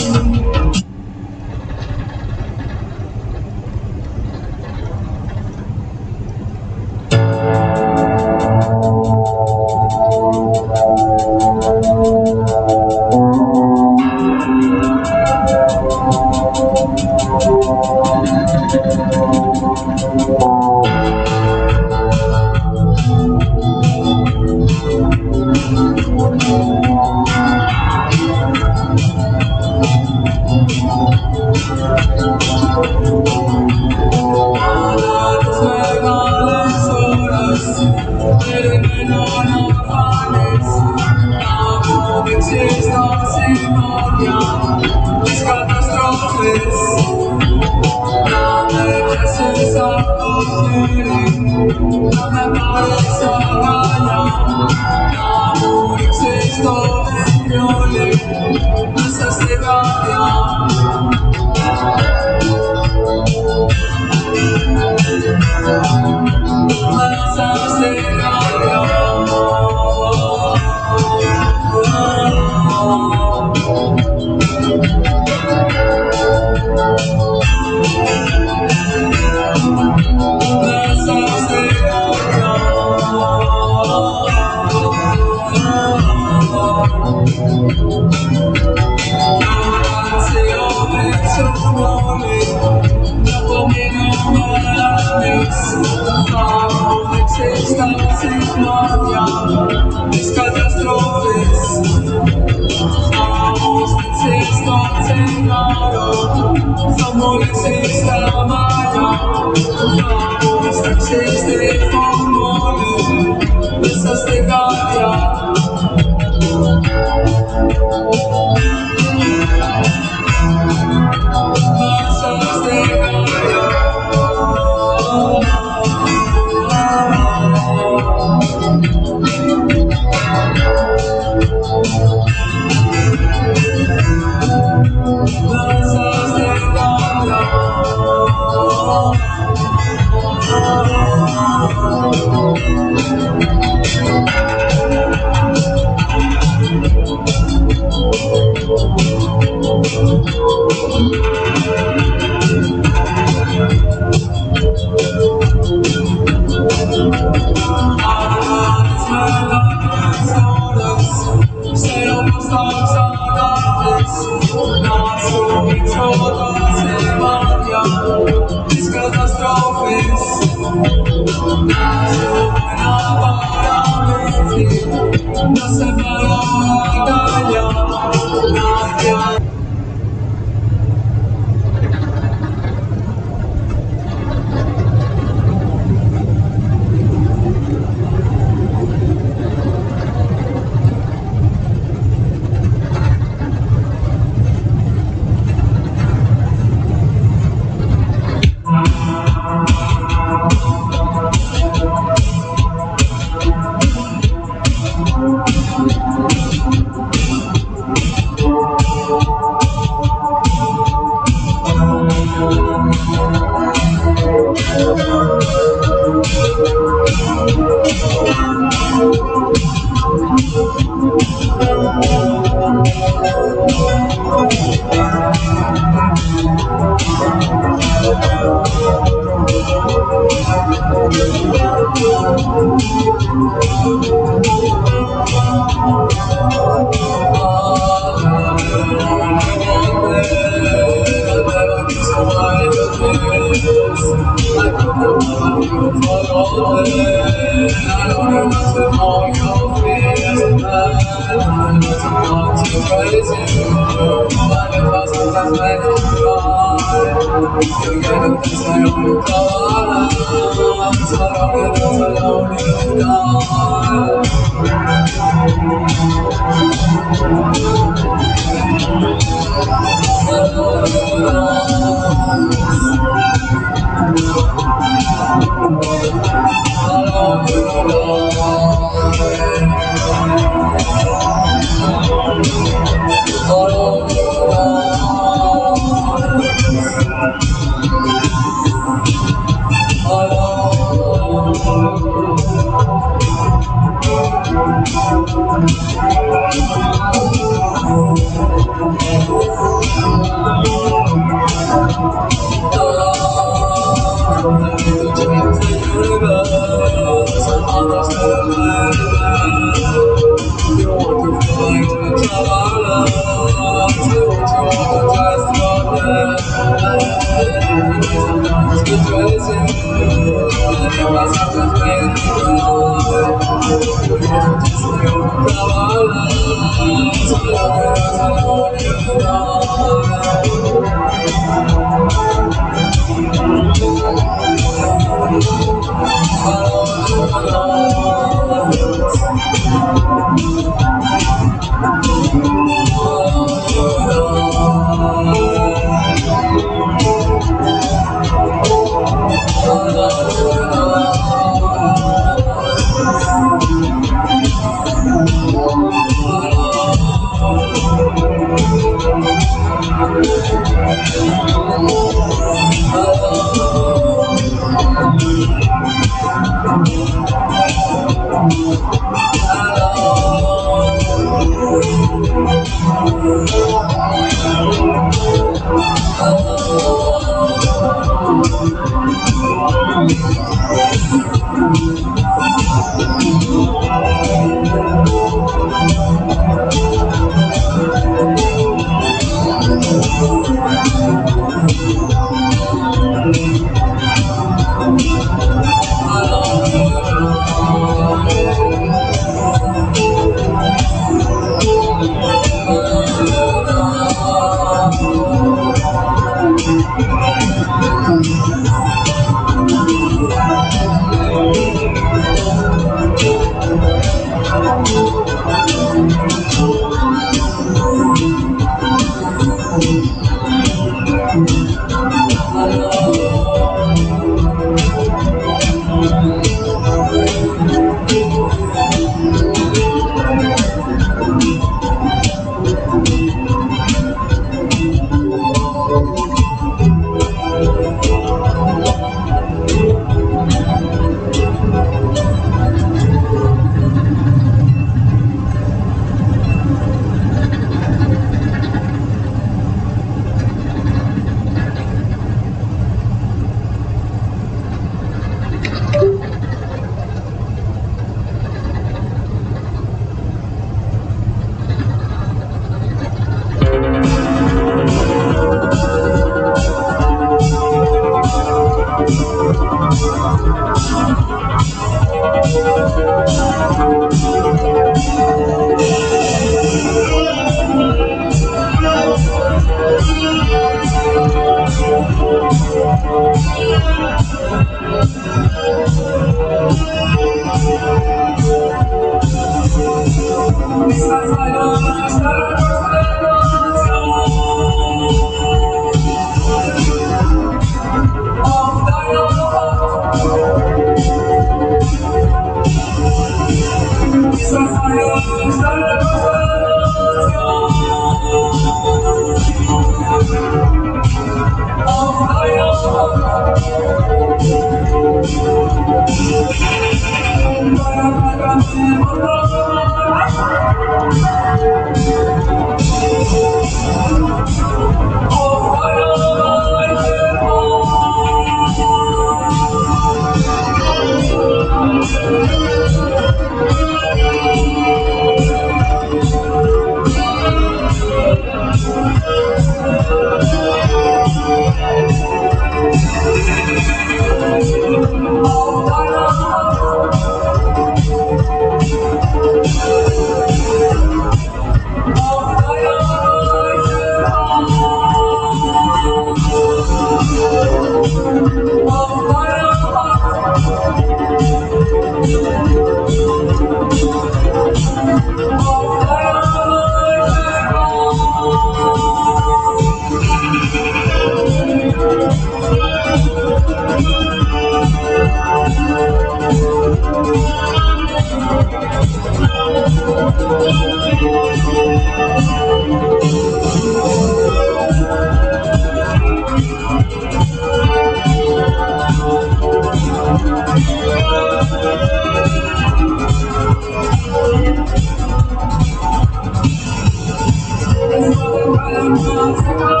It's